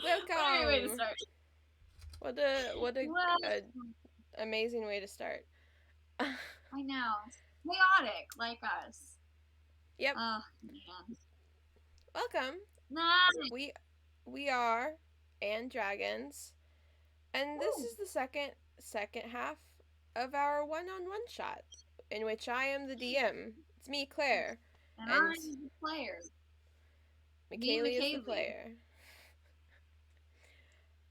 Welcome. What a great way to start. What a Well, amazing way to start. I know. Chaotic, like us. Yep. Oh, man. Welcome. Nice. We are anddragons, and this Ooh, is the second half of our one-on-one shot, in which I am the DM. It's me, Claire, and and I'm the player. Me, McKaylee is the McKaylee. player.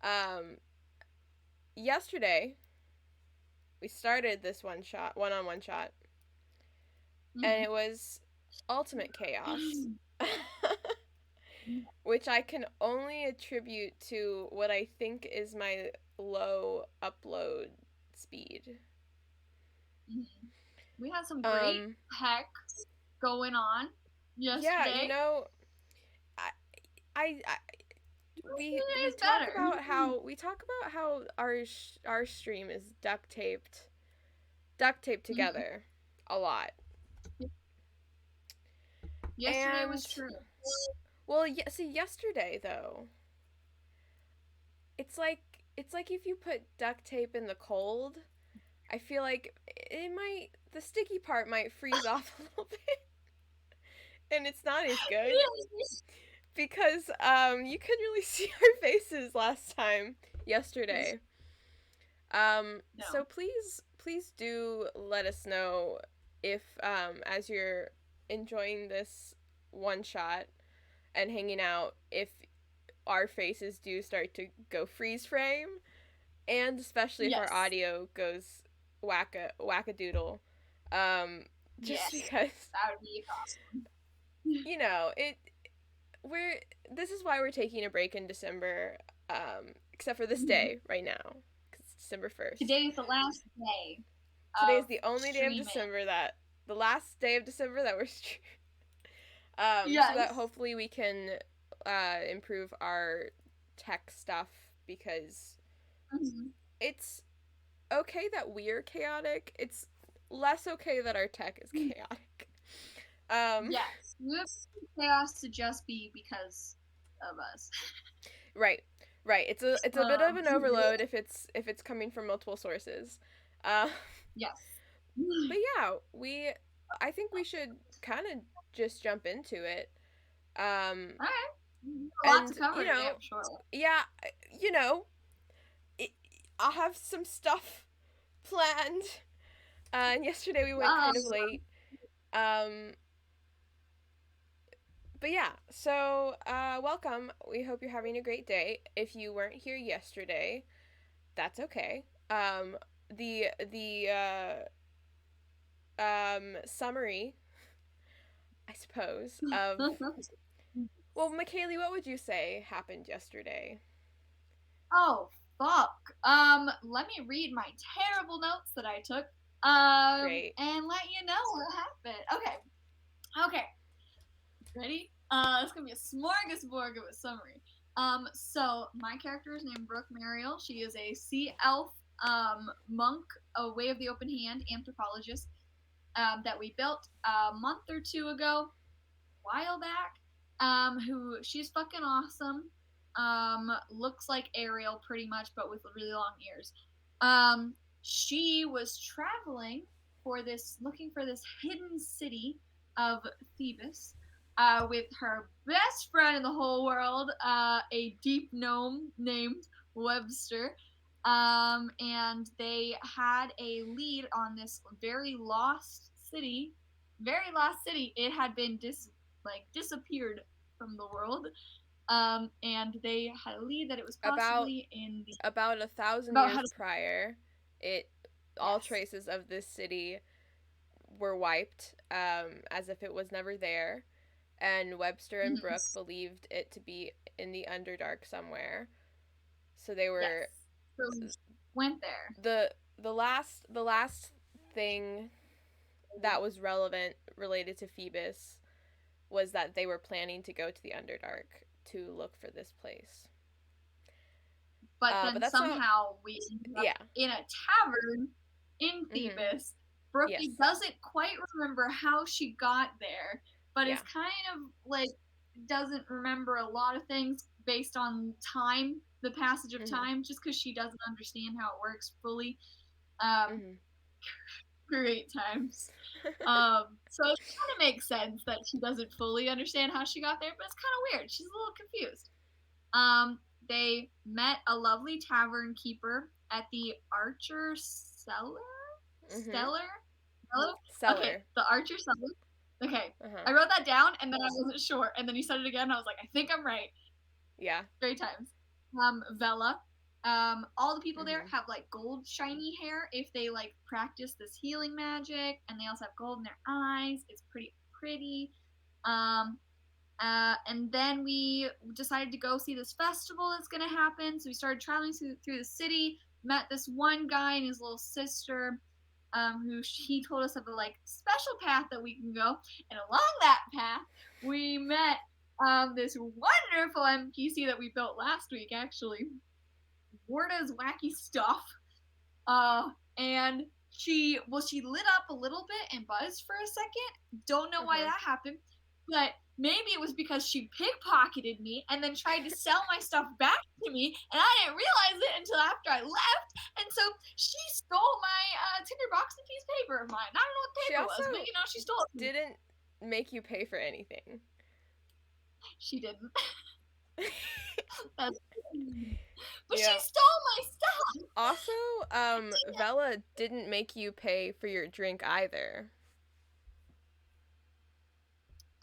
Um, Yesterday we started this one-on-one shot, and Mm. it was ultimate chaos. Which I can only attribute to what I think is my low upload speed. We had some great Um, heck going on yeah, yesterday. I, I we Today's talk better. about how our stream is duct taped together a lot, Yesterday was and true. well, see, yesterday though, it's like if you put duct tape in the cold, I feel like the sticky part might freeze off a little bit, and it's not as good because you couldn't really see our faces last time yesterday. So No. please do let us know if as you're enjoying this one shot and hanging out, if our faces do start to go freeze frame, and especially if our Yes. audio goes wackadoodle. Um, just Yes. because That would be awesome. you know it we're this is why we're taking a break in December, except for this day right now, because it's December 1st. Today is the last day Today is of the only day of streaming. December that the last day of December that we're so that Yes. hopefully we can improve our tech stuff, because Mhm. it's okay that we're chaotic. It's less okay that our tech is chaotic. Um, Yes. We have chaos to just be because of us. right, right. It's a bit of Um, an overload if it's coming from multiple sources. Uh, yes. but yeah, I think we should kind of just jump into it. Um, All right. A lot to and cover today, I'm sure. yeah, you know, it, I have some stuff planned. And yesterday we went kind of late. Um, but yeah, so welcome. We hope you're having a great day. If you weren't here yesterday, that's okay. The summary, I suppose, of well, McKaylee, what would you say happened yesterday? Oh, fuck. Let me read my terrible notes that I took. Great. And let you know what happened. Okay. Okay. Ready? It's gonna be a smorgasbord of a summary. So my character is named Brooke Mariel. She is a sea elf, monk, a way of the open hand anthropologist, that we built a month or two ago, while back. Who she's fucking awesome. Looks like Ariel pretty much, but with really long ears. She was traveling looking for this hidden city of Thebes, with her best friend in the whole world, a deep gnome named Webster. And they had a lead on this very lost city. Very lost city. It had been disappeared from the world. And they had a lead that it was About possibly in the about 1,000 about how years to prior, it all yes. traces of this city were wiped, as if it was never there, and Webster and Mhm. Brooke believed it to be in the Underdark somewhere. So they Yes. were So we went there. the last thing that was related to Phoebus was that they were planning to go to the Underdark to look for this place. But But then that's not. somehow we ended up Yeah. in a tavern in Mhm. Thebes. Brookie Yes. doesn't quite remember how she got there, but is Yeah. kind of like doesn't remember a lot of things. based on time, the passage of Mhm. time, just because she doesn't understand how it works fully. Um, Mhm. Great times. So it kind of makes sense that she doesn't fully understand how she got there, but it's kind of weird. She's a little confused. They met a lovely tavern keeper at the Archer Cellar? Mhm. Stellar? Hello? Okay, Cellar. the Archer Cellar. Okay, Uh-huh. I wrote that down and then I wasn't sure. And then you said it again and I was like, I think I'm right. Yeah. Great times. Vela. All the people there Mhm. have like gold shiny hair if they like practice this healing magic, and they also have gold in their eyes. It's pretty pretty. Um, and then we decided to go see this festival that's gonna happen. So we started traveling through the city. Met this one guy and his little sister, who he told us of a like special path that we can go. And along that path, we met this wonderful NPC that we built last week, actually. Warda's wacky stuff. And she lit up a little bit and buzzed for a second. Don't know why Uh-huh. that happened, but maybe it was because she pickpocketed me and then tried to sell my stuff back to me, and I didn't realize it until after I left. And so she stole my tinderbox and piece of paper of mine. I don't know what the She paper was, but also she stole it. didn't make you pay for anything. She didn't. That's but she Yeah. stole my stuff. Also, Vela didn't make you pay for your drink either.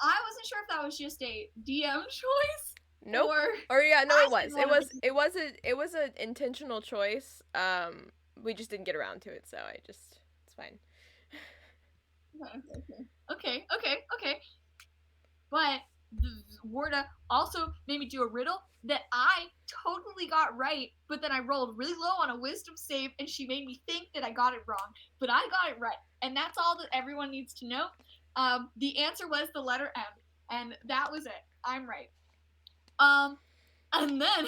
I wasn't sure if that was just a DM choice. Nope. Or yeah, no, I it was. didn't It wanna was. It was an intentional choice. We just didn't get around to it, so it's fine. Okay. But Warda also made me do a riddle that I totally got right, but then I rolled really low on a wisdom save, and she made me think that I got it wrong. But I got it right, and that's all that everyone needs to know. The answer was the letter M, and that was it. I'm right. And then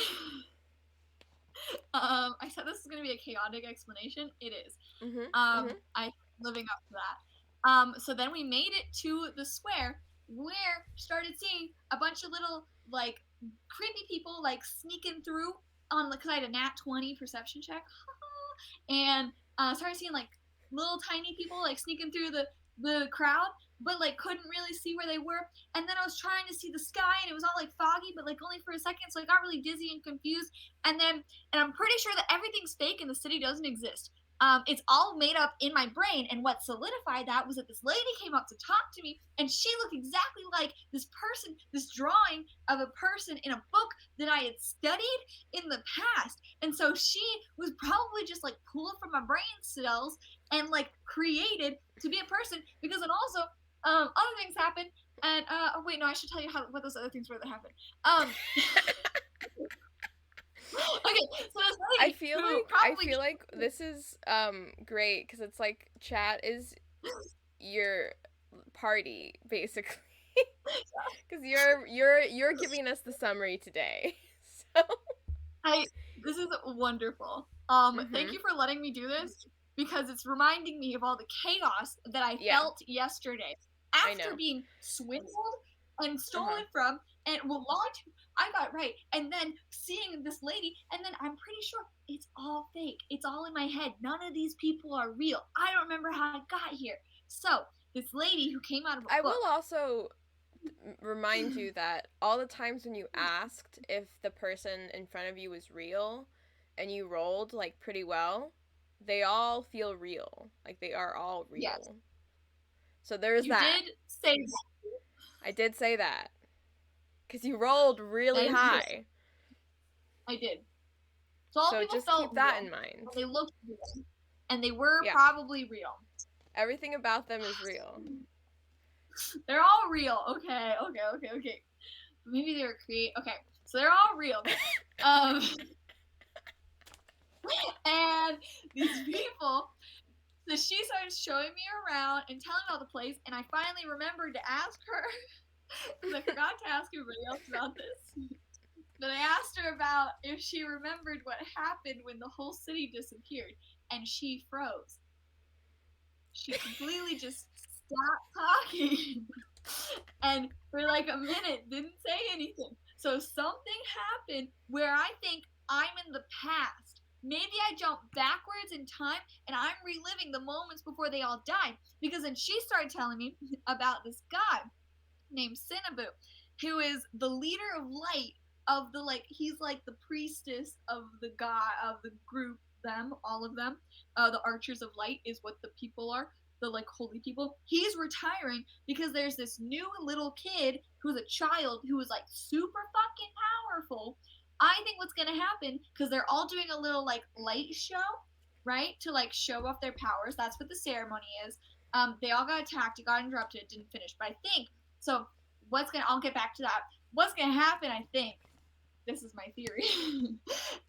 I said this is gonna be a chaotic explanation. It is. Mhm. Mhm. I living up to that. So then we made it to the square where started seeing a bunch of little like creepy people like sneaking through on because I had a nat 20 perception check, and started seeing like little tiny people like sneaking through the crowd, but like couldn't really see where they were. And then I was trying to see the sky, and it was all like foggy, but like only for a second, so I got really dizzy and confused. And I'm pretty sure that everything's fake and the city doesn't exist. It's all made up in my brain, and what solidified that was that this lady came up to talk to me, and she looked exactly like this person, this drawing of a person in a book that I had studied in the past. And so she was probably just like pulled from my brain cells and like created to be a person. Because then also other things happened, and oh wait, no, I should tell you what those other things were that happened. Okay, so this lady I feel like this is great because it's like chat is your party basically. Because you're giving us the summary today. So. This is wonderful. Thank Mhm. you for letting me do this because it's reminding me of all the chaos that I Yeah, felt yesterday I after know. being swindled and Uh huh. stolen from, and well, I got right, and then seeing this lady, and then I'm pretty sure it's all fake. It's all in my head. None of these people are real. I don't remember how I got here. So this lady who came out of a I book. will also remind you that all the times when you asked if the person in front of you was real and you rolled like pretty well, they all feel real. Like they are all Yes, real. So there's you that. did say that. I did say that cuz you rolled really That is good. high. I did. So all the So people just felt keep that real, in mind. and they looked real, and they were Yeah. probably real. Everything about them is real. They're all real. Okay. Maybe they were create. Okay, so they're all real. Um, and these people. So she started showing me around and telling me about the place, and I finally remembered to ask her because I forgot to ask everybody else about this. But I asked her about if she remembered what happened when the whole city disappeared, and she froze. She completely just stopped talking and for like a minute didn't say anything. So something happened where I think I'm in the past. Maybe I jump backwards in time and I'm reliving the moments before they all died. Because then she started telling me about this guy named Cinnaboo, who is the leader of light of the he's like the priestess of the god of the group, them, all of them. The archers of light is what the people are, the holy people. He's retiring because there's this new little kid who's a child who is super fucking powerful. I think what's gonna happen, because they're all doing a little light show, right, to show off their powers. That's what the ceremony is. They all got attacked. It got interrupted. It didn't finish. But I think so. I'll get back to that. What's gonna happen? I think this is my theory,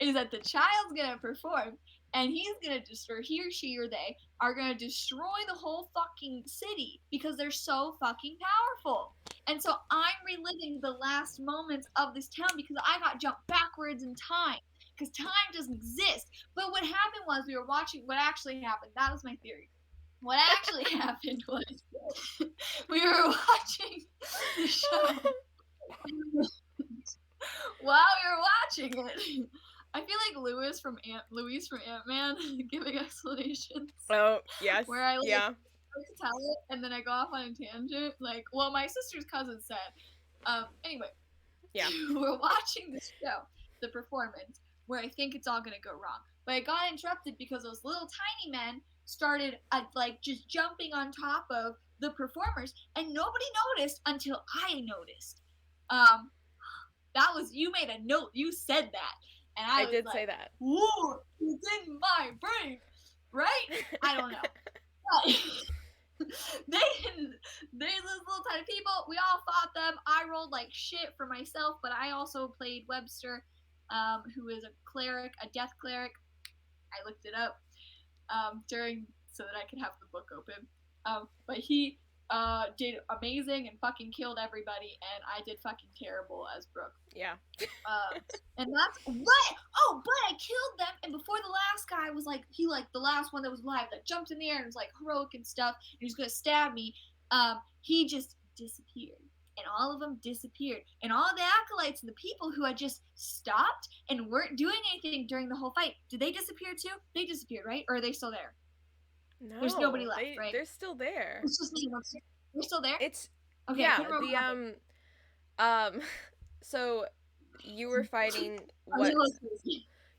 is that the child's gonna perform, and he's gonna destroy. He or she or they are gonna destroy the whole fucking city because they're so fucking powerful. And so I'm reliving the last moments of this town because I got jumped backwards in time. Because time doesn't exist. But what happened was we were watching. What actually happened? That was my theory. What actually happened was we were watching the show. While we were watching it, I feel like Louise from Ant-Man giving explanations. Oh, yes. Where I tell it and then I go off on a tangent. My sister's cousin said. Anyway. Yeah. We're watching this show, the performance, where I think it's all gonna go wrong. But it got interrupted because those little tiny men started just jumping on top of the performers, and nobody noticed until I noticed. That was, you made a note, you said that, and I did say that. Whoa, it's in my brain, right? I don't know. But those little tiny people, we all fought them. I rolled like shit for myself, but I also played Webster, who is a cleric, a death cleric. I looked it up so that I could have the book open. But he did amazing and fucking killed everybody, and I did fucking terrible as Brooke. Yeah. And that's what. Oh, but I killed them, and before the last guy was the last one that was alive that jumped in the air and was heroic and stuff, and he was gonna stab me. He just disappeared. And all of them disappeared. And all the acolytes and the people who had just stopped and weren't doing anything during the whole fight, did they disappear too? They disappeared, right? Or are they still there? No, there's nobody left, right? They're still there. It's just me. They're still there? It's okay. Yeah, so you were fighting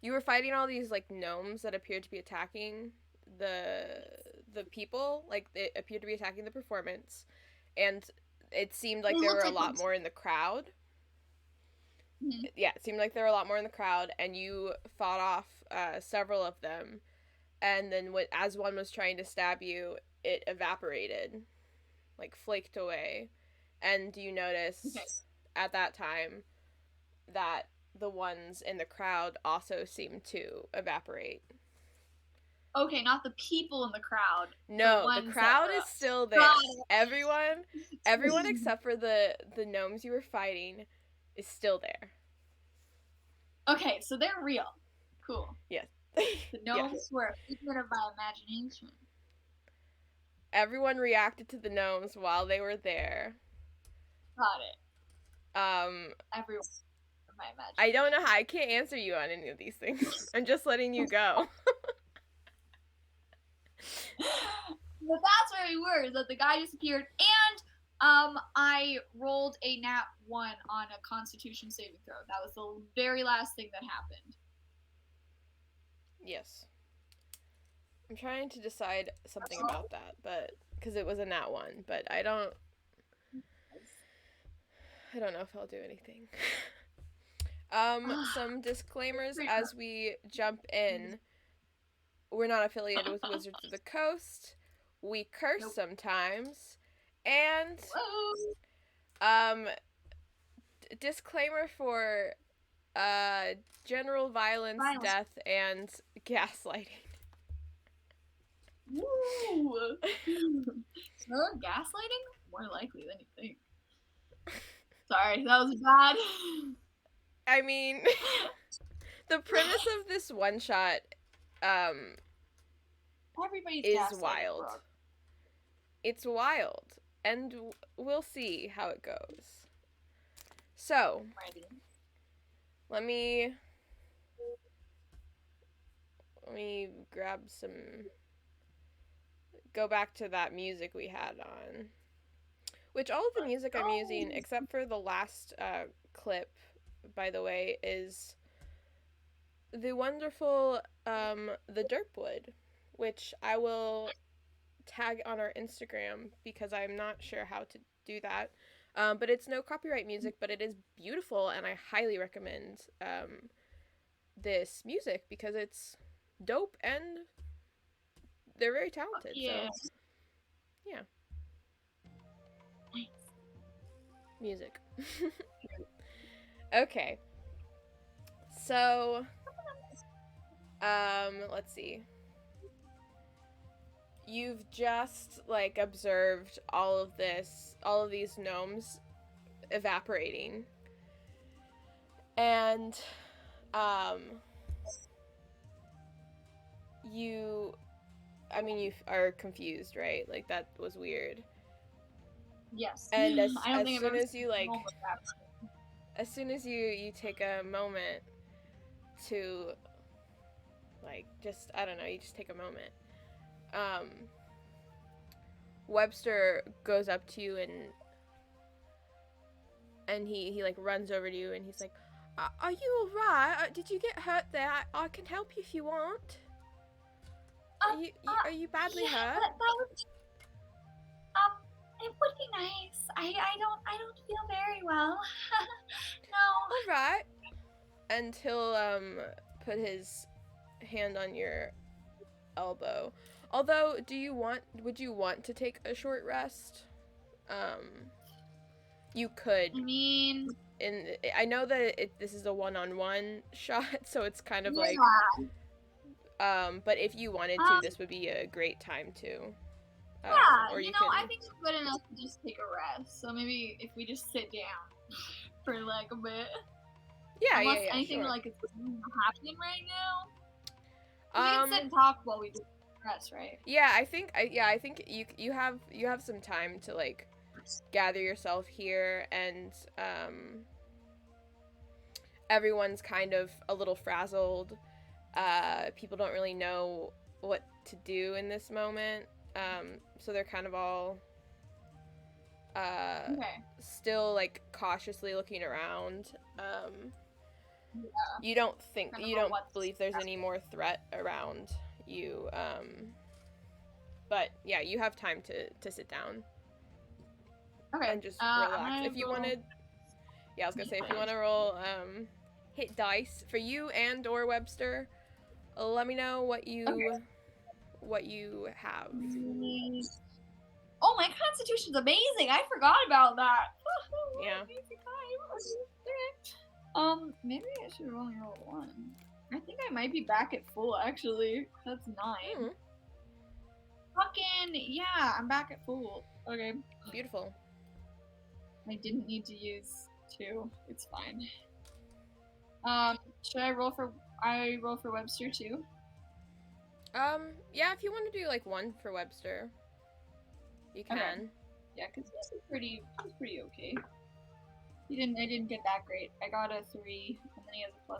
you were fighting all these gnomes that appeared to be attacking the people. They appeared to be attacking the performance, and it seemed like there were a lot more in the crowd. Mm-hmm. Yeah, it seemed like there were a lot more in the crowd, and you fought off several of them, and then as one was trying to stab you, it evaporated, flaked away, and you noticed at that time that the ones in the crowd also seemed to evaporate. Okay, not the people in the crowd. No, the crowd is still there. Everyone except for the gnomes you were fighting is still there. Okay, so they're real. Cool. Yes. The gnomes were a figment of my imagination. Everyone reacted to the gnomes while they were there. Got it. Everyone. My imagination. I don't know how. I can't answer you on any of these things. I'm just letting you go. But that's where we were, is that the guy disappeared, and I rolled a nat 1 on a Constitution saving throw. That was the very last thing that happened. Yes. I'm trying to decide something about that, but because it was a nat 1, but I don't know if I'll do anything. Some disclaimers as we jump in. We're not affiliated with Wizards of the Coast. We curse sometimes. And disclaimer for general violence, death, and gaslighting. Woo! So gaslighting? More likely than you think. Sorry, that was bad. I mean, the premise of this one shot is wild. Brooke. It's wild, and we'll see how it goes. So, Let me grab some. Go back to that music we had on. Which all of the music I'm using, except for the last clip, by the way, is the wonderful the Derpwood, which I will tag on our Instagram because I'm not sure how to do that. But it's no copyright music, but it is beautiful, and I highly recommend this music because it's dope and they're very talented. Yeah. So, yeah. Music. Okay. So, let's see. You've just like observed all of these gnomes evaporating. And you are confused, right? Like that was weird. Yes. And as I don't think I've soon ever as you like seen that. as soon as you take a moment to like just I don't know, you just take a moment. Webster goes up to you and he like runs over to you and he's like, "Are you all right? Did you get hurt there? I can help you if you want. Are you badly hurt?" That would, it would be nice. I don't feel very well. No. All right. And he'll put his hand on your elbow. Although, would you want to take a short rest? You could. I mean, I know that this is a one-on-one shot, so it's kind of like but if you wanted to, this would be a great time to. Yeah, you know, I think it's good enough to just take a rest. So maybe if we just sit down for like a bit. Yeah, unless yeah, anything sure. like it's happening right now. We can sit and talk while we do rest, right? Yeah, I think you have some time to like gather yourself here, and everyone's kind of a little frazzled. People don't really know what to do in this moment, so they're kind of all still like cautiously looking around. Yeah. You don't believe there's any more threat around you, but yeah, you have time to sit down. Okay. And just relax. If you wanted, I was gonna say, if you want to roll hit dice for you and or Webster, let me know what you have. Oh, my constitution's amazing. I forgot about that. Yeah. Maybe I should only roll one. I think I might be back at full actually. That's 9. Mm-hmm. Fucking yeah, I'm back at full. Okay. Beautiful. I didn't need to use 2. It's fine. Should I roll for Webster too? Yeah, if you want to do like 1 for Webster, you can. Okay. Yeah, because this is pretty okay. I didn't get that great. I got a 3, and then he has a +1,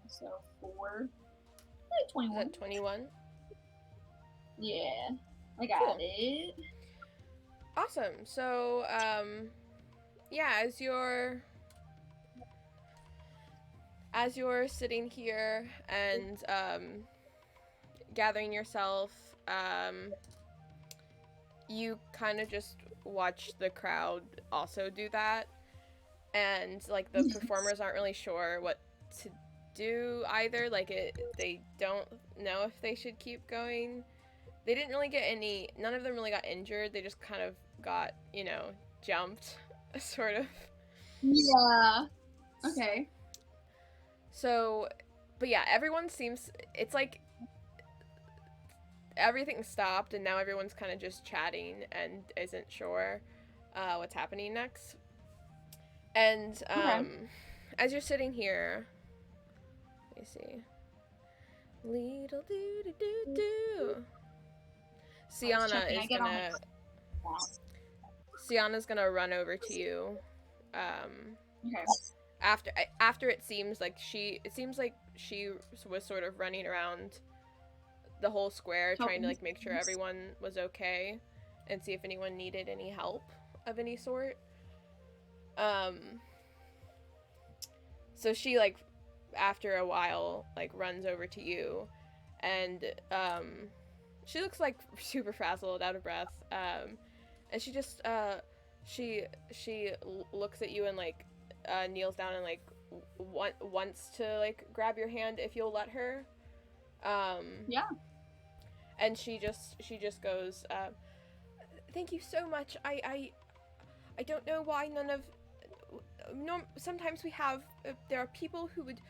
so 4. 21. Is that 21? Yeah, I got it. Awesome. So, yeah, as you're sitting here and gathering yourself, you kind of just watch the crowd also do that, and like the performers aren't really sure what to do either. Like they don't know if they should keep going. They didn't really get none of them really got injured. They just kind of got, jumped, sort of. Yeah. Okay. So, but yeah, it's like everything stopped and now everyone's kind of just chatting and isn't sure what's happening next. And as you're sitting here, let me see. Little doo doo doo doo. Sienna's gonna run over to you. Okay. after it seems like she was sort of running around the whole square trying to like make sure everyone was okay and see if anyone needed any help of any sort. So she like after a while like runs over to you and she looks like super frazzled, out of breath. And she just she looks at you and like kneels down and like wants to like grab your hand if you'll let her. Yeah. And she just goes, thank you so much. I don't know why none of no. Sometimes we have there are people who would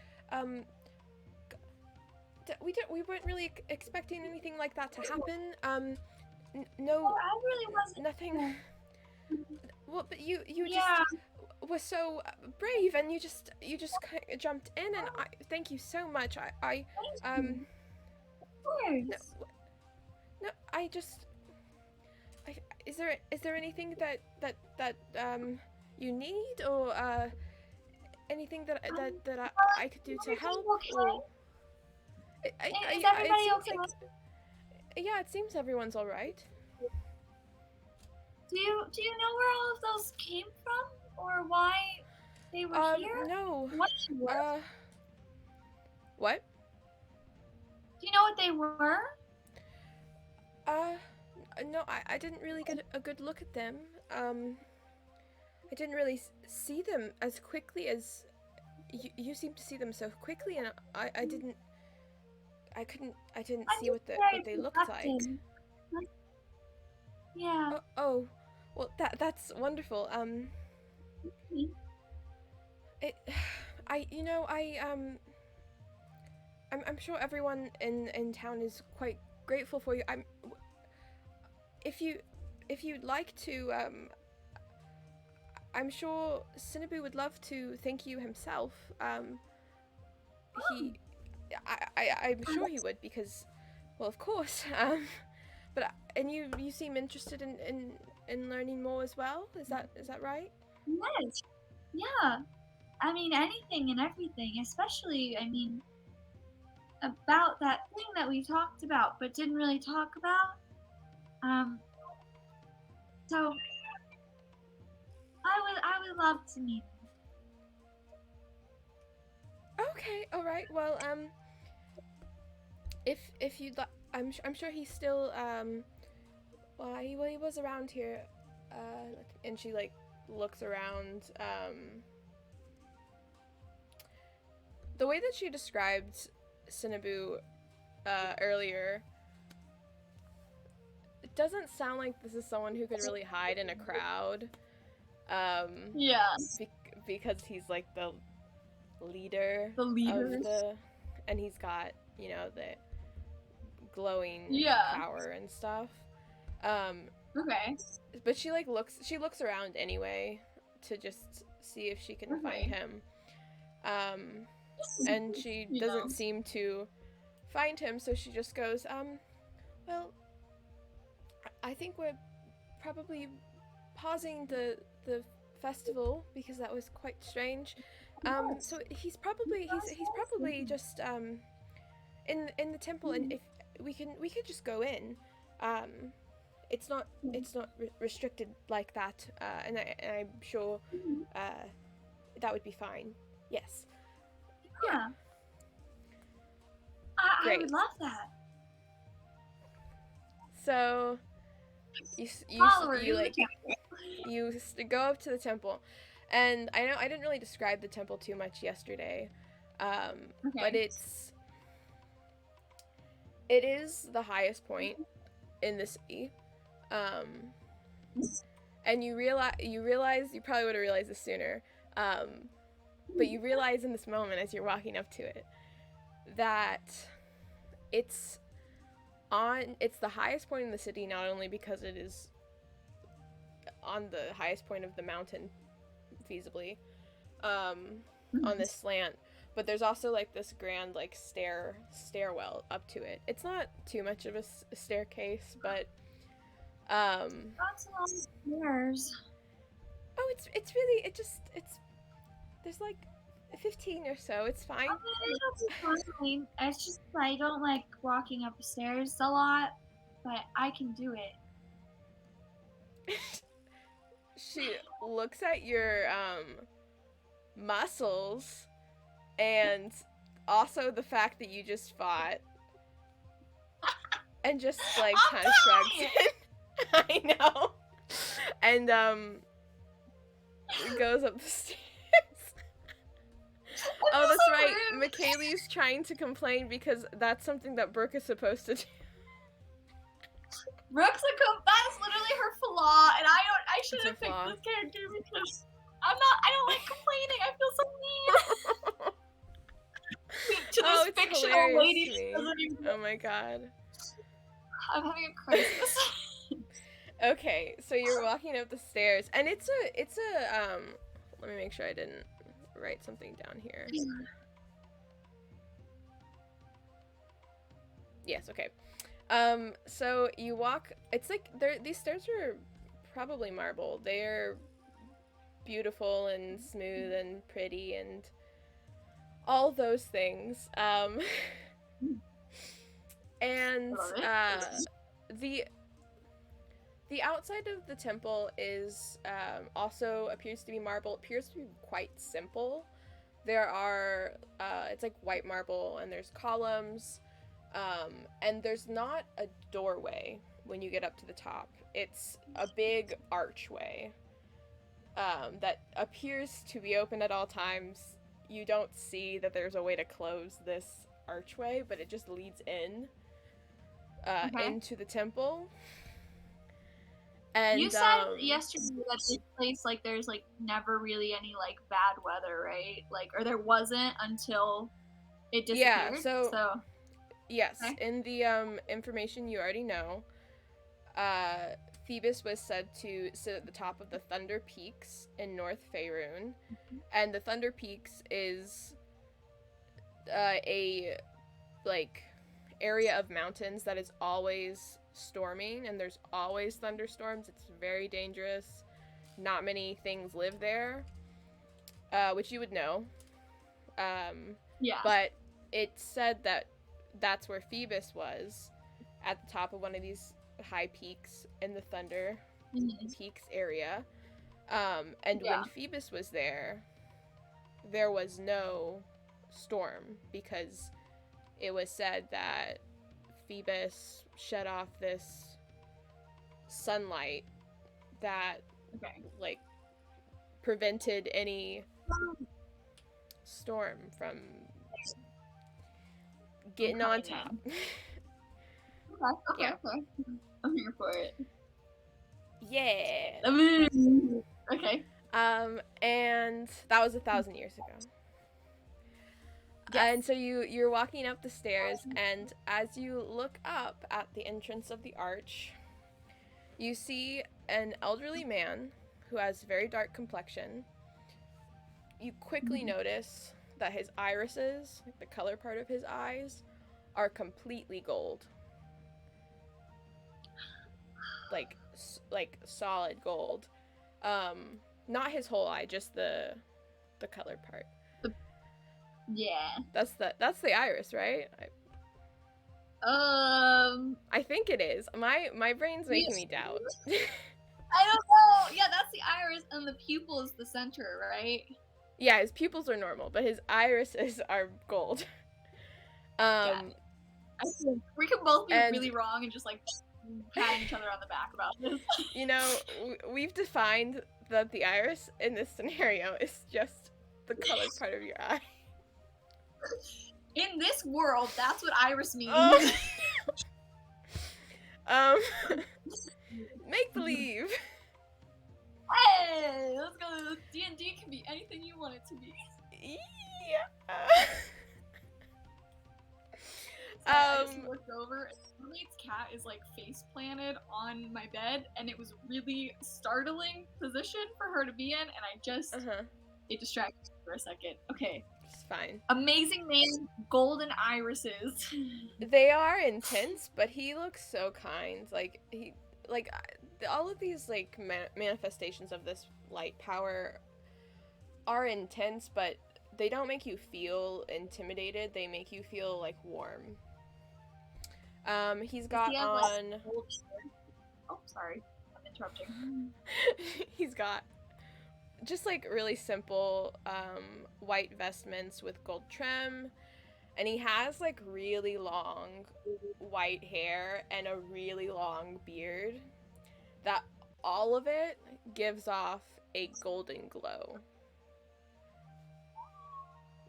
we weren't really expecting anything like that to happen. No, I really wasn't. nothing. Well, but you Yeah. just were so brave, and you just kind of jumped in, and I thank you so much. I Of course. no, I just is there anything that you need or anything that I could do to help? Okay? Or, Is everybody it okay? seems like, yeah, it seems everyone's all right. Do you know where all of those came from, or why they were here? No. What they were? What? Do you know what they were? No, I didn't really get a good look at them. I didn't really see them as quickly as you seem to see them so quickly, and I didn't see what they looked like. Yeah. Oh, well that's wonderful. It, I'm sure everyone in town is quite grateful for you. If you'd like to, I'm sure Cinnaboo would love to thank you himself. I'm sure he would because, well, of course. And you seem interested in learning more as well. Is that right? Yes. Yeah. I mean, anything and everything, especially, I mean, about that thing that we talked about but didn't really talk about. So I would love to meet him. Okay, all right. Well, if you'd like, I'm sure he's still well, he was around here, and she like looks around. The way that she described Cinnaboo earlier, it doesn't sound like this is someone who could really hide in a crowd. Yeah. Because he's like the leader The leaders. of the, and he's got the glowing power and stuff. Okay. But she looks around anyway to just see if she can find him. And she doesn't seem to find him, so she just goes, well, I think we're probably pausing the festival because that was quite strange. So he's probably just in the temple, and if we could just go in. It's not restricted like that, and I'm sure that would be fine. Yes. Yeah. I would love that. So you go up to the temple, and I know I didn't really describe the temple too much yesterday, but it is the highest point in the city, and you realize you probably would have realized this sooner, but you realize in this moment as you're walking up to it that it's the highest point in the city, not only because it is on the highest point of the mountain, feasibly, on this slant, but there's also like this grand like stairwell up to it. It's not too much of a staircase, but lots of long stairs. oh, it's really there's like 15 or so. It's fine. It's fine. It's just I don't like walking up the stairs a lot, but I can do it. She looks at your muscles and also the fact that you just fought and just like kind of shrugs. I know. And goes up the stairs. Oh, that's so right. McKaylee's trying to complain because that's something that Brooke is supposed to do. Brooke's that's literally her flaw, and I shouldn't have picked this character because I don't like complaining. I feel so mean. To this fictional lady she doesn't even... Oh my god. I'm having a crisis. Okay, so you're walking up the stairs, and it's a let me make sure I didn't write something down here. Yes, okay. So you walk, it's like, these stairs are probably marble. They're beautiful and smooth and pretty and all those things. And, the outside of the temple is, also appears to be marble. It appears to be quite simple. There are, it's like white marble, and there's columns, and there's not a doorway when you get up to the top. It's a big archway, that appears to be open at all times. You don't see that there's a way to close this archway, but it just leads in, into the temple. And you said yesterday that this place, like, there's like never really any like bad weather, right? Like, or there wasn't until it disappeared. Yeah, so yes, okay. In the information you already know, Phoebus was said to sit at the top of the Thunder Peaks in North Faerun, and the Thunder Peaks is a like area of mountains that is always storming, and there's always thunderstorms. It's very dangerous. Not many things live there, which you would know. Yeah. But it said that that's where Phoebus was, at the top of one of these high peaks in the Thunder Peaks area. And when Phoebus was there was no storm, because it was said that Phoebus shed off this sunlight that like prevented any storm from getting on top. Okay. I'm here for it. Yeah. Okay. And that was 1,000 years ago. Yes. And so you're walking up the stairs, and as you look up at the entrance of the arch, you see an elderly man who has very dark complexion. You quickly notice that his irises, like the color part of his eyes, are completely gold. Like solid gold. Not his whole eye, just the colored part. Yeah. That's the iris, right? I think it is. My brain's making me doubt. I don't know. Yeah, that's the iris, and the pupil is the center, right? Yeah, his pupils are normal, but his irises are gold. We can both be really wrong and just like patting each other on the back about this. You know, we've defined that the iris in this scenario is just the colored part of your eye. In this world, that's what iris means. Make believe. Hey, let's go. D&D can be anything you want it to be. Yeah. I just looked over, and roommate's cat is like face planted on my bed, and it was really startling position for her to be in, and I just it distracted me for a second. Okay. It's fine. Amazing man, golden irises. They are intense, but he looks so kind. All of these manifestations of this light power are intense, but they don't make you feel intimidated. They make you feel like warm. He's got on. Oh, sorry, I'm interrupting. He's got just like really simple white vestments with gold trim, and he has like really long white hair and a really long beard that all of it gives off a golden glow.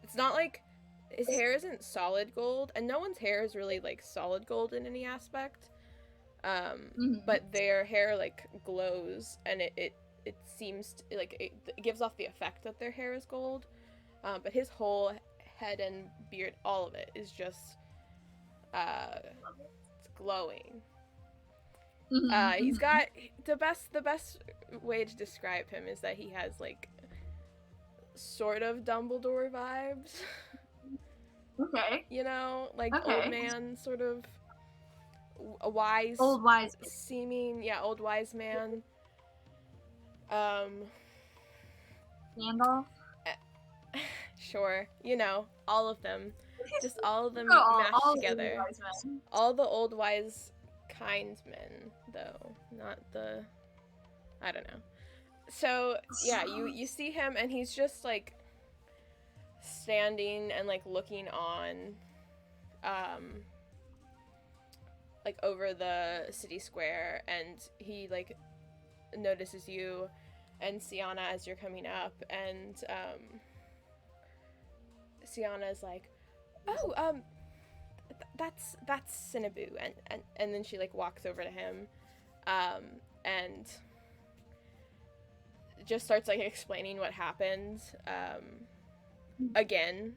It's not like his hair isn't solid gold, and no one's hair is really like solid gold in any aspect. But their hair like glows, and it seems to, like it gives off the effect that their hair is gold. But his whole head and beard, all of it is just it's glowing. He's got the best way to describe him is that he has like sort of Dumbledore vibes. Okay. You know, like old man sort of a old wise seeming, old wise man. Gandalf. Sure, you know, all of them, just all of them all together. All the old wise kind men, though, not the, I don't know. So yeah, you see him, and he's just like standing and like looking on, like over the city square, and he like notices you and Sienna as you're coming up, and Sienna's like, oh, that's Cinnaboo, and then she like walks over to him, and just starts like explaining what happened, again,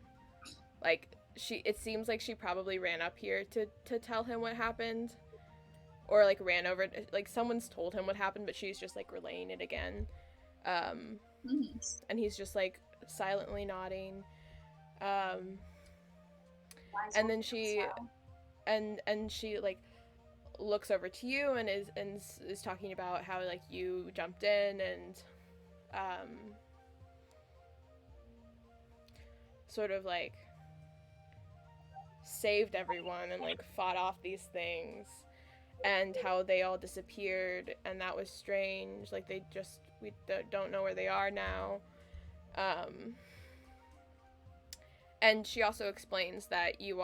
like it seems like she probably ran up here to tell him what happened, or like ran over, like someone's told him what happened, but she's just like relaying it again, and he's just like silently nodding, and then she like looks over to you and is talking about how like you jumped in and sort of like saved everyone and like fought off these things, and how they all disappeared, and that was strange, like we don't know where they are now, and she also explains that you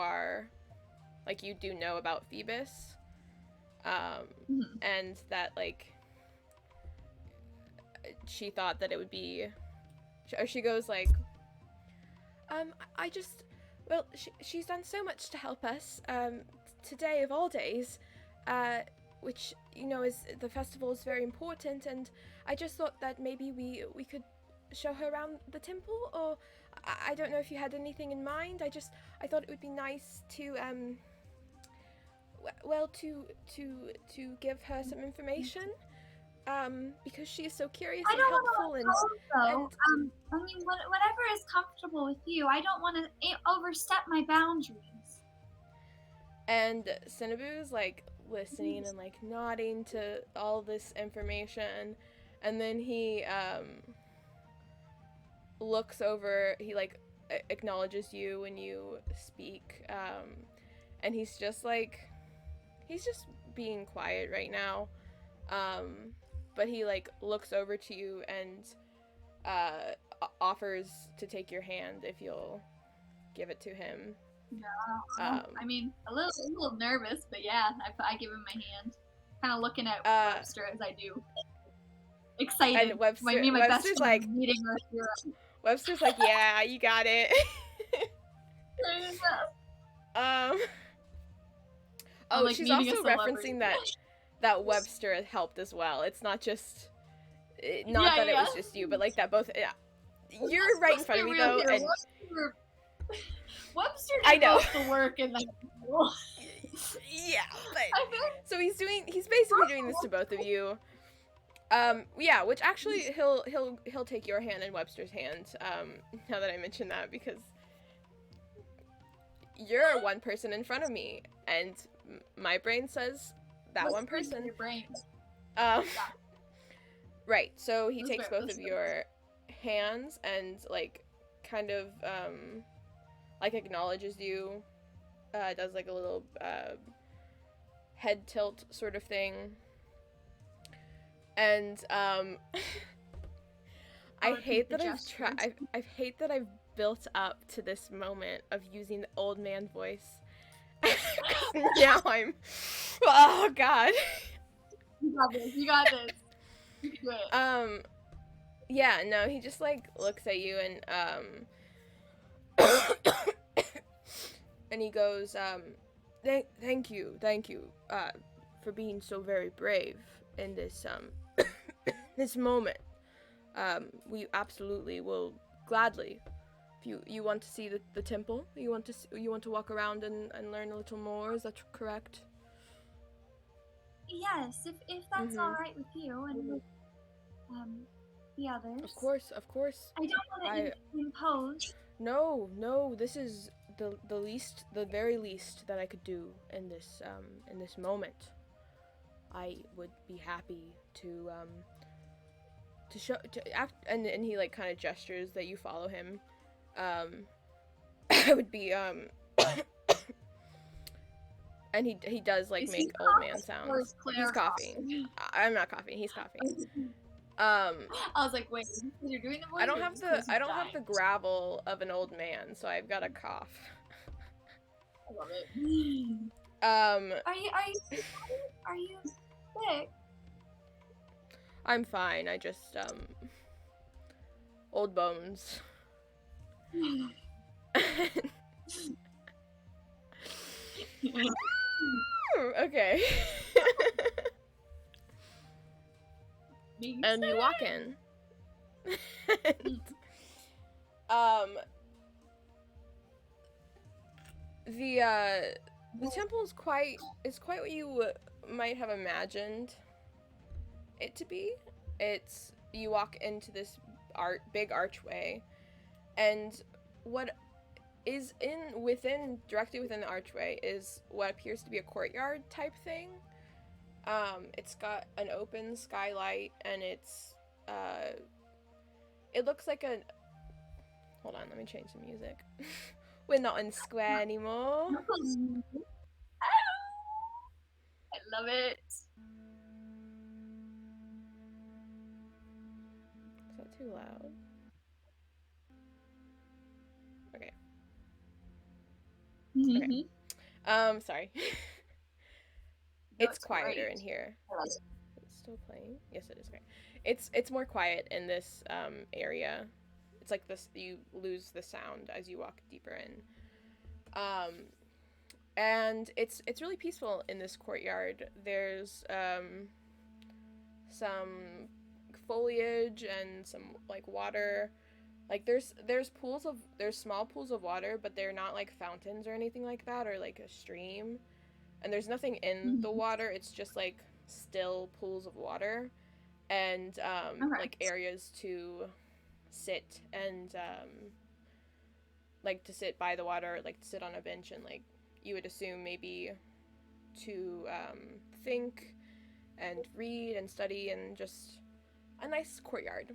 do know about Phoebus, and that like she thought that it would be, or she goes like, she's done so much to help us, today of all days, which, you know, is, the festival is very important, and I just thought that maybe we could show her around the temple, or I don't know if you had anything in mind. I thought it would be nice to, to give her some information, because she is so curious and helpful, and I mean, whatever is comfortable with you. I don't want to overstep my boundaries. And Cinnaboo's like listening and like nodding to all this information, and then he looks over, he like acknowledges you when you speak, and he's just being quiet right now, but he like looks over to you and offers to take your hand if you'll give it to him. Yeah, I mean, a little nervous, but yeah, I give him my hand, kind of looking at Webster as I do, excited. And Webster's like meeting our hero. Webster's like, yeah, you got it. Like she's also referencing that Webster had helped as well. It's not just, it was just you, but like that both. Yeah, you're right in front of me though, and Webster did both the work in that. Yeah, but so he's basically doing this to both of you. Yeah, which actually he'll take your hand and Webster's hand, now that I mention that, because you're one person in front of me, and my brain says that one person. Your brain. Right, so he takes both of your hands and like kind of like acknowledges you, does like a little head tilt sort of thing, and I hate that I hate that I've built up to this moment of using the old man voice. Now I'm, oh god. You got this. You got this. You can do it. Yeah, no, he just like looks at you and and he goes, thank you, for being so very brave in this this moment. We absolutely will gladly. If you want to see the temple, you want to walk around and learn a little more. Is that correct? Yes, if that's all right with you and with the others. Of course. I don't want to impose. No, this is the very least that I could do in this moment. I would be happy to show to act, and he like kind of gestures that you follow him. I would be and he does like make old man sounds. He's coughing. I'm not coughing. He's coughing. I was like, wait, you're doing the voice? I don't have the gravel of an old man, so I've got a cough. I love it. Are you sick? I'm fine. I just old bones. Okay. And you walk in. And, the temple is quite what you might have imagined it to be. You walk into this big archway, and what is directly within the archway is what appears to be a courtyard type thing. It's got an open skylight, and it looks like hold on, let me change the music. We're not in Square anymore. I love it. Is that too loud? Okay. Okay. Sorry. It's quieter in here. Is it still playing? Yes, it is. Okay. It's more quiet in this area. It's like this, you lose the sound as you walk deeper in. And it's really peaceful in this courtyard. There's some foliage and some like water. Like there's small pools of water, but they're not like fountains or anything like that, or like a stream. And there's nothing in the water. It's just like still pools of water, and like areas to sit and like to sit by the water, like to sit on a bench and like you would assume maybe to think and read and study, and just a nice courtyard.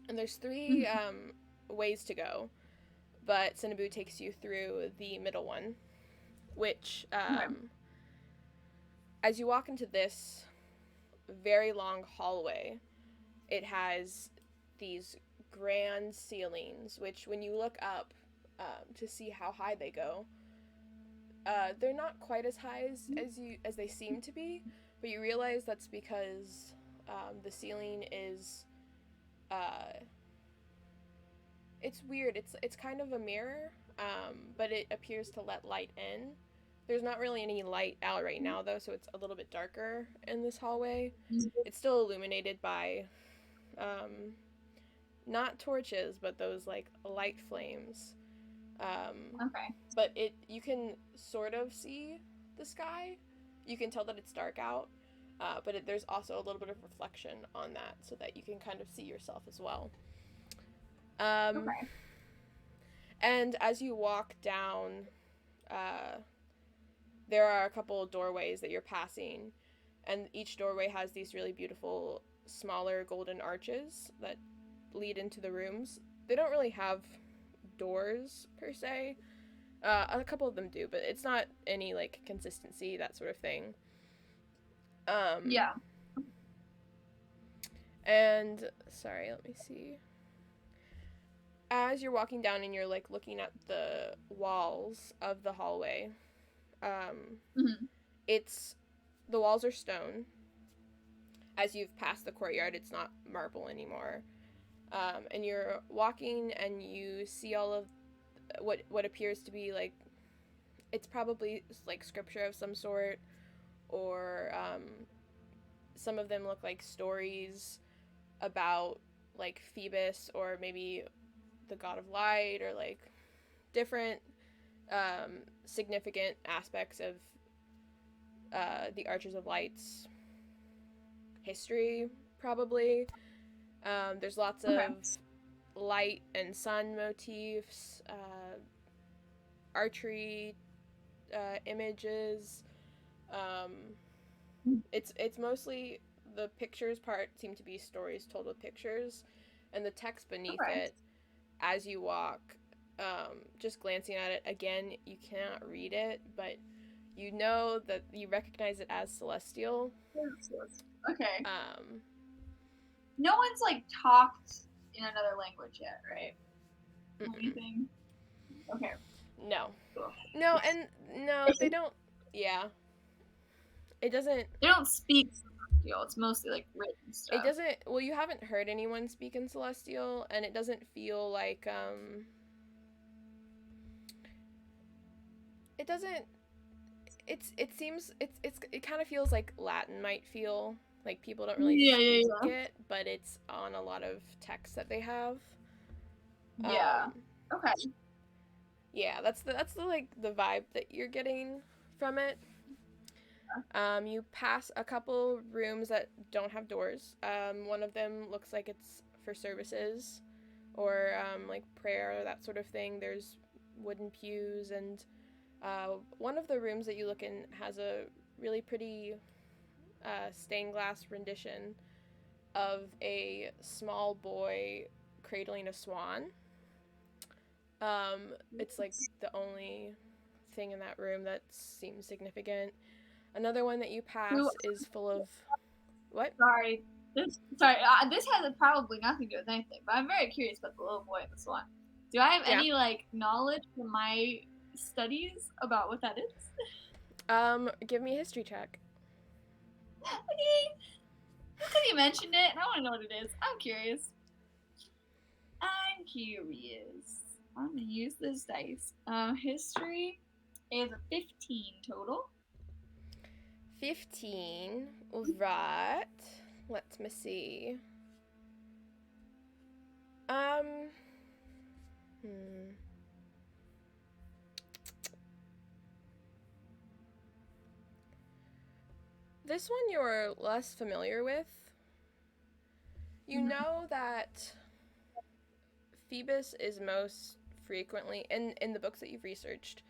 And there's 3 ways to go, but Cinnaboo takes you through the middle one, which as you walk into this very long hallway, it has these grand ceilings, which when you look up to see how high they go, they're not quite as high as they seem to be, but you realize that's because the ceiling is it's weird. It's kind of a mirror, but it appears to let light in. There's not really any light out right now, though, so it's a little bit darker in this hallway. It's still illuminated by, not torches, but those, like, light flames. But you can sort of see the sky. You can tell that it's dark out, but there's also a little bit of reflection on that, so that you can kind of see yourself as well. And as you walk down, there are a couple of doorways that you're passing, and each doorway has these really beautiful smaller golden arches that lead into the rooms. They don't really have doors per se. A couple of them do, but it's not any like consistency, that sort of thing. Yeah. And sorry, let me see. As you're walking down and you're like looking at the walls of the hallway, Mm-hmm. it's the walls are stone. As you've passed the courtyard, it's not marble anymore. And you're walking and you see all of what appears to be like, it's probably like scripture of some sort, or some of them look like stories about like Phoebus, or maybe the god of light, or like different significant aspects of the Archers of Light's history, probably. There's lots of light and sun motifs, archery images. It's mostly, the pictures part seem to be stories told with pictures, and the text beneath it, as you walk, just glancing at it again, you cannot read it, but you know that you recognize it as celestial. Okay. No one's like talked in another language yet, right? Anything? Okay. No. No, and no, they don't. Yeah. It doesn't. They don't speak celestial. It's mostly like written stuff. It doesn't. Well, you haven't heard anyone speak in celestial, and it doesn't feel like It doesn't. It seems it kind of feels like Latin might feel like people don't really speak it, but it's on a lot of texts that they have. Yeah. Okay. Yeah, that's the like the vibe that you're getting from it. You pass a couple rooms that don't have doors. One of them looks like it's for services, or like prayer, or that sort of thing. There's wooden pews, and one of the rooms that you look in has a really pretty stained glass rendition of a small boy cradling a swan. It's like the only thing in that room that seems significant. Another one that you pass is full of what? Sorry. This has probably nothing to do with anything, but I'm very curious about the little boy and the swan. Do I have any like knowledge from my studies about what that is? Give me a history check. Okay. Because you mentioned it, and I want to know what it is. I'm curious. I'm gonna use this dice. History is a 15 total. 15, right. Let me see. This one you're less familiar with. You know that Phoebus is most frequently, in the books that you've researched,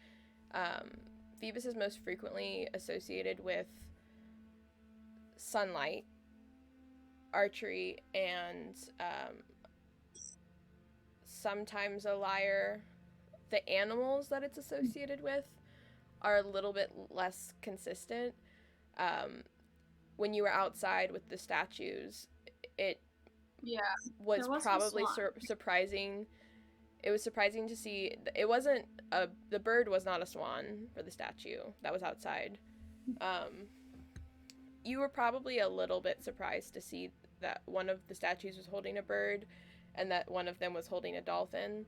Phoebus is most frequently associated with sunlight, archery, and sometimes a lyre. The animals that it's associated with are a little bit less consistent. When you were outside with the statues, it was probably surprising. It was surprising to see. It wasn't the bird was not a swan for the statue that was outside. You were probably a little bit surprised to see that one of the statues was holding a bird, and that one of them was holding a dolphin.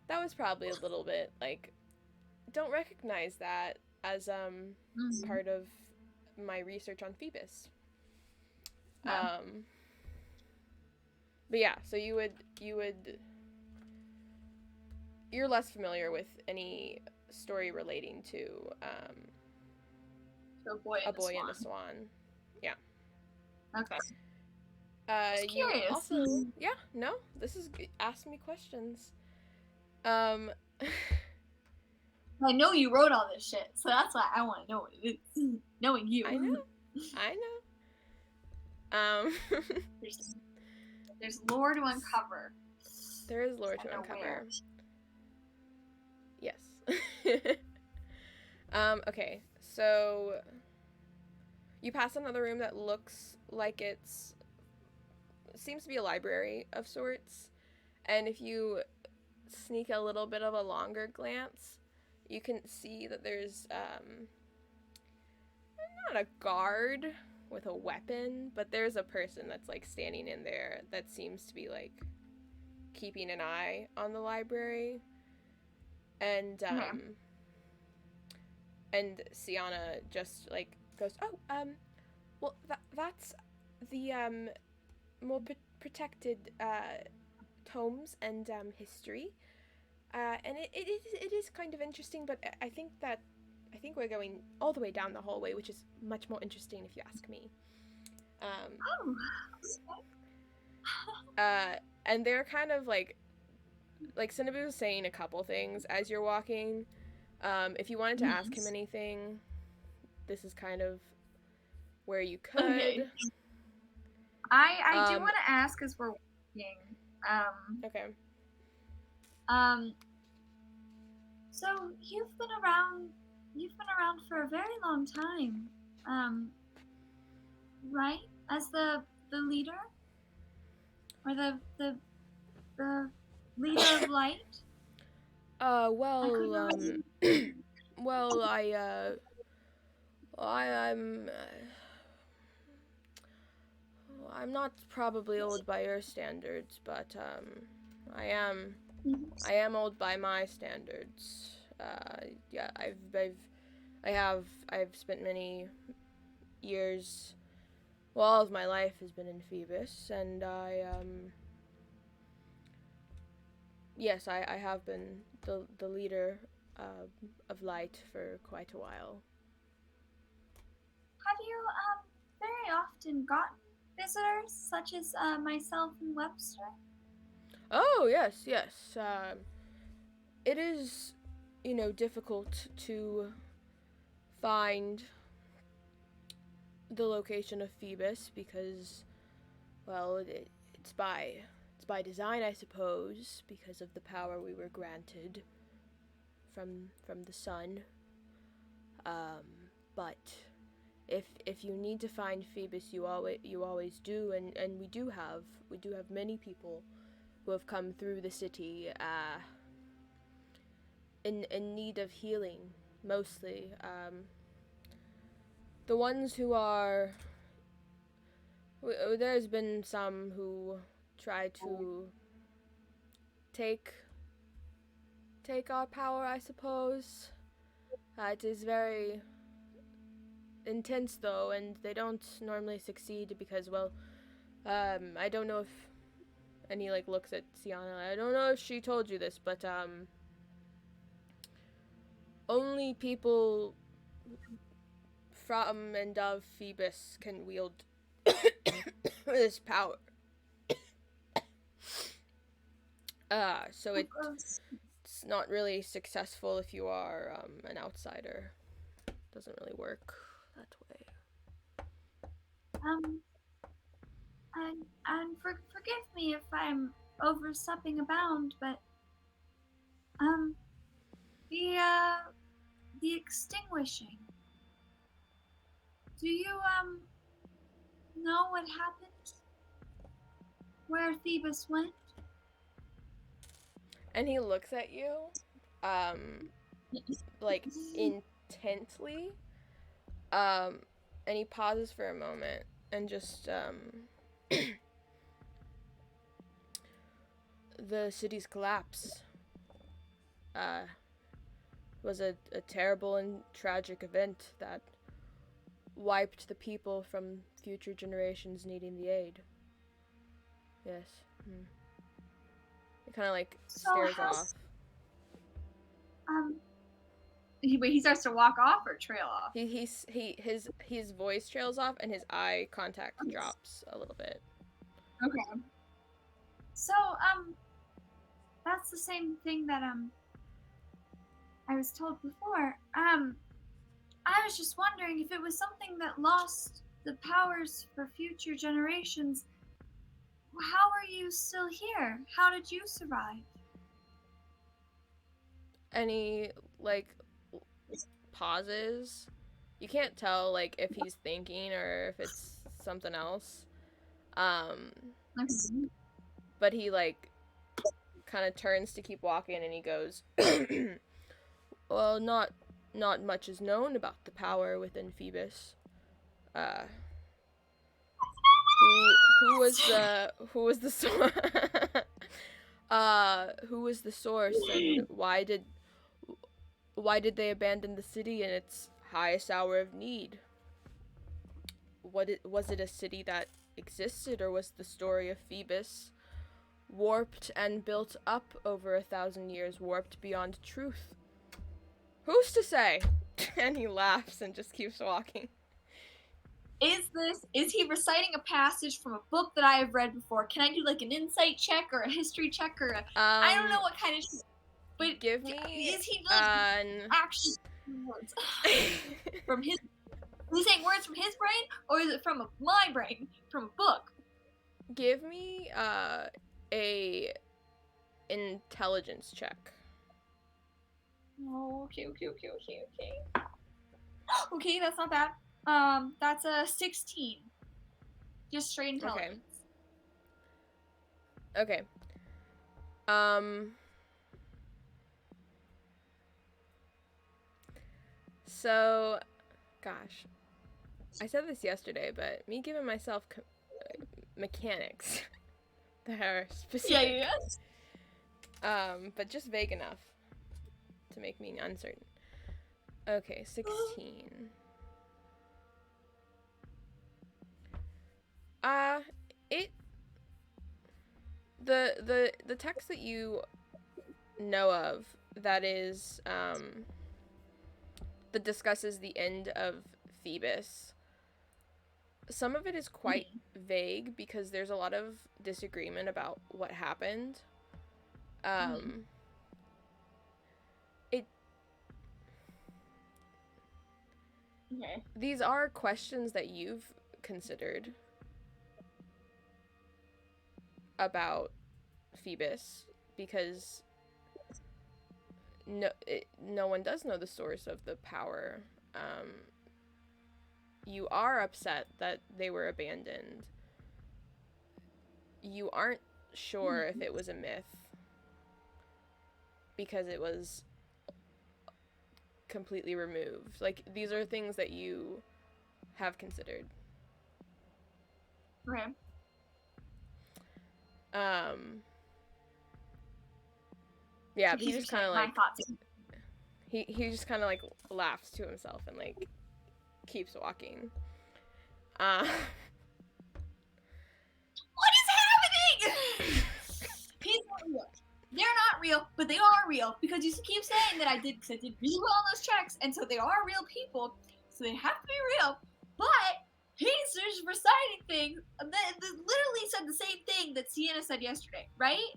That was probably a little bit like, don't recognize that as part of my research on Phoebus. But yeah, so you're less familiar with any story relating to a boy and a swan. Yeah. Okay. Just curious. This is ask me questions. I know you wrote all this shit, so that's why I want to know what it is. Knowing you. I know. There's lore to uncover. There is lore to uncover. Okay, so you pass another room that looks like seems to be a library of sorts, and if you sneak a little bit of a longer glance, you can see that there's not a guard with a weapon, but there's a person that's like standing in there that seems to be like keeping an eye on the library. And and Sienna just like goes, "Oh, well that's the more protected tomes and history. And it is kind of interesting, but I think we're going all the way down the hallway, which is much more interesting if you ask me." And they're kind of like Cinnabon was saying a couple things as you're walking. If you wanted to ask him anything, this is kind of where you could. Okay. I do want to ask as we're walking. Okay. So you've been around for a very long time. Right? As the leader? Or the leader of light? Well, I'm not probably old by your standards, but I am old by my standards. Yeah, I've spent many years, well, all of my life has been in Phoebus, and yes, I have been the leader of light for quite a while. Have you very often gotten visitors such as myself and Webster? Oh, yes. It is, difficult to find the location of Phoebus because, well, it's by design, I suppose, because of the power we were granted from the sun. But if you need to find Phoebus, you always do, and we do have many people who have come through the city in need of healing, mostly. The ones who are... There's been some who try to take our power, I suppose. It is very intense, though, and they don't normally succeed because, well, I don't know if... And he, looks at Sienna. I don't know if she told you this, but, only people from and of Phoebus can wield this power. So it's not really successful if you are an outsider. It doesn't really work that way. And forgive me if I'm overstepping a bound, but the extinguishing. Do you know what happened? Where Phoebus went? And he looks at you, intently, and he pauses for a moment and just, the city's collapse, was a terrible and tragic event that wiped the people from future generations needing the aid. Yes. He kind of stares off. He starts to walk off or trail off? His voice trails off and his eye contact drops a little bit. Okay. So, that's the same thing that, I was told before. I was just wondering if it was something that lost the powers for future generations. How are you still here? How did you survive? And he like pauses. You can't tell like if he's thinking or if it's something else. But he like kind of turns to keep walking and he goes, well, not much is known about the power within Phoebus. Who was the source? Who was the source, and why did they abandon the city in its highest hour of need? Was it a city that existed, or was the story of Phoebus warped and built up over 1,000 years, warped beyond truth? Who's to say? And he laughs and just keeps walking. Is he reciting a passage from a book that I have read before? Can I do like an insight check or a history check or I don't know what kind of shit. But give me is he like actually words from his? Is he saying words from his brain, or is it from my brain from a book? Give me a intelligence check. Oh, okay. Okay, that's not bad. That's a 16. Just straight intelligence. Okay. So, gosh, I said this yesterday, but me giving myself mechanics that are specific. Yeah. But just vague enough to make me uncertain. Okay, 16. The text that you know of that is that discusses the end of Phoebus, some of it is quite vague because there's a lot of disagreement about what happened. These are questions that you've considered about Phoebus, because no one does know the source of the power. You are upset that they were abandoned. You aren't sure if it was a myth because it was completely removed. Like, these are things that you have considered. Okay. Yeah, but he just kind of like my thoughts. he just kind of like laughs to himself and like keeps walking. What is happening? He's not real. They're not real, but they are real because you keep saying that I did really well on those checks, and so they are real people, so they have to be real. But he's just reciting things that literally said the same thing that Sienna said yesterday, right?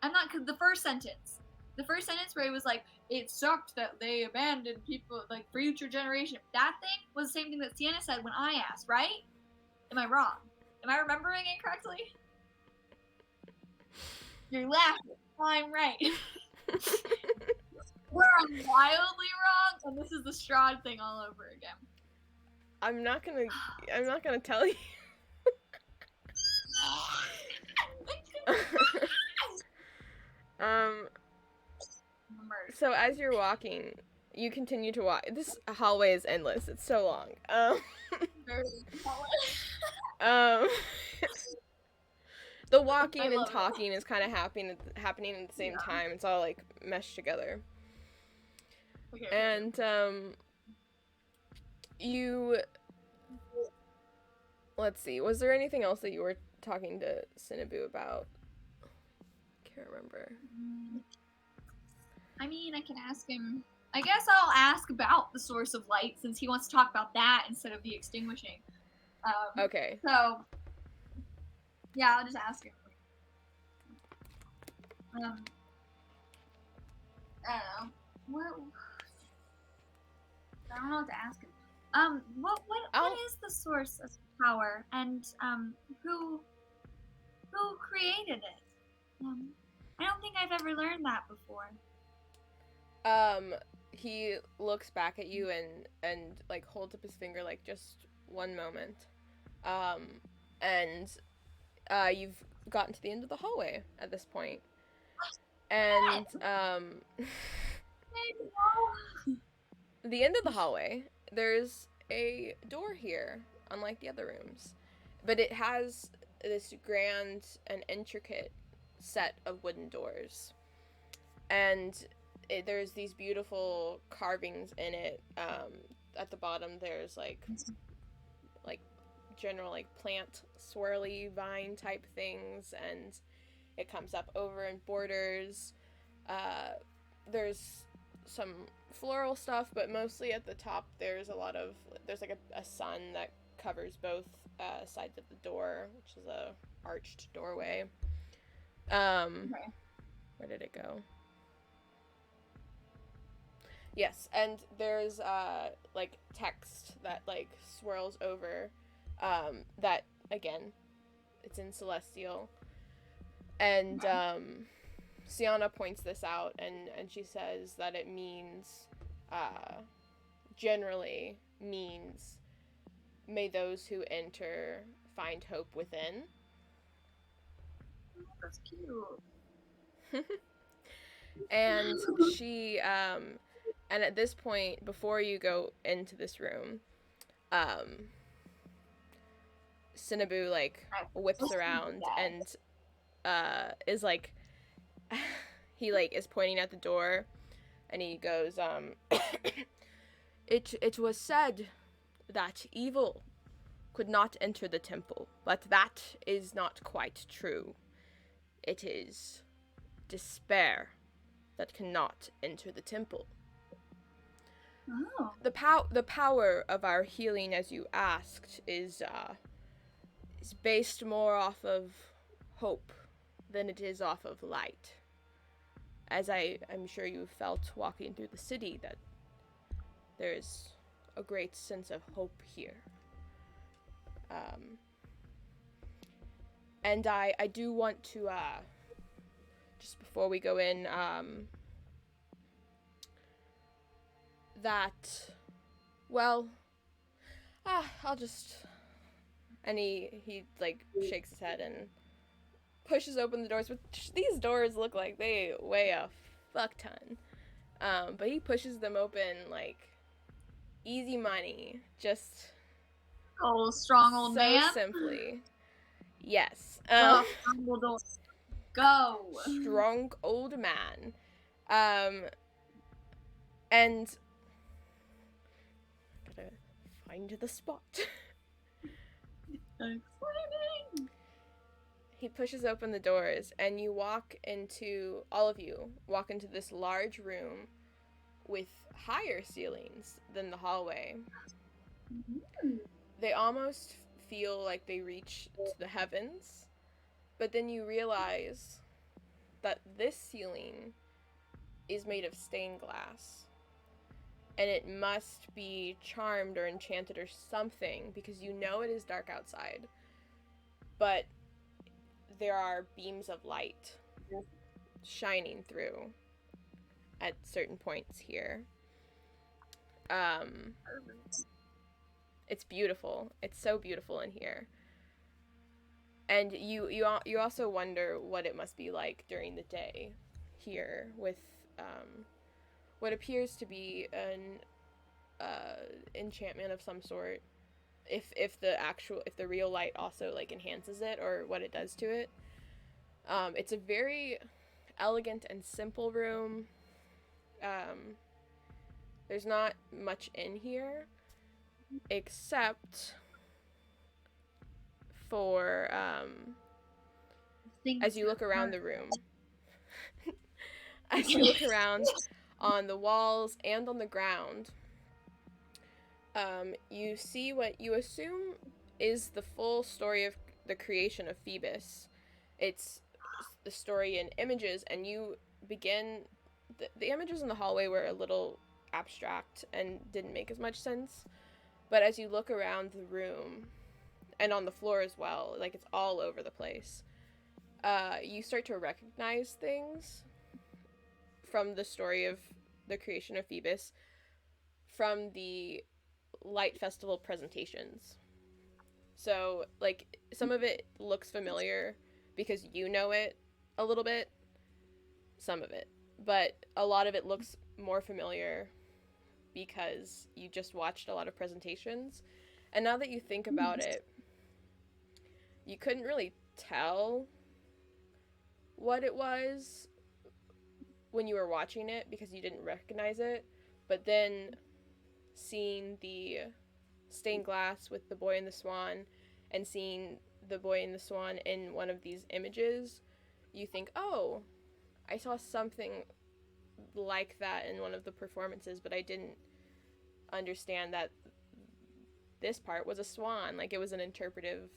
I'm not, cause the first sentence where he was like, it sucked that they abandoned people, like future generation. That thing was the same thing that Sienna said when I asked, right? Am I wrong? Am I remembering it correctly? You're laughing. I'm right. We're wildly wrong, and this is the Strahd thing all over again. I'm not gonna tell you. So as you're walking, you continue to walk. This hallway is endless. It's so long. The walking and talking is kind of happening at the same time. It's all like meshed together. Okay. And let's see. Was there anything else that you were talking to Cinnaboo about? Can't remember. I mean, I can ask him. I guess I'll ask about the source of light since he wants to talk about that instead of the extinguishing. Okay. So, yeah, I'll just ask him. I don't know. I don't know what to ask him. What is the source of power, and who created it? I don't think I've ever learned that before. he looks back at you and like holds up his finger like just one moment. And you've gotten to the end of the hallway at this point. And the end of the hallway, there's a door here, unlike the other rooms. But it has this grand and intricate set of wooden doors. And there's these beautiful carvings in it. At the bottom, there's like general like plant swirly vine type things, and it comes up over in borders. There's some floral stuff, but mostly at the top there's like a sun that covers both sides of the door, which is a arched doorway. Okay. Where did it go? Yes, and there's like text that like swirls over, that again, it's in Celestial, and Sienna points this out, and she says that it means, generally means, may those who enter find hope within. That's cute. And she, and at this point, before you go into this room, Cinnaboo, like, whips around and, is like, he, like, is pointing at the door, and he goes, It was said that evil could not enter the temple, but that is not quite true. It is despair that cannot enter the temple. Oh. The power of our healing, as you asked, is based more off of hope than it is off of light. As I'm sure you felt walking through the city, that there's a great sense of hope here. And I do want to, just before we go in, that, well, I'll just, and he like shakes his head and pushes open the doors, which these doors look like they weigh a fuck ton. But he pushes them open like easy money, just Oh, strong old so man. simply. Yes. Go. Strong old man. And gotta find the spot. Exciting. He pushes open the doors, and all of you walk into this large room with higher ceilings than the hallway. Mm-hmm. They almost feel like they reach to the heavens, but then you realize that this ceiling is made of stained glass, and it must be charmed or enchanted or something, because you know it is dark outside, but there are beams of light shining through at certain points here. It's beautiful. It's so beautiful in here. And you also wonder what it must be like during the day here with what appears to be an enchantment of some sort. If the real light also like enhances it, or what it does to it. It's a very elegant and simple room. There's not much in here except for as you look around the room. As you look around on the walls and on the ground, you see what you assume is the full story of the creation of Phoebus. It's the story in images, and you begin... The images in the hallway were a little abstract and didn't make as much sense, but as you look around the room, and on the floor as well, like it's all over the place, you start to recognize things from the story of the creation of Phoebus from the Light Festival presentations. So, like, some of it looks familiar because you know it a little bit, some of it. But a lot of it looks more familiar because you just watched a lot of presentations. And now that you think about it, you couldn't really tell what it was when you were watching it because you didn't recognize it. But then seeing the stained glass with the boy and the swan and seeing the boy and the swan in one of these images, you think, oh, I saw something like that in one of the performances, but I didn't understand that this part was a swan. Like, it was an interpretive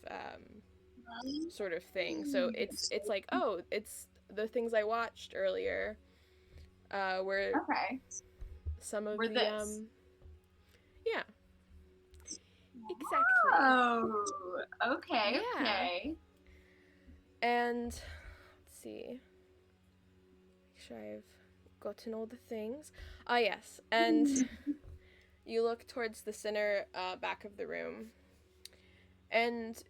sort of thing. So it's like, oh, it's the things I watched earlier where some of the yeah, exactly. Oh, okay, Yeah. okay. And let's see, make sure I've gotten all the things. Ah, yes. And you look towards the center back of the room, and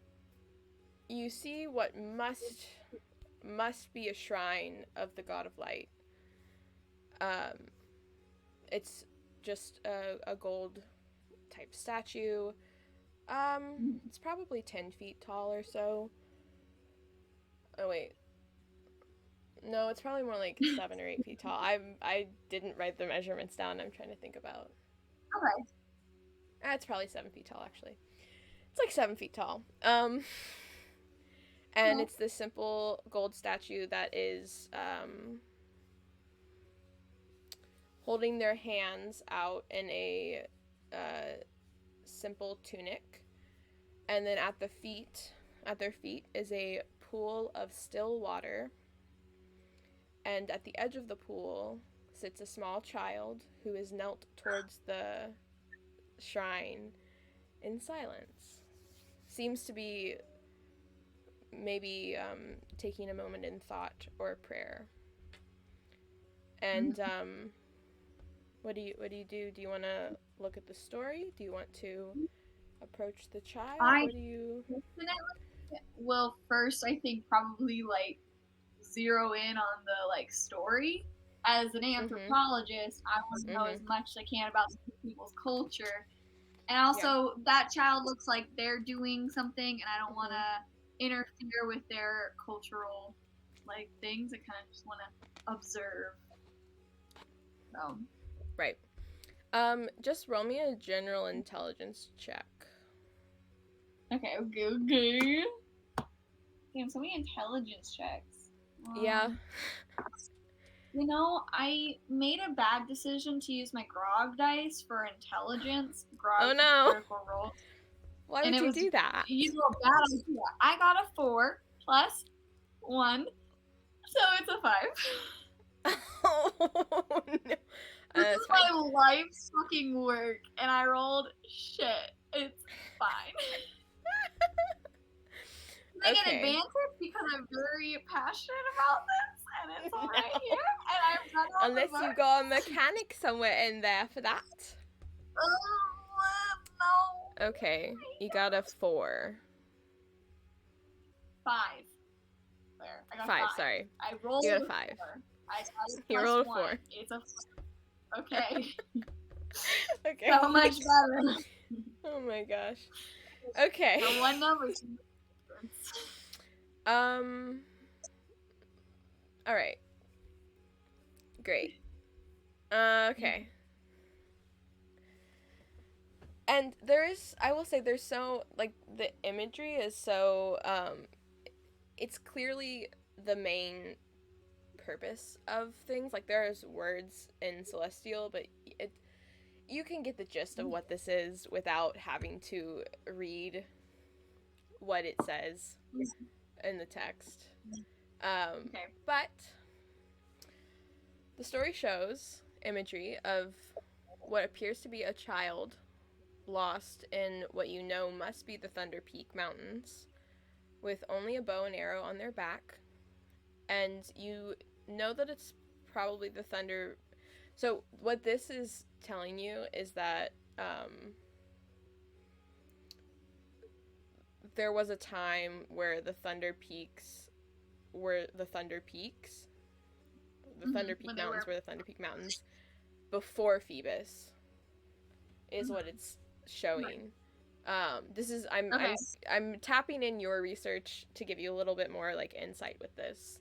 you see what must be a shrine of the god of light. It's just a gold type statue. It's probably 10 feet tall or so. Oh wait, no, it's probably more like 7 or 8 feet tall. I didn't write the measurements down. I'm trying to think about. Okay. It's probably 7 feet tall actually. It's like 7 feet tall. And it's this simple gold statue that is holding their hands out in a simple tunic, and then at their feet is a pool of still water, and at the edge of the pool sits a small child who is knelt towards the shrine in silence. Seems to be maybe taking a moment in thought or prayer. And what do you do? Do you want to look at the story? Do you want to approach the child? What do you? Well, first I think probably like zero in on the like story. As an anthropologist, I want to know as much as I can about people's culture. And also, that child looks like they're doing something, and I don't want to interfere with their cultural like things. I kind of just want to observe. Right. Just roll me a general intelligence check. Okay. Damn, so many intelligence checks. Yeah. You know, I made a bad decision to use my grog dice for intelligence. Oh no. Critical roll. Why would you do that? You know, a bad idea. I got a 4 plus 1, so it's a 5. Oh no. This is my life's fucking work, and I rolled shit. It's fine. I get advantage because I'm very passionate about this, and it's alright here. And I've done all unless you got a mechanic somewhere in there for that. No. Okay, you got a 4. 5. There, I got 5. Sorry. I rolled. You got a 5. You rolled a 4. It's a. Okay. Okay. So much better. Oh my gosh. Okay. So one number. All right. Great. Okay. And I will say there's so, like, the imagery is so, it's clearly the main purpose of things. Like, there's words in Celestial, but you can get the gist of what this is without having to read what it says in the text. But the story shows imagery of what appears to be a child lost in what you know must be the Thunder Peak Mountains, with only a bow and arrow on their back, and you know that it's probably the Thunder So what this is telling you is that there was a time where the Thunder Peaks were the Thunder Peaks. The Thunder Peak Mountains were the Thunder Peak Mountains before Phoebus, is what it's showing. This is I'm tapping in your research to give you a little bit more like insight with this,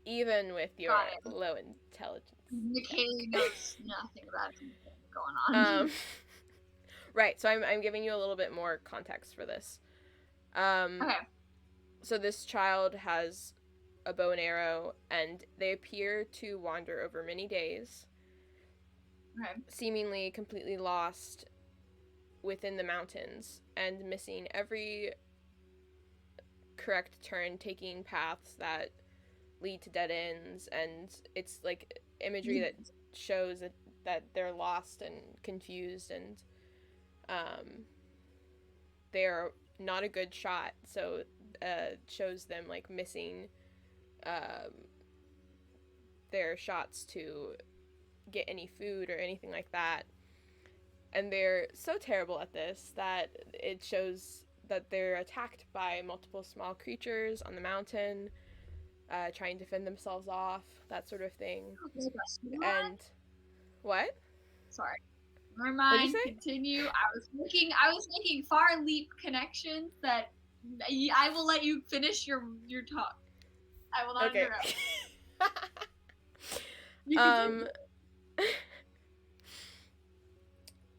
even with your low intelligence. Kaylee knows nothing about anything going on. Right. So I'm giving you a little bit more context for this. Okay. So this child has a bow and arrow, and they appear to wander over many days, seemingly completely lost within the mountains and missing every correct turn, taking paths that lead to dead ends, and it's like imagery that shows that they're lost and confused, and they're not a good shot, so shows them like missing their shots to get any food or anything like that. And they're so terrible at this that it shows that they're attacked by multiple small creatures on the mountain, trying to fend themselves off, that sort of thing. And what? Sorry. Never mind. Continue. I was making far leap connections that I will let you finish your talk. I will not interrupt.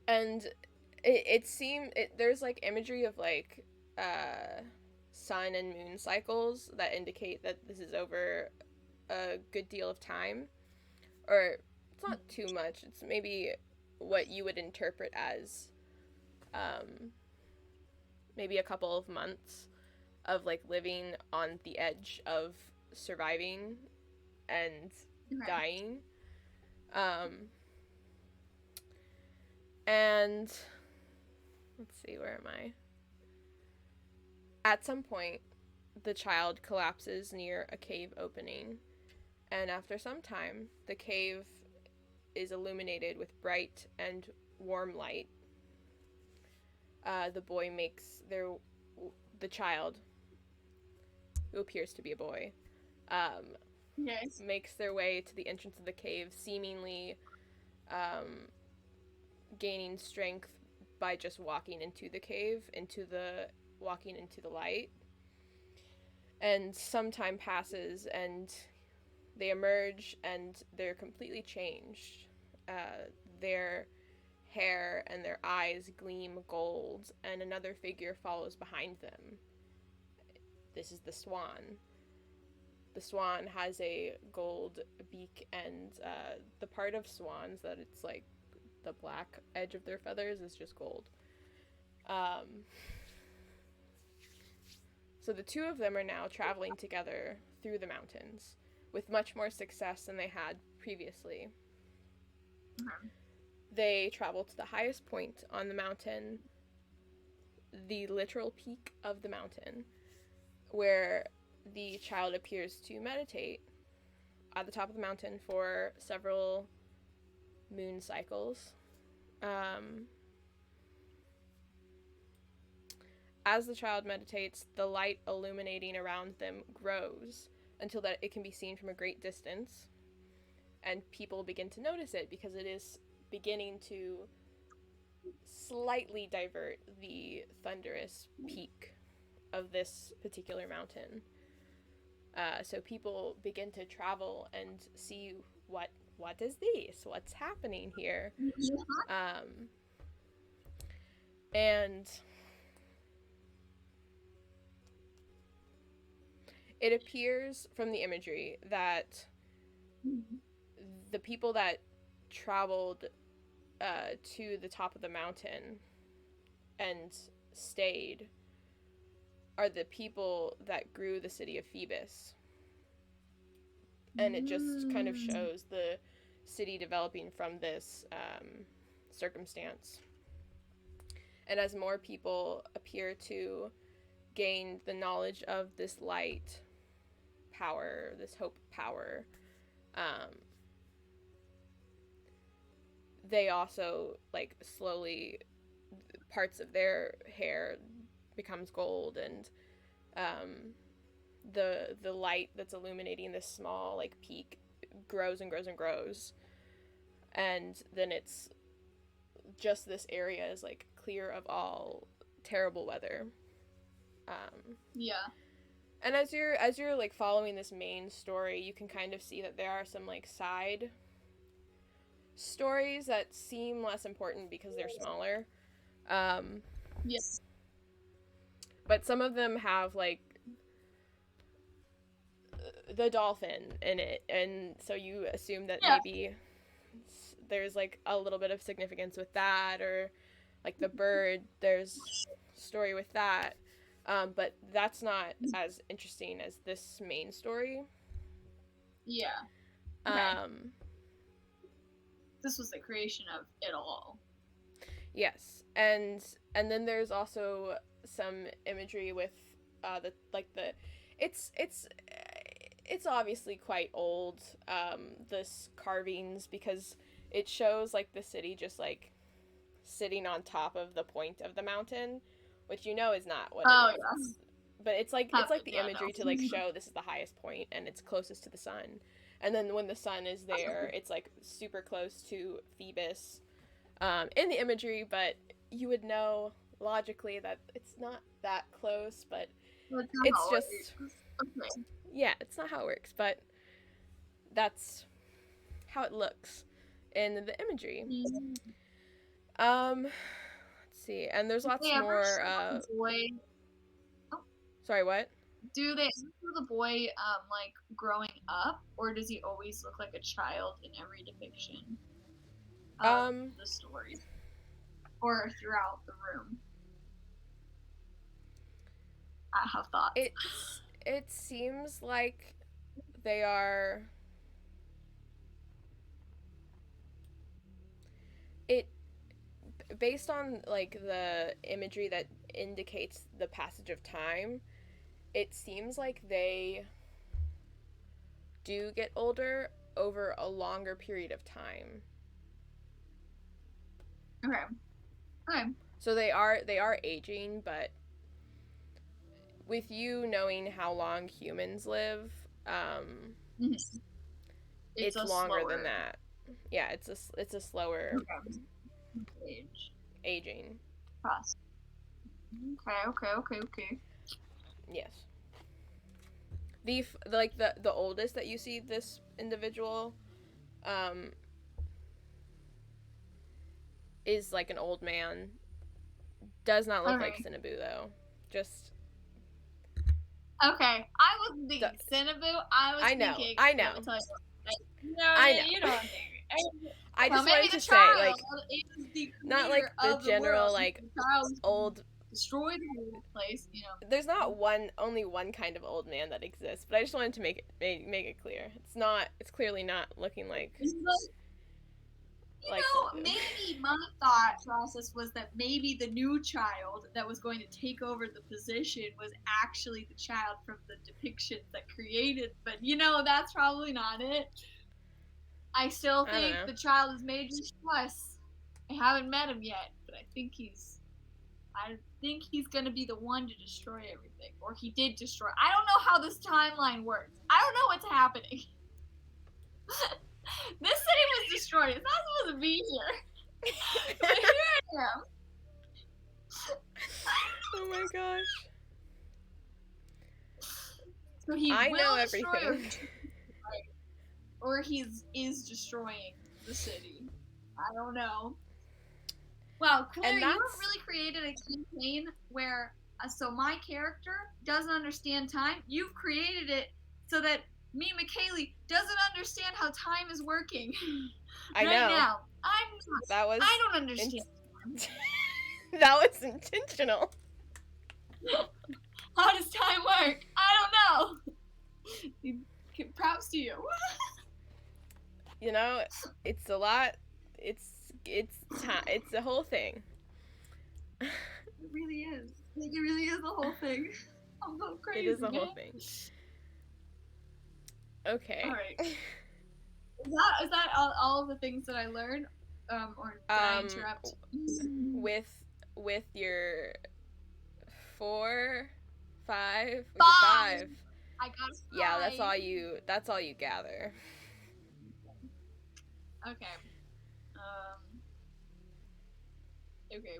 And it seemed there's like imagery of like sun and moon cycles that indicate that this is over a good deal of time, or it's not too much. It's maybe what you would interpret as maybe a couple of months of like living on the edge of surviving and dying. And let's see, where am I? At some point, the child collapses near a cave opening, and after some time, the cave is illuminated with bright and warm light. The boy makes the child, who appears to be a boy, makes their way to the entrance of the cave, seemingly gaining strength by just walking into the cave, walking into the light. And some time passes, and they emerge, and they're completely changed. Their hair and their eyes gleam gold, and another figure follows behind them. This is the Swan. The Swan has a gold beak, and the part of swans that it's like the black edge of their feathers is just gold. So the two of them are now traveling together through the mountains with much more success than they had previously. They travel to the highest point on the mountain, the literal peak of the mountain, where the child appears to meditate at the top of the mountain for several moon cycles. As the child meditates, the light illuminating around them grows until that it can be seen from a great distance, and people begin to notice it because it is beginning to slightly divert the thunderous peak of this particular mountain. So people begin to travel and see what is this? What's happening here? And it appears from the imagery that the people that traveled to the top of the mountain and stayed are the people that grew the city of Phoebus. And it just kind of shows the city developing from this circumstance. And as more people appear to gain the knowledge of this light power, this hope power, they also, like, slowly, parts of their hair becomes gold, and the light that's illuminating this small, like, peak grows and grows and grows, and then it's just this area is, like, clear of all terrible weather. Yeah. And as you're like following this main story, you can kind of see that there are some, like, side stories that seem less important because they're smaller. Yes. But some of them have, like, the dolphin in it, and so you assume that maybe there's, like, a little bit of significance with that, or, like, the bird, there's story with that. But that's not as interesting as this main story. Yeah. Okay. This was the creation of it all. Yes, and then there's also some imagery with it's obviously quite old, this carvings, because it shows, like, the city just, like, sitting on top of the point of the mountain, which is not what it is. Yeah. But it's like the imagery to, like, show this is the highest point and it's closest to the sun. And then when the sun is there, it's, like, super close to Phoebus in the imagery, but you would know logically that it's not that close, but it's just... Okay. Yeah, it's not how it works, but that's how it looks in the imagery. Let's see, and there's lots more. Sorry, what? Do they show the boy like growing up, or does he always look like a child in every depiction of the stories, or throughout the room? I have thoughts. It seems like they are. Based on, like, the imagery that indicates the passage of time, it seems like they do get older over a longer period of time. Okay. So they are aging, but with you knowing how long humans live, it's longer than that. Yeah, it's a slower aging. Okay. Yes. The oldest that you see this individual is, like, an old man. Does not look like Cinnaboo, though. Just... Okay, I wasn't thinking Cinnaboo. I know. I know. You know what I'm thinking. I just wanted to say, like, not like the general, like, old... Destroy the whole place, you know. There's not only one kind of old man that exists, but I just wanted to make it clear. It's clearly not looking like... Maybe my thought process was that maybe the new child that was going to take over the position was actually the child from the depictions that created, but that's probably not it. I still think the child is Major Stress. I haven't met him yet, but I think he's gonna be the one to destroy everything, or he did destroy. I don't know how this timeline works. I don't know what's happening. This city was destroyed. It's not supposed to be here. But here I am. Oh my gosh. So he I will know destroy everything. Or he is destroying the city. I don't know. Wow, Claire, you have really created a campaign where, so my character doesn't understand time. You've created it so that me, McKaylee, doesn't understand how time is working. I know. Now. I don't understand. That was intentional. How does time work? I don't know. Props to you. It's a lot. It's time. It's the whole thing. It really is. It really is the whole thing. I'm so crazy. It is the whole thing. Okay. All right. Is that all of the things that I learned? or did I interrupt? With your 4, 5, with your 5. 5. I got 5. Yeah, that's all you gather. Okay. Okay.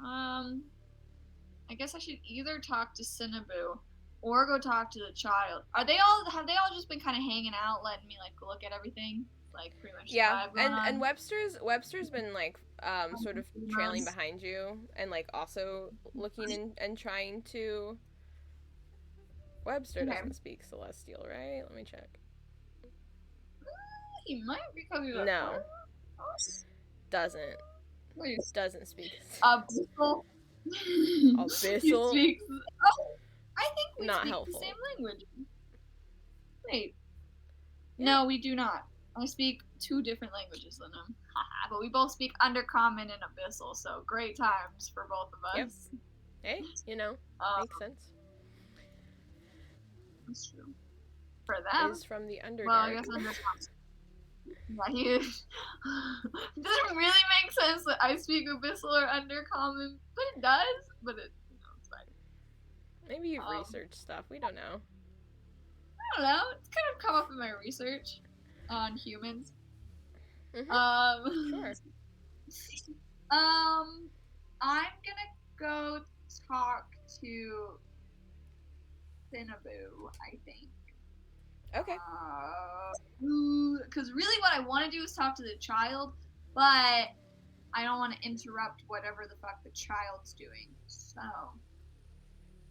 I guess I should either talk to Cinnaboo or go talk to the child. Have they all just been kind of hanging out, letting me like look at everything, like pretty much? Yeah, vibe going on? and Webster's been like sort of trailing behind you and like also looking and trying to. Webster doesn't speak Celestial, right? Let me check. He might because he's No. Doesn't. Wait. Doesn't speak. Abyssal. Abyssal. He speaks. Oh, I think we Not speak helpful. the same language. Wait. Yeah. No, we do not. I speak 2 different languages than him. But we both speak Undercommon and Abyssal, so great times for both of us. Yep. Hey, makes sense. That's true. For them. Is from the Underdark. Well, I guess Undercommon. Yeah, it doesn't really make sense that I speak Abyssal or Undercommon, but it does. But it's fine. Maybe you've researched stuff. We don't know. I don't know. It's kind of come up in my research on humans. Mm-hmm. Sure. I'm gonna go talk to Cinnaboo, I think. Okay. Because really what I want to do is talk to the child, but I don't want to interrupt whatever the fuck the child's doing. So,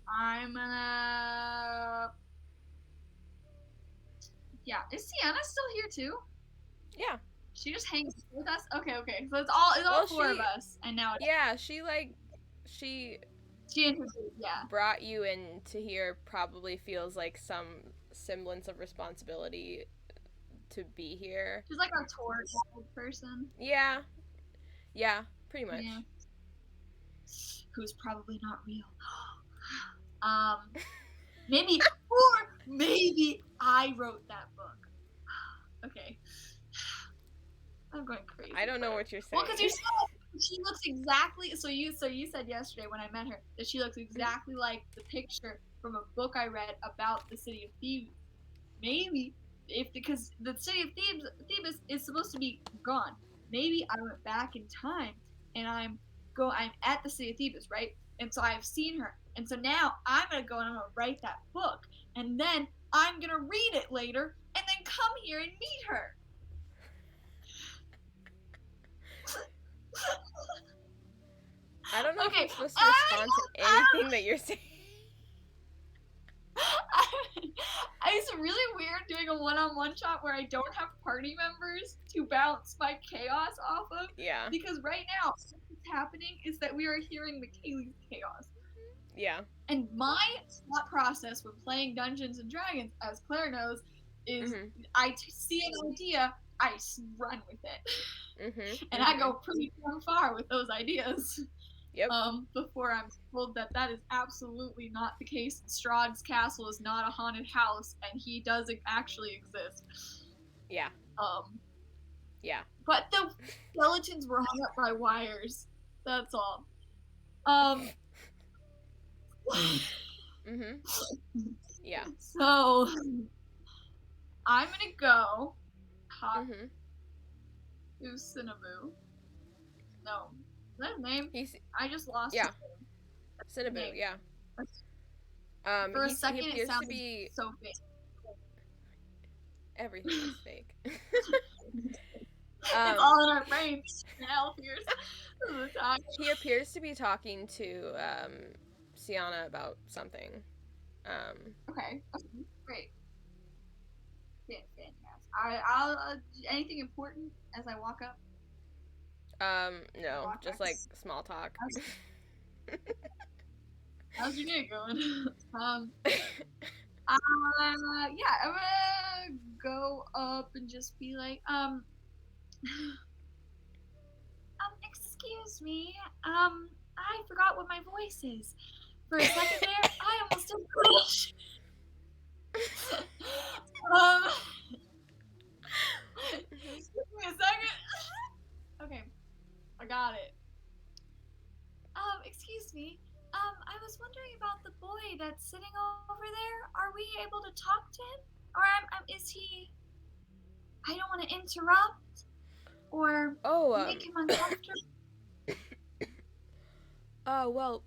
I'm gonna... Yeah, is Sienna still here too? Yeah. She just hangs with us? Okay. So it's all 4 of us, and now... Yeah, she introduced, yeah. brought you in to here, probably feels like some semblance of responsibility to be here. She's like our tour guide person. Yeah, pretty much. Yeah. Who's probably not real. Maybe I wrote that book. Okay. I'm going crazy. I don't know what you're saying. Well, because you said she looks exactly. So you said yesterday when I met her that she looks exactly like the picture from a book I read about the city of Thebes. Maybe because the city of Thebes is supposed to be gone. Maybe I went back in time and I'm at the city of Thebes, right? And so I've seen her, and so now I'm gonna go and I'm gonna write that book, and then I'm gonna read it later, and then come here and meet her. I don't know if I'm supposed to respond to anything that you're saying. It's really weird doing a one-on-one shot where I don't have party members to bounce my chaos off of. Yeah. Because right now, what's happening is that we are hearing Michaeli's chaos. Yeah. And my thought process when playing Dungeons and Dragons, as Claire knows, is I see an idea, I run with it. And I go pretty damn far with those ideas. Yep. Before I'm told that is absolutely not the case. Strahd's castle is not a haunted house, and he doesn't actually exist. Yeah. Yeah. But the skeletons were hung up by wires. That's all. Yeah. So I'm gonna go talk to Cinnaboo. No. Is that his name? I just lost his name. Cinnaboo, yeah. For a second, it sounds so fake. Everything is fake. It's all in our brains. He appears to be talking to Sienna about something. Okay, great. Fantastic. I'll anything important as I walk up? No, just like small talk. How's your day going? Yeah, I'm gonna go up and just be like, excuse me, I forgot what my voice is. For a second there, I almost did crash. Give me a second. I got it. Excuse me. I was wondering about the boy that's sitting over there. Are we able to talk to him? Or is he... I don't want to interrupt or make him uncomfortable. Well,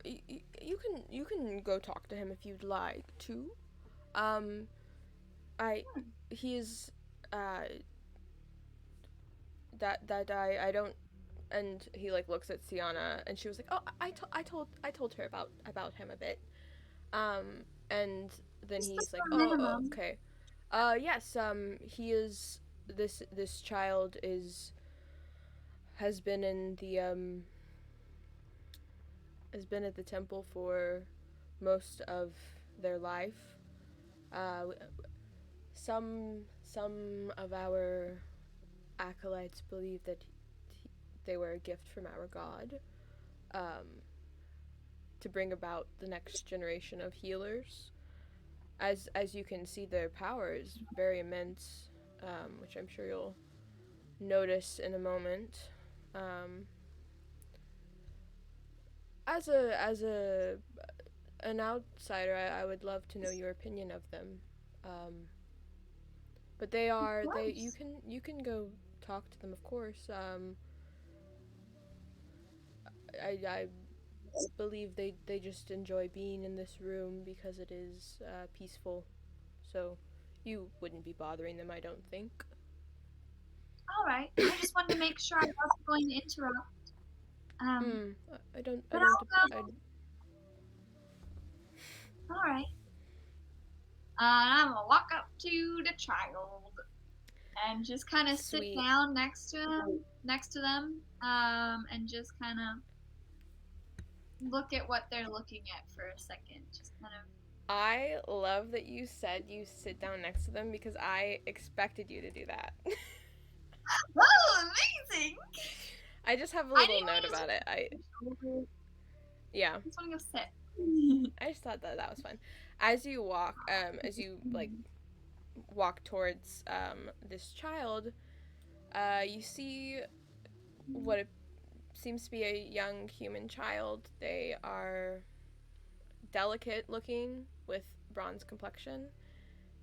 you can go talk to him if you'd like to. He is, I don't, and he, like, looks at Sienna, and she was like, oh, I told her about him a bit. And then he's like, oh, okay. Yes, he is, this child has been in the, has been at the temple for most of their life. Some of our acolytes believe that they were a gift from our god, to bring about the next generation of healers. As you can see, their power is very immense, which I'm sure you'll notice in a moment. As an outsider, I would love to know your opinion of them. But you can go talk to them, of course. I believe they just enjoy being in this room because it is peaceful. So you wouldn't be bothering them, I don't think. All right. I just wanted to make sure I wasn't going to interrupt. I don't. All right. I'm gonna walk up to the child and just kind of sit down next to them, and just kind of look at what they're looking at for a second. Just kind of. I love that you said you sit down next to them because I expected you to do that. Oh, amazing! I just have a little note about it. Yeah. I just want to go sit. I just thought that was fun. As you walk, walk towards this child, you see what it seems to be a young human child. They are delicate looking with bronze complexion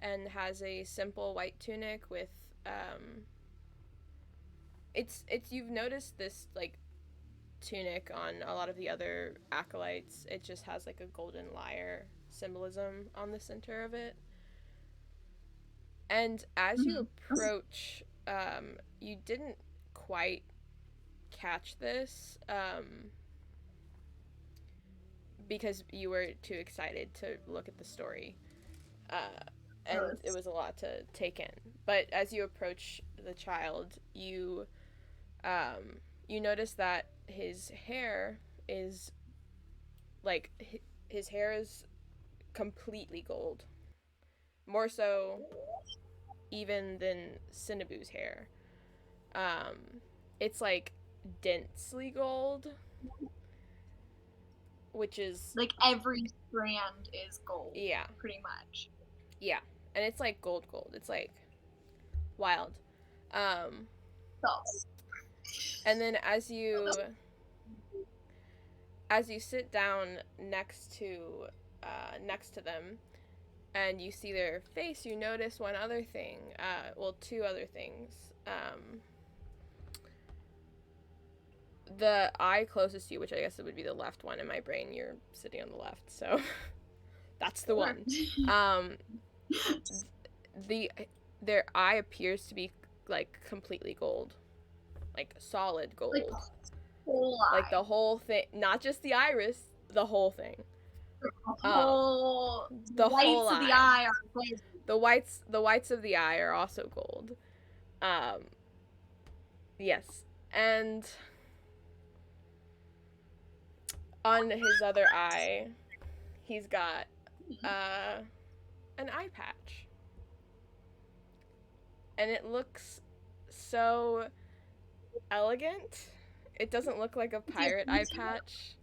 and has a simple white tunic with it's you've noticed this, like, tunic on a lot of the other acolytes. It just has, like, a golden lyre symbolism on the center of it. And as you approach, you didn't quite catch this, because you were too excited to look at the story, and it was a lot to take in. But as you approach the child, you notice that his hair is, like, his hair is completely gold, more so even than Cinnabu's hair. It's, like, densely gold, which is... Like, every strand is gold. Yeah. Pretty much. Yeah. And it's, like, gold. It's, like, wild. And then as you sit down next to them, and you see their face, you notice one other thing. Two other things. The eye closest to you, which I guess it would be the left one in my brain. You're sitting on the left, so that's the one. Their eye appears to be, like, completely gold, like solid gold, like the whole thing, not just the iris, the whole thing. The whole whites of the eye are gold. The whites of the eye are also gold. Yes, and on his other eye, he's got an eye patch, and it looks so elegant. It doesn't look like a pirate eye patch.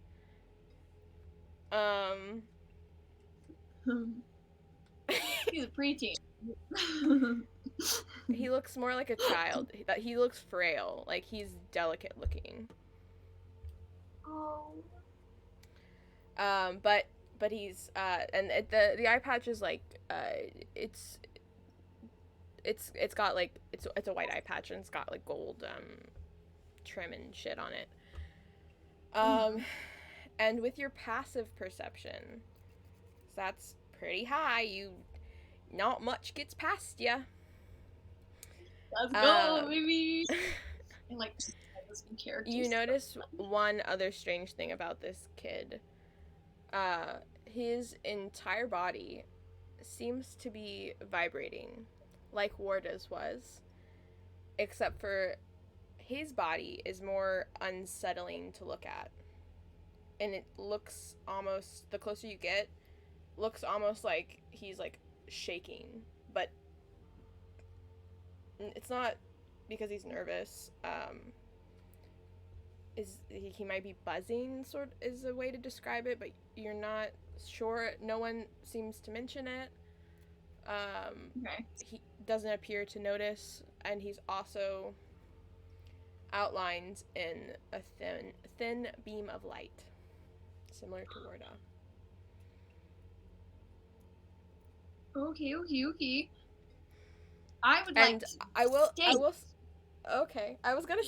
He's a preteen. He looks more like a child. That he looks frail, like he's delicate looking. Oh. But he's and the eye patch is like it's got like it's a white eye patch and it's got like gold trim and shit on it. And with your passive perception, that's pretty high. Not much gets past ya. Let's go, baby. And like some characters. You notice one other strange thing about this kid. His entire body seems to be vibrating, like Warda's was, except for his body is more unsettling to look at. And it looks almost, the closer you get, looks almost like he's like shaking, but it's not because he's nervous. He might be buzzing, sort is a way to describe it, but you're not sure. No one seems to mention it. Okay. He doesn't appear to notice, and he's also outlined in a thin beam of light, similar to Warda. Okay. I would And like. I will. Okay. I was gonna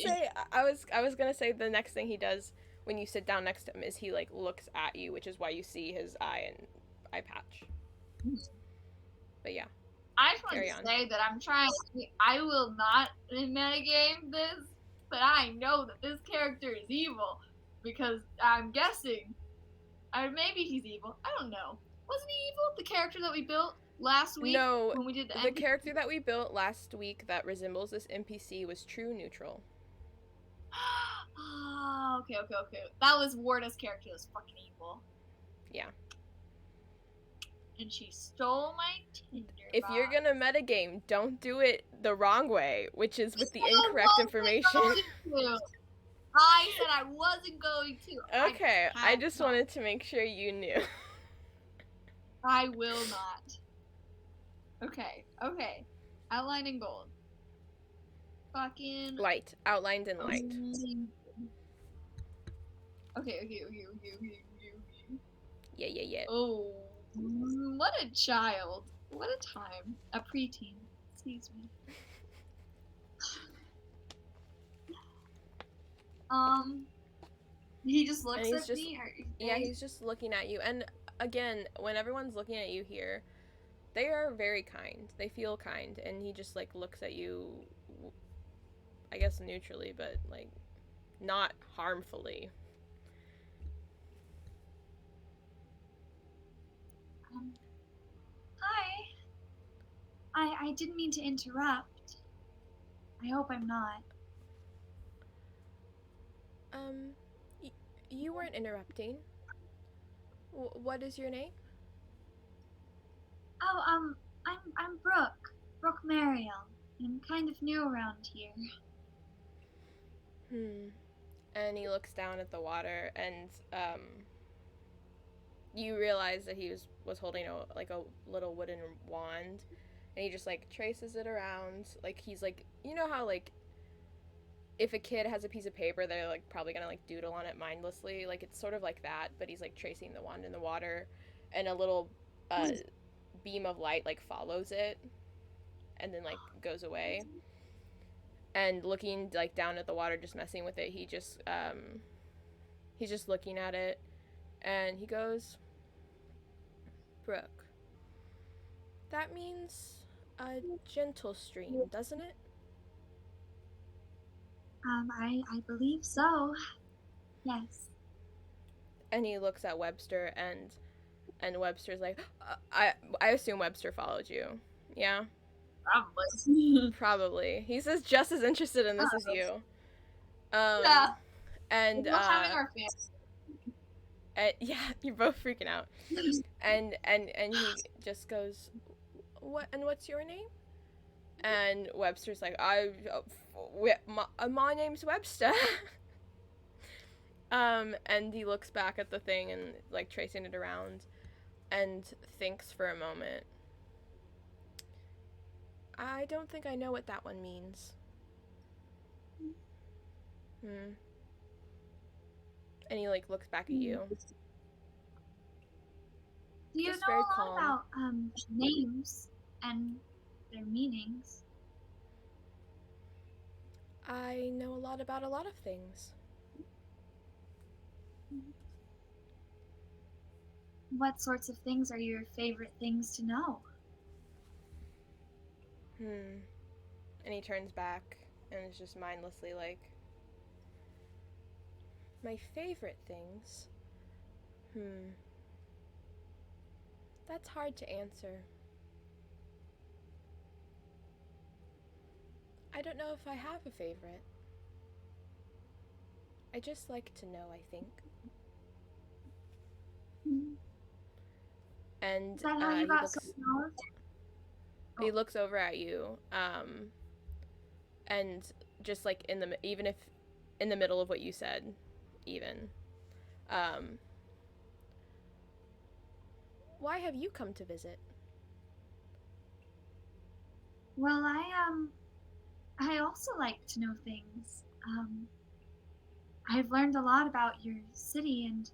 say the next thing he does when you sit down next to him is he like looks at you, which is why you see his eye and eye patch. But yeah. I just want to say that I will not metagame this, but I know that this character is evil because I'm guessing, or maybe he's evil. I don't know. Wasn't he evil? The character that we built last week? No, when we did the character that we built last week that resembles this NPC was true neutral. Oh, okay. That was Warda's character. That was fucking evil. Yeah. And she stole my Tinder If box. you're gonna metagame, don't do it the wrong way, which is with the incorrect information. I said I wasn't going to. Okay, I just wanted to make sure you knew. I will not. Okay. Outline in gold. Fucking Light. Outlined in light. Okay. Yeah. Oh, what a child. What a time. A preteen. Excuse me. He just looks at me? Yeah, he's just looking at you. And again, when everyone's looking at you here, they are very kind. They feel kind. And he just, like, looks at you, I guess neutrally, but, like, not harmfully. Hi. I didn't mean to interrupt. I hope I'm not. You weren't interrupting. What is your name? Oh, I'm Brooke Mariel. I'm kind of new around here. And he looks down at the water, and you realize that he was holding a little wooden wand, and he just like traces it around, like he's like, you know how like if a kid has a piece of paper, they're like probably gonna like doodle on it mindlessly, like it's sort of like that, but he's like tracing the wand in the water, and a little beam of light like follows it and then like goes away. And looking like down at the water, just messing with it, he's just looking at it, and he goes, Brooke, that means a gentle stream, doesn't it? I believe so. Yes. And he looks at Webster, and Webster's like, I assume Webster followed you. Yeah? Probably. He's just as interested in this as you. Yeah. And we're having our family. yeah, you're both freaking out. and he just goes, what's your name? And Webster's like, my name's Webster. And he looks back at the thing and like tracing it around and thinks for a moment. I don't think I know what that one means. And he, like, looks back at you. Do you Just know very a lot calm. about names and their meanings? I know a lot about a lot of things. What sorts of things are your favorite things to know? And he turns back and is just mindlessly like, my favorite things? That's hard to answer. I don't know if I have a favorite. I just like to know, I think. And Is that how you got so knowledge? he looks over at you, and just like even if in the middle of what you said, even, why have you come to visit? Well, I also like to know things. I've learned a lot about your city, and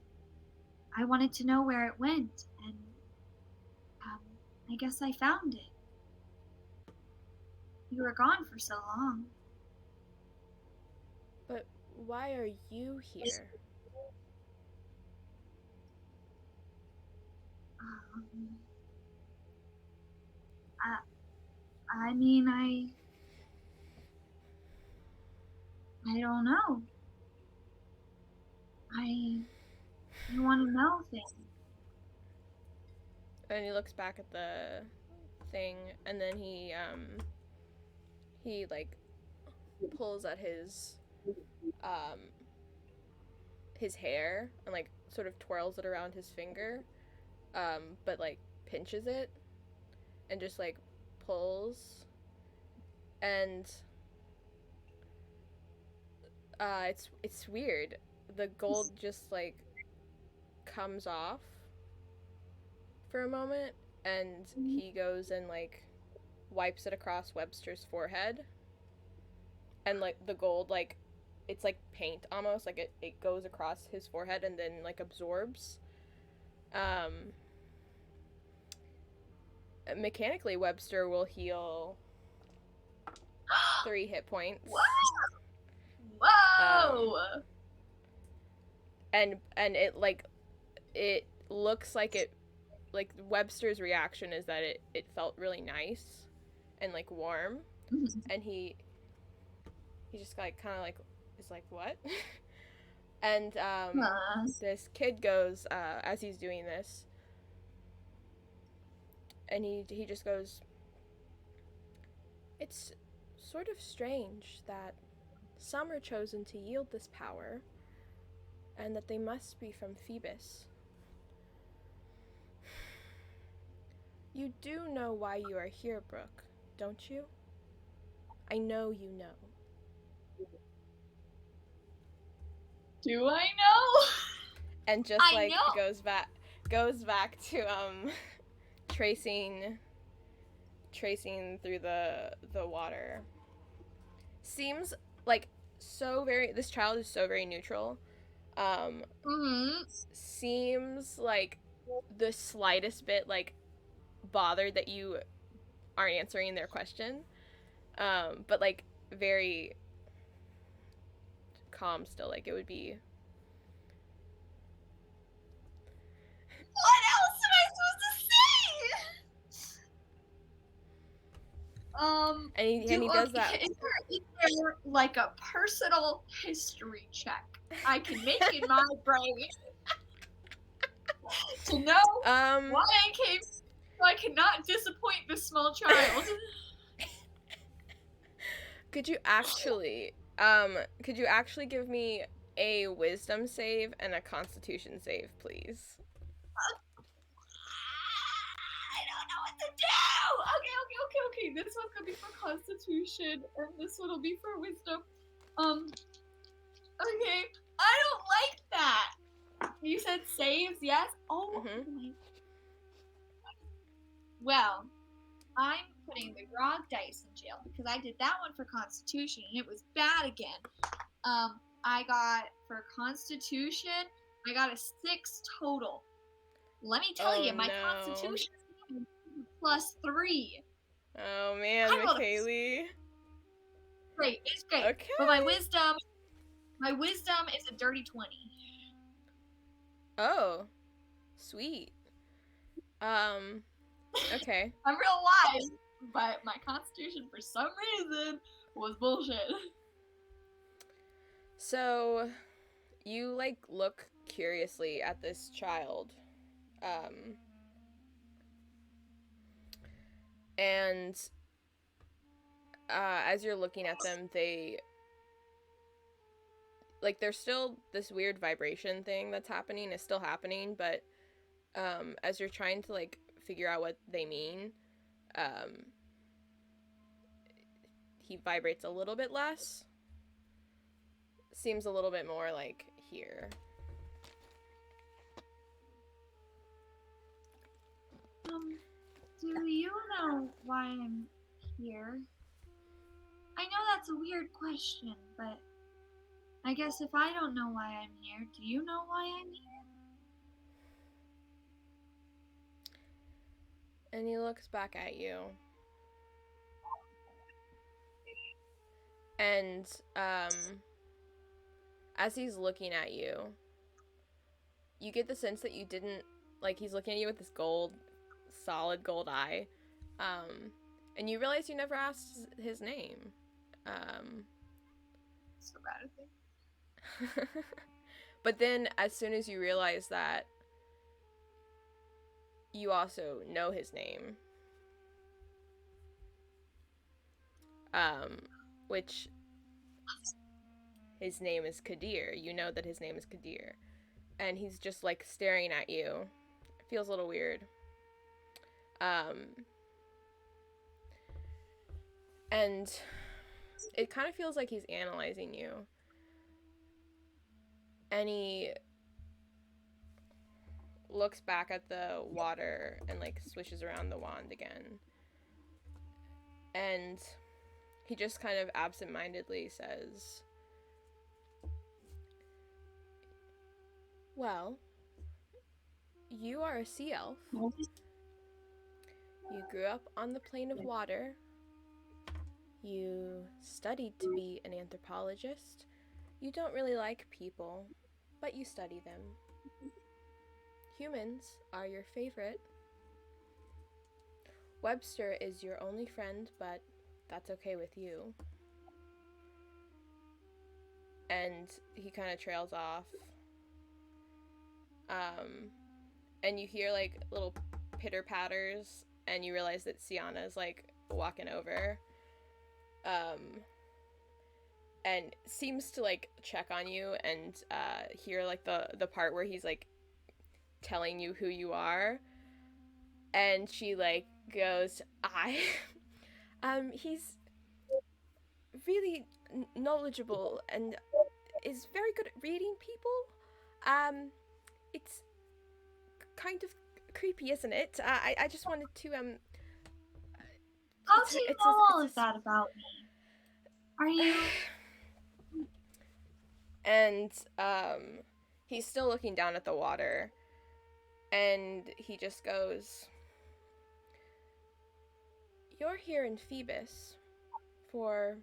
I wanted to know where it went, and I guess I found it. You were gone for so long. But why are you here? I mean, I don't know. I want to know things. And he looks back at the thing, and then he like pulls at his hair and like sort of twirls it around his finger, but like pinches it and just like pulls, and it's weird. The gold just like comes off for a moment, and he goes and like wipes it across Webster's forehead, and like the gold, like it's like paint almost, like it goes across his forehead and then like absorbs. Mechanically, Webster will heal 3 hit points. Whoa! And it like, it looks like it, like Webster's reaction is that it felt really nice and like warm, and he just like kind of like is like, what? And this kid goes, as he's doing this, and he just goes, it's sort of strange that some are chosen to yield this power, and that they must be from Phoebus. You do know why you are here, Brooke, don't you? I know you know. Do I know? And just like goes back to tracing through the water. Seems like this child is so very neutral. Seems like the slightest bit like bothered that you aren't answering their question, but like very calm still, like it would be. What else am I supposed to say? And he does that. Is there like a personal history check I can make in my brain to know why I came, so I cannot disappoint this small child? Could you actually give me a wisdom save and a constitution save, please? I don't know what to do! Okay. This one's gonna be for constitution, and this one will be for wisdom. Okay. I don't like that! You said saves, yes? Oh, my. Well, I'm putting the grog dice in jail because I did that one for Constitution and it was bad again. I got for Constitution, I got a 6 total. Let me tell you, my Constitution is +3. Oh man, McKaylee. Great, it's great. Okay. But my wisdom is a dirty 20. Oh, sweet. Okay. I'm real wise, but my Constitution for some reason was bullshit. So, you like look curiously at this child, and as you're looking at them, there's still this weird vibration thing that's happening. Is still happening, but as you're trying to like figure out what they mean, he vibrates a little bit less. Seems a little bit more like here. Do you know why I'm here? I know that's a weird question, but I guess if I don't know why I'm here, do you know why I'm here? And he looks back at you. And as he's looking at you, you get the sense that you didn't, like, he's looking at you with this solid gold eye. And you realize you never asked his name. So bad at things. But then, as soon as you realize that, you also know his name. Which, his name is Kadir. You know that his name is Kadir. And he's just, like, staring at you. It feels a little weird. And it kind of feels like he's analyzing you. And he looks back at the water and, like, swishes around the wand again. And he just kind of absentmindedly says, "Well, you are a sea elf. You grew up on the plane of water. You studied to be an anthropologist. You don't really like people, but you study them. Humans are your favorite. Webster is your only friend, but that's okay with you." And he kind of trails off. And you hear, like, little pitter-patters, and you realize that Sienna's, like, walking over. And seems to, like, check on you and hear, like, the part where he's, like, telling you who you are. And she, like, goes, he's really knowledgeable and is very good at reading people. It's kind of creepy, isn't it? I just wanted to, How do you know all of that about me? Are you... And, he's still looking down at the water, and he just goes, "You're here in Phoebus for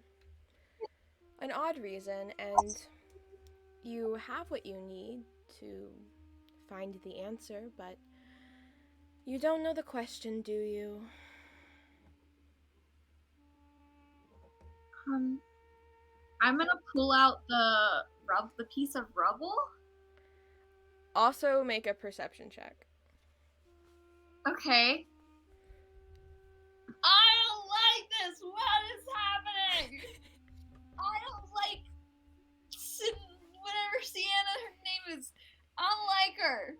an odd reason, and you have what you need to find the answer, but you don't know the question, do you?" I'm gonna pull out the piece of rubble. Also make a perception check. Okay. I don't like this. What is happening? I don't like whatever Sienna her name is. I don't like her.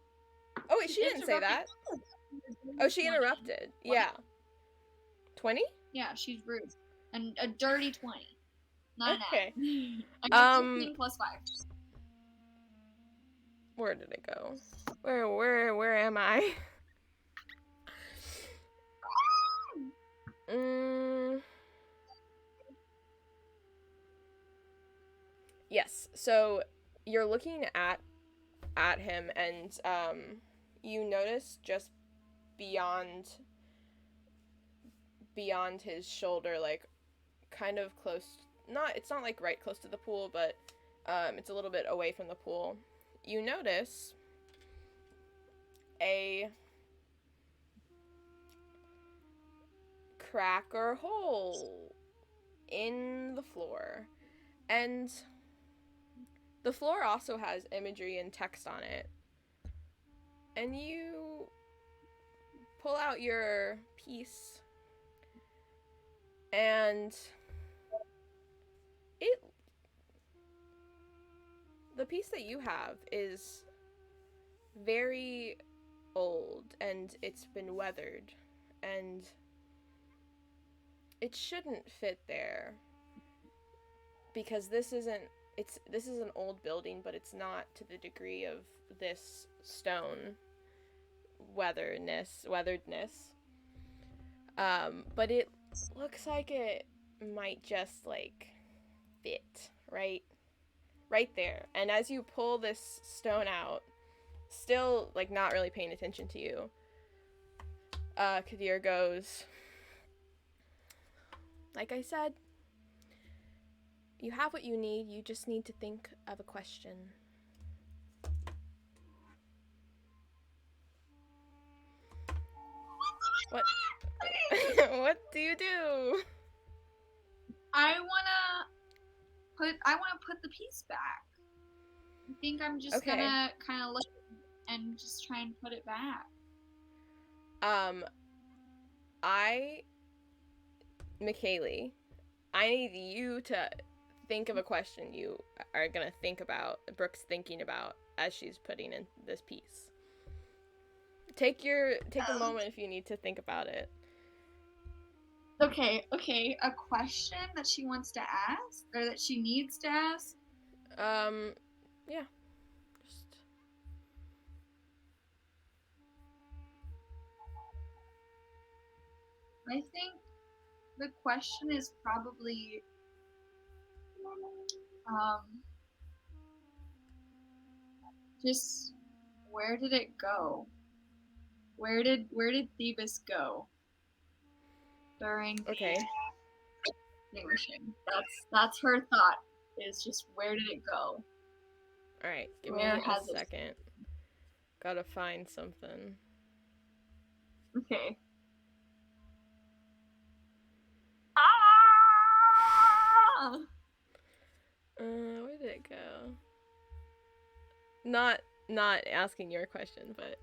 Oh wait, she didn't say that. Oh, she interrupted. 20. Yeah. 20? Yeah, she's rude. And a dirty 20. Not Okay. an I got 15 plus 5. Where did it go? Where am I? Yes. So you're looking at him, and you notice just beyond his shoulder, like kind of close. It's not like right close to the pool, but it's a little bit away from the pool. You notice a crack or hole in the floor, and the floor also has imagery and text on it. And you pull out your piece, and the piece that you have is very old, and it's been weathered, and it shouldn't fit there, because this is an old building, but it's not to the degree of this stone weatheredness. But it looks like it might just like fit right there. And as you pull this stone out, still like not really paying attention to you, Kadir goes, like I said, you have what you need. You just need to think of a question. What? What do you do? I wanna put the piece back. I think I'm just gonna kind of look and just try and put it back. McKaylee, I need you to think of a question you are gonna think about, Brooke's thinking about as she's putting in this piece. Take a moment if you need to think about it. Okay, a question that she wants to ask, or that she needs to ask? Yeah. Just... I think the question is probably, just where did it go? Where did Thebes go during the extinguishing? That's her thought. Is just where did it go? All right, give me a second. Gotta find something. Okay. Where did it go? Not asking your question, but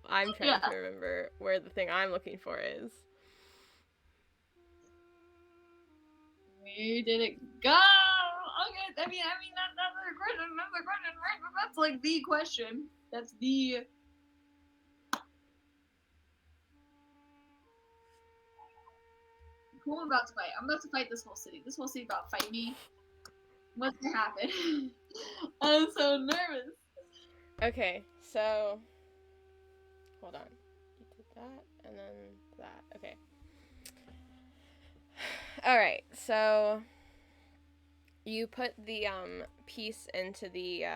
I'm trying to remember where the thing I'm looking for is. Where did it go? Okay, I mean that's the question. That's the question, right? That's like the question. That's the. Who I'm about to fight? I'm about to fight this whole city. This whole city about to fight me. What's gonna happen? I'm so nervous. Okay, so hold on. You did that and then that. Okay. All right. So you put the piece into the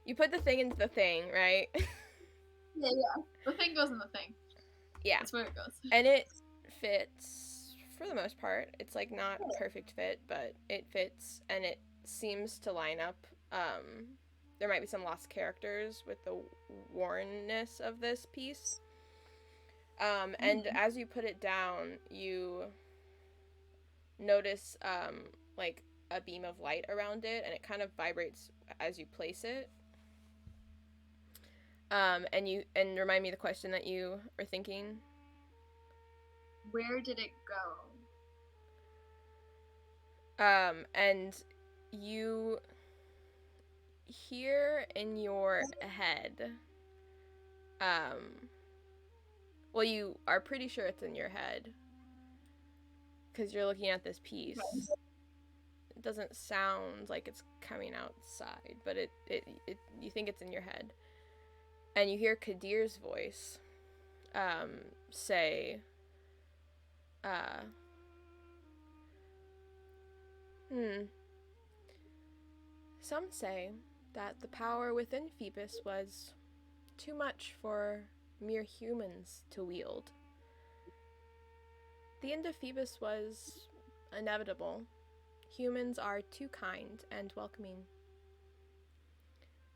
you put the thing into the thing, right? Yeah. The thing goes in the thing. Yeah. That's where it goes. And it fits for the most part. It's like not a perfect fit, but it fits, and it seems to line up. There might be some lost characters with the wornness of this piece. And as you put it down, you notice like a beam of light around it, and it kind of vibrates as you place it. And remind me the question that you are thinking. Where did it go? And you hear in your head, well, you are pretty sure it's in your head, because you're looking at this piece. It doesn't sound like it's coming outside, but it you think it's in your head. And you hear Kadir's voice say, Some say that the power within Phoebus was too much for mere humans to wield. The end of Phoebus was inevitable. Humans are too kind and welcoming.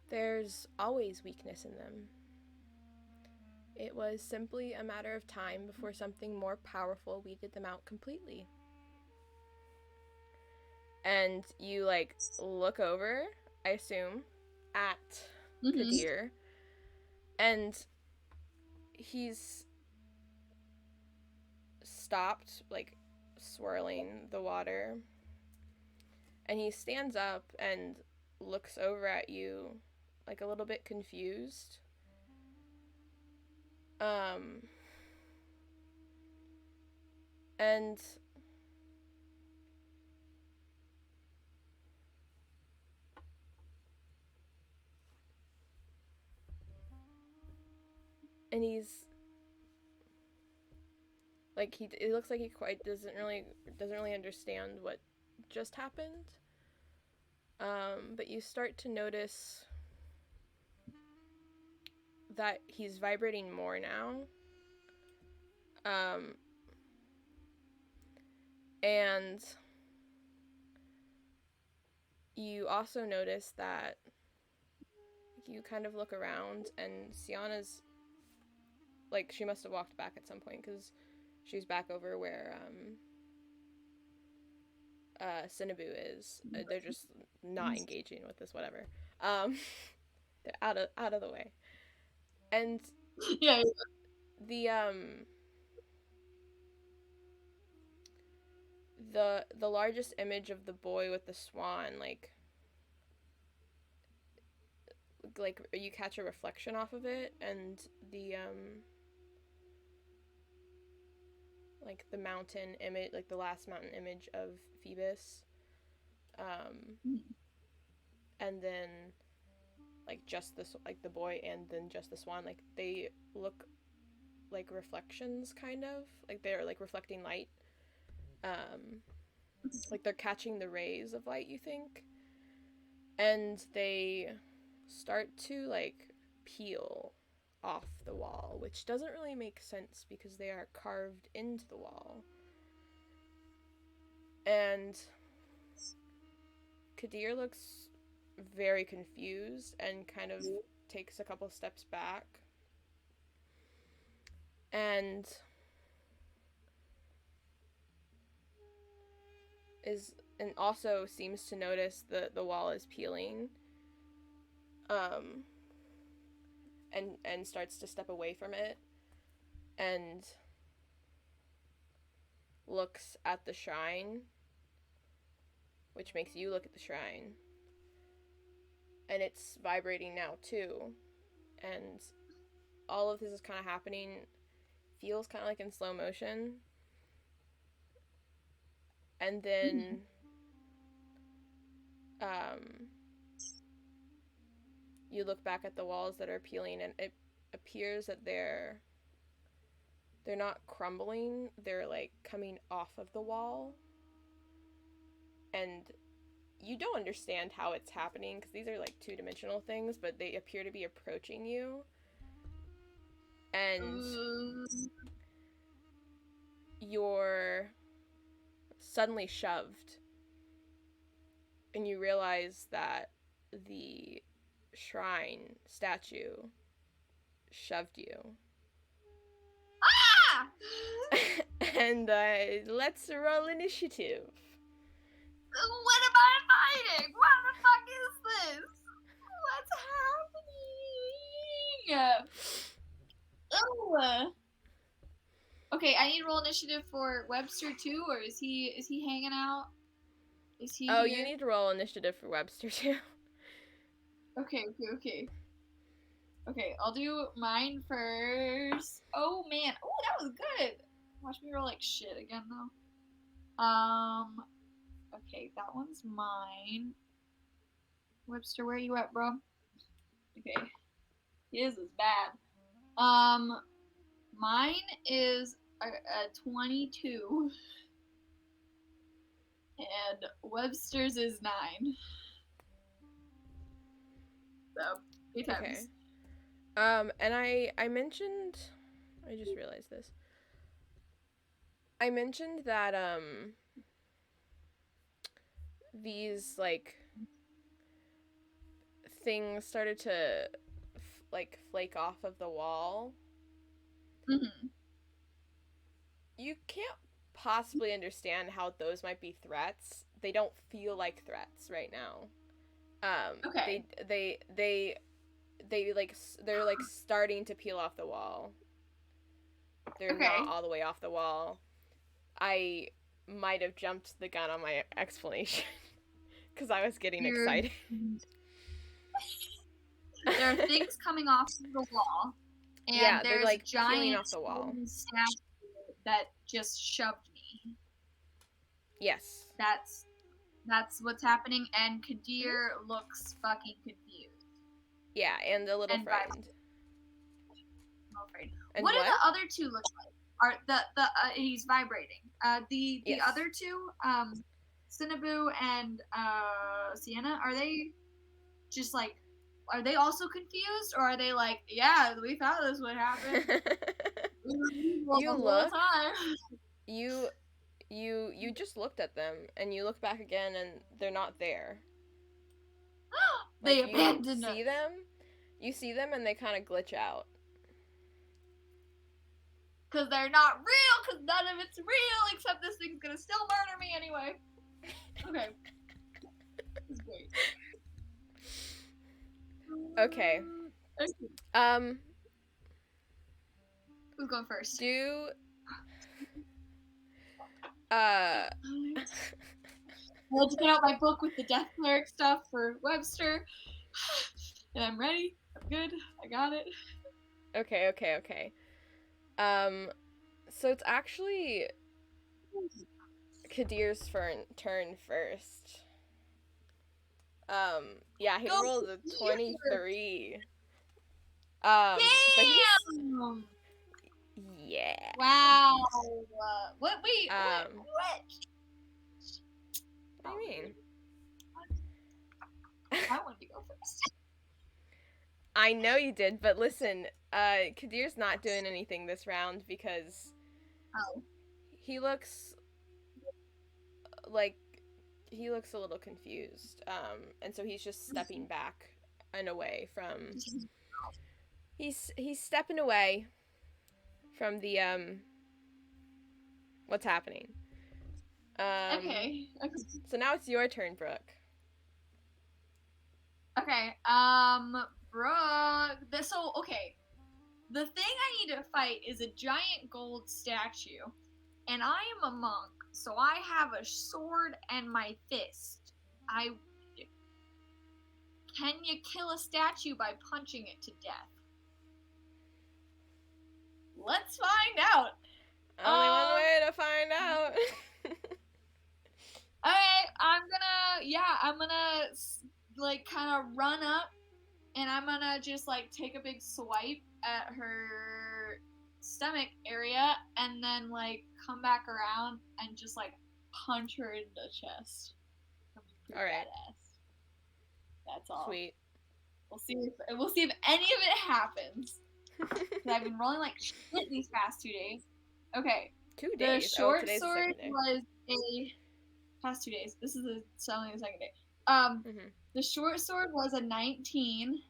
There's always weakness in them. It was simply a matter of time before something more powerful weeded them out completely. And you, like, look over, I assume, at Kadir, and he's stopped, like, swirling the water, and he stands up and looks over at you, like, a little bit confused. And he's like, it looks like he quite doesn't really understand what just happened. But you start to notice that he's vibrating more now. And you also notice that you kind of look around, and Sienna's, like, she must have walked back at some point, because she's back over where Cinnaboo is. They're just not engaging with this, whatever. They're out of the way. And yeah. The largest image of the boy with the swan, like you catch a reflection off of it, and the like the mountain image, like the last mountain image of Phoebus, and then like just this, like the boy, and then just the swan, like they look like reflections, kind of like they're like reflecting light, like they're catching the rays of light, you think, and they start to like peel off the wall, which doesn't really make sense because they are carved into the wall. And Kadir looks very confused and kind of takes a couple steps back, and also seems to notice the wall is peeling, and starts to step away from it and looks at the shrine, which makes you look at the shrine, and it's vibrating now too, and all of this is kind of happening, feels kind of like in slow motion, and then you look back at the walls that are peeling, and it appears that they're not crumbling, they're like coming off of the wall, and you don't understand how it's happening because these are like two-dimensional things, but they appear to be approaching you, and you're suddenly shoved, and you realize that the shrine statue shoved you. Ah! And let's roll initiative. What am I fighting? What the fuck is this? What's happening? Oh. Okay, I need to roll initiative for Webster too, or is he hanging out? Is he here? You need to roll initiative for Webster too. Okay. Okay, I'll do mine first. Oh man, oh that was good. Watch me roll like shit again though. Okay, that one's mine. Webster, where you at, bro? Okay, his is bad. Mine is a 22. And Webster's is 9. So, 8 times. Okay. And I mentioned, I just realized this. I mentioned that, these, like, things started to, like, flake off of the wall. Mm-hmm. You can't possibly understand how those might be threats. They don't feel like threats right now. Okay. They like, they're like starting to peel off the wall. They're Okay. not all the way off the wall. I might have jumped the gun on my explanation because I was getting excited. There are things coming off the wall, and Yeah, they're there's like a giant peeling off the wall. statue that just shoved me. Yes. That's what's happening, and Kadir looks fucking confused. Yeah, and a little frightened. I'm afraid. And What do the other two look like? Are the he's vibrating. The Yes. other two, Cinnaboo and Sienna, are they just like, are they also confused, or are they like, yeah, we thought this would happen? You look. You just looked at them, and you look back again, and they're not there. They like, abandoned us. You see them, and they kind of glitch out. Because they're not real, because none of it's real, except this thing's gonna still murder me anyway. Okay. This is great. Okay. Who's going first? Do I had to get out my book with the Death Cleric stuff for Webster. And I'm ready. I'm good. I got it. Okay. So it's actually Kadir's turn first. Yeah, he rolled a 23. Damn! But yeah. Wow. What? Wait. What? What do you mean? I wanted to go first. I know you did, but listen, Kadir's not doing anything this round because he looks a little confused. And so he's just stepping back and away from he's stepping away from the what's happening. Okay. So now it's your turn, Brooke. Okay. Brooke. Okay. The thing I need to fight is a giant gold statue, and I am a monk, so I have a sword and my fist. Can you kill a statue by punching it to death? Let's find out. Only one way to find out. Okay, I'm gonna like kind of run up, and I'm gonna just like take a big swipe at her stomach area, and then like come back around and just like punch her in the chest. All right. Badass. That's all. Sweet. We'll see if any of it happens. I've been rolling like shit these past 2 days. Okay. 2 days. The short today's sword the second day. was a past 2 days. This is only the second day. The short sword was a 19.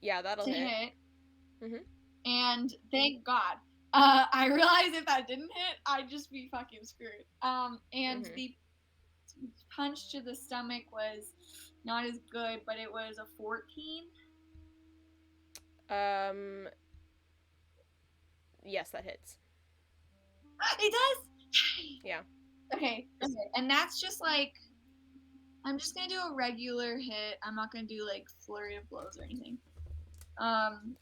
Yeah, that'll hit. And thank God. I realized if that didn't hit, I'd just be fucking screwed. And the punch to the stomach was not as good, but it was a 14. Yes, that hits. It does? Yeah. Okay. And that's just like, I'm just gonna do a regular hit. I'm not gonna do like flurry of blows or anything.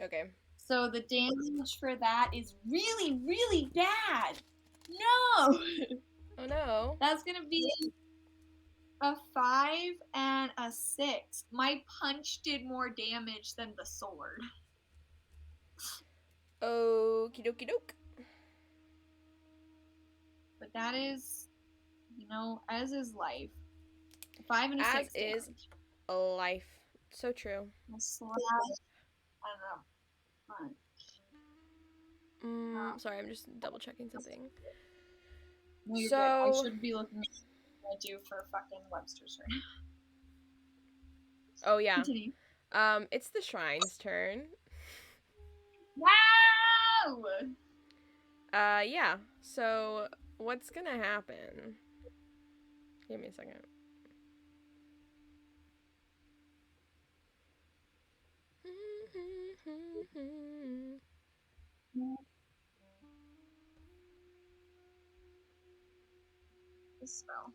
Okay. So the damage for that is really, really bad. No! Oh no. That's gonna be a 5 and a 6. My punch did more damage than the sword. Okie dokie doke. but that is, as is life. If I have any As six is damage, life. So true. I'll slash. I don't know. Sorry, I'm just double checking something. No, you're So- good. I should be looking at what I do for fucking Webster's turn. Oh yeah. Continue. It's the shrine's turn. Wow! Yeah. So what's gonna happen? Give me a second. This spell.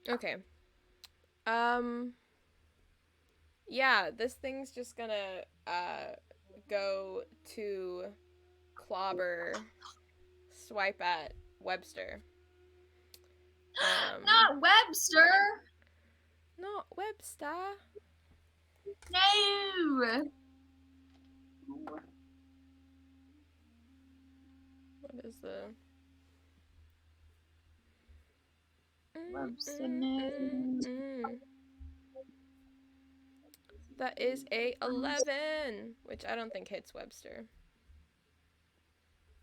Okay. Yeah, this thing's just gonna go to clobber, swipe at Webster. Not Webster! Not Webster. No! What is the Webster, no. That is a 11, which I don't think hits Webster.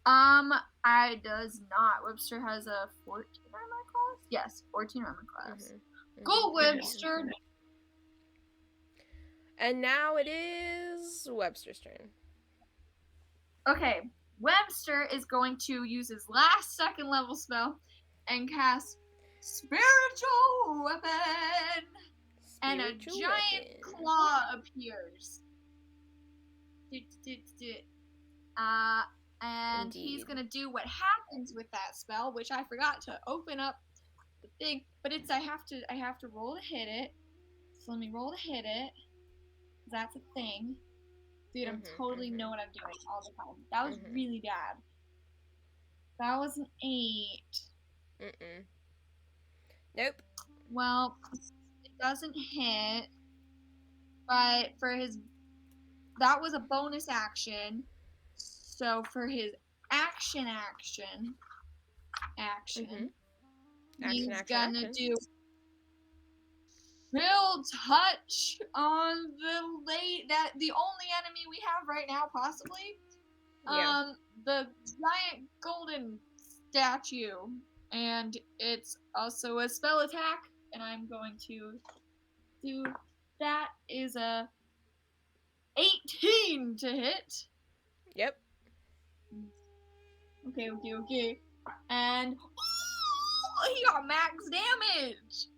I does not. Webster has a 14 armor class? Yes, 14 armor class. Go, Webster! And now it is Webster's turn. Okay, Webster is going to use his last second level spell and cast Spiritual Weapon! And a Spiritual giant weapon. claw appears. And he's Indeed. gonna do what happens with that spell, which I forgot to open up the thing. But it's I have to roll to hit it. So let me roll to hit it. That's a thing. Dude, I'm totally know what I'm doing all the time. That was really bad. That was an 8. Nope. Well, it doesn't hit. But that was a bonus action. So for his action, he's gonna do Chill Touch on the only enemy we have right now, possibly. Yeah. The giant golden statue, and it's also a spell attack, and I'm going to do that. Is a 18 to hit. Yep. Okay. And he got max damage.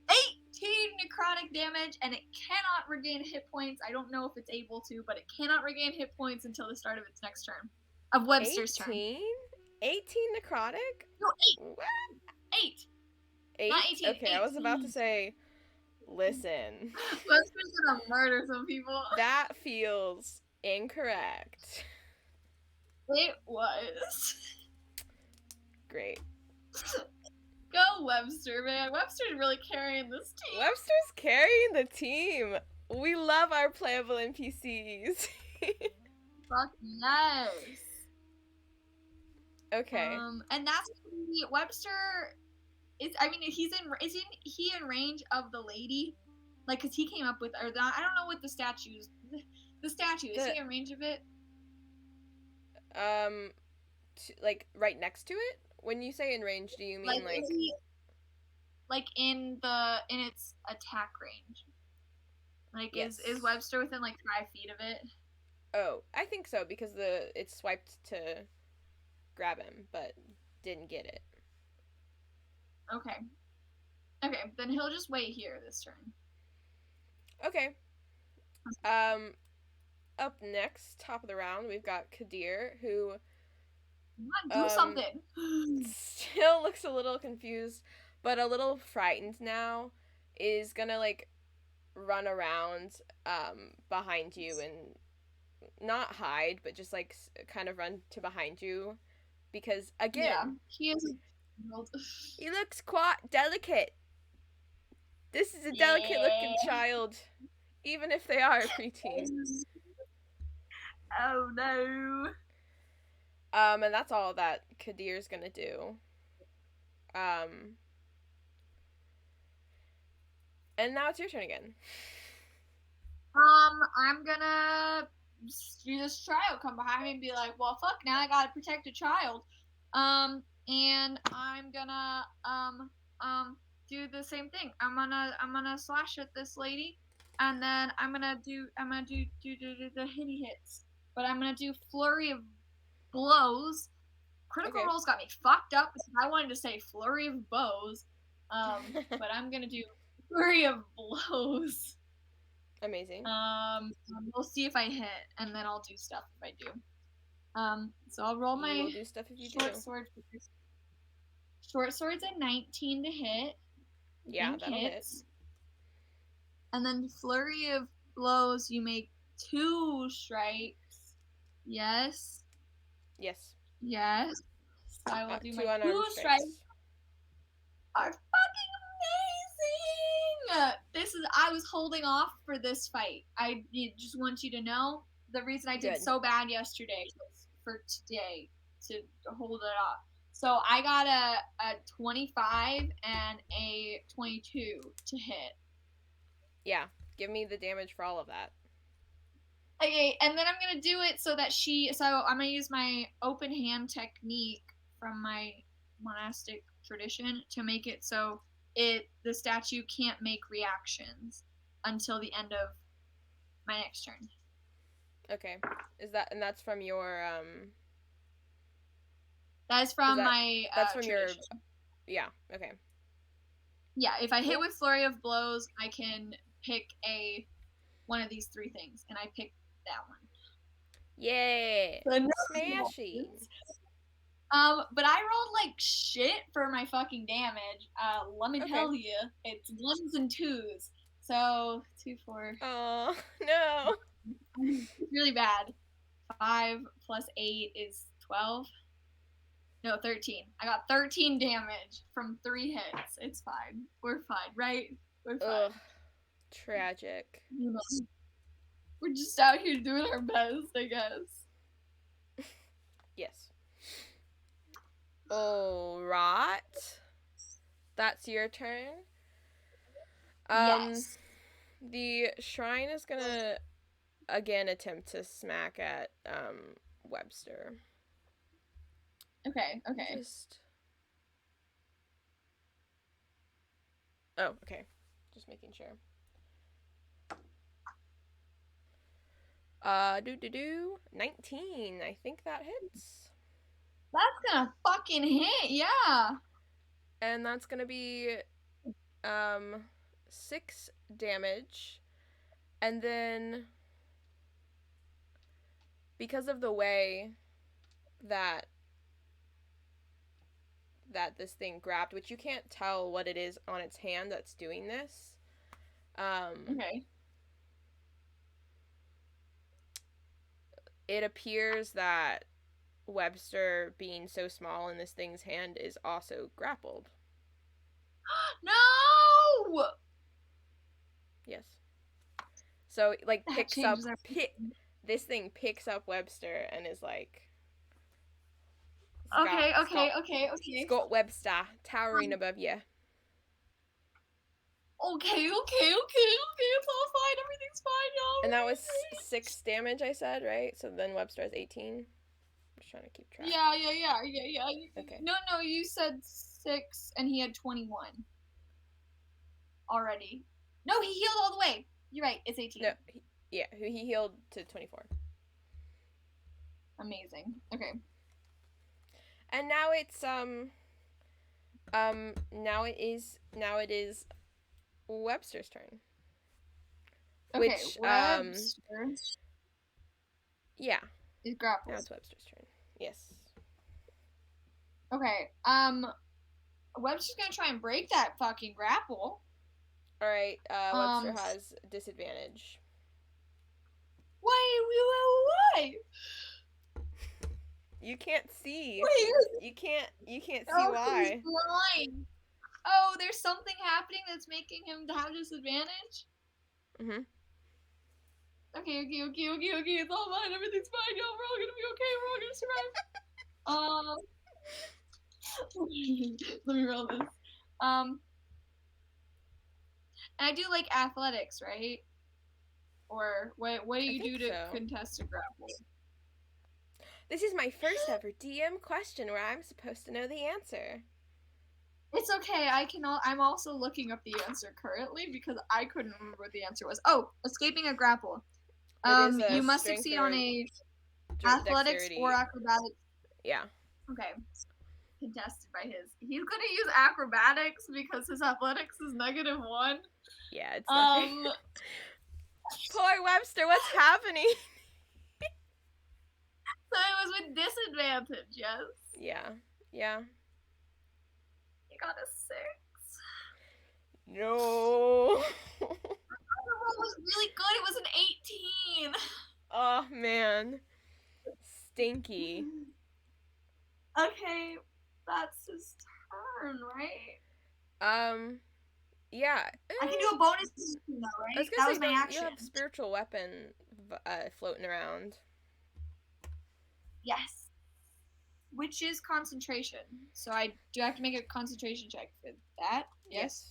18 necrotic damage, and it cannot regain hit points. I don't know if it's able to, but it cannot regain hit points until the start of its next turn. Of Webster's turn. 18 necrotic? No, 8. What? 8. 8? Not 18, Okay, 8. I was about to say, listen. Webster's gonna murder some people. That feels incorrect. It was. Great. Go Webster, man. Webster's really carrying this team. Webster's carrying the team. We love our playable NPCs. Fuck yes. Okay. And that's Webster. Is he in range of the lady? Like, cause he came up with, or I don't know what the statues. The statue, is he in range of it? Like right next to it? When you say in range, do you mean like? Is he, in its attack range? Like, yes. is Webster within like 5 feet of it? Oh, I think so because it swiped to grab him, but didn't get it. Okay, then he'll just wait here this turn. Okay. Up next, top of the round, we've got Kadir, who do something. Still looks a little confused, but a little frightened now. Is gonna like run around behind you and not hide, but just like kind of run to behind you, because again, he is. He looks quite delicate. This is a delicate looking child, even if they are a preteen. Oh no. And that's all that Kadir's gonna do. And now it's your turn again. I'm gonna do this child come behind me and be like, well, fuck, now I gotta protect a child. And I'm gonna, do the same thing. I'm gonna slash at this lady, and then I'm gonna do the hitty hits. But I'm gonna do flurry of blows. Critical Okay. rolls got me fucked up because I wanted to say flurry of bows. But I'm gonna do flurry of blows. Amazing. We'll see if I hit, and then I'll do stuff if I do. So I'll roll my You will do stuff if you short do. sword. Short sword's a 19 to hit. Yeah, Think that'll hits. hit. And then flurry of blows, you make 2 strikes. Yes. Yes. Yes. So I will do 2 my unarmed 2 strikes. Are fucking amazing! I was holding off for this fight. I just want you to know the reason I did Good. so bad yesterday was for today to hold it off. So I got a 25 and a 22 to hit. Yeah, give me the damage for all of that. Okay, and then I'm gonna do it so I'm gonna use my open hand technique from my monastic tradition to make it so the statue can't make reactions until the end of my next turn. Okay. That's from your That is from my that's from tradition. Yeah, okay. Yeah, if I hit with flurry of blows, I can pick one of these 3 things, and I picked that one. Yay! Smashing. But I rolled like shit for my fucking damage. Let me tell you, it's 1s and 2s. So 2, 4. Oh no! It's really bad. 5 plus 8 is 12. No, 13. I got 13 damage from 3 hits. It's fine. We're fine, right? We're fine. Ugh. Tragic. You know, we're just out here doing our best, I guess. Yes. Alright. That's your turn. Yes. The shrine is gonna again attempt to smack at Webster. Okay. Oh, okay. Just making sure. 19. I think that hits. That's gonna fucking hit, yeah. And that's gonna be 6 damage. And then because of the way that this thing grabbed, which you can't tell what it is on its hand that's doing this. Okay. It appears that Webster, being so small in this thing's hand, is also grappled. No! Yes. So like this thing picks up Webster and is like, Okay. Scott Webster towering above you. Okay. It's all fine. Everything's fine, y'all. And that was 6 damage, I said, right? So then Webster has 18. I'm just trying to keep track. Yeah. Okay. No, you said 6 and he had 21 already. No, he healed all the way. You're right. It's 18. No, he healed to 24. Amazing. Okay. And now it's now it is Webster's turn. Okay, Which Webster yeah. is grappled. Now it's Webster's turn. Yes. Okay. Webster's gonna try and break that fucking grapple. All right. Webster has disadvantage. Why? You can't see. Wait. You can't see why. He's blind. Oh, there's something happening that's making him have disadvantage? Mhm. Okay. It's all fine. Everything's fine, y'all. We're all gonna be okay. We're all gonna survive. Um, let me roll this. And I do like athletics, right? Or what do I you do think to so. contest a grapple? This is my first ever DM question where I'm supposed to know the answer. It's okay. I'm also looking up the answer currently because I couldn't remember what the answer was. Oh, escaping a grapple. It is a You must strength succeed or on a athletics dexterity. or acrobatics. Yeah. Okay. Contested by his. He's gonna use acrobatics because his athletics is -1. Yeah, it's not Poor Webster, what's happening? So it was with disadvantage, yes? Yeah. Yeah. You got a 6. No. The roll was really good. It was an 18. Oh man. Stinky. Okay, that's his turn, right? Yeah. I can do a bonus though, I was right? gonna That say, was my action. you have spiritual weapon floating around. Yes. Which is concentration. So I do have to make a concentration check for that. Yes.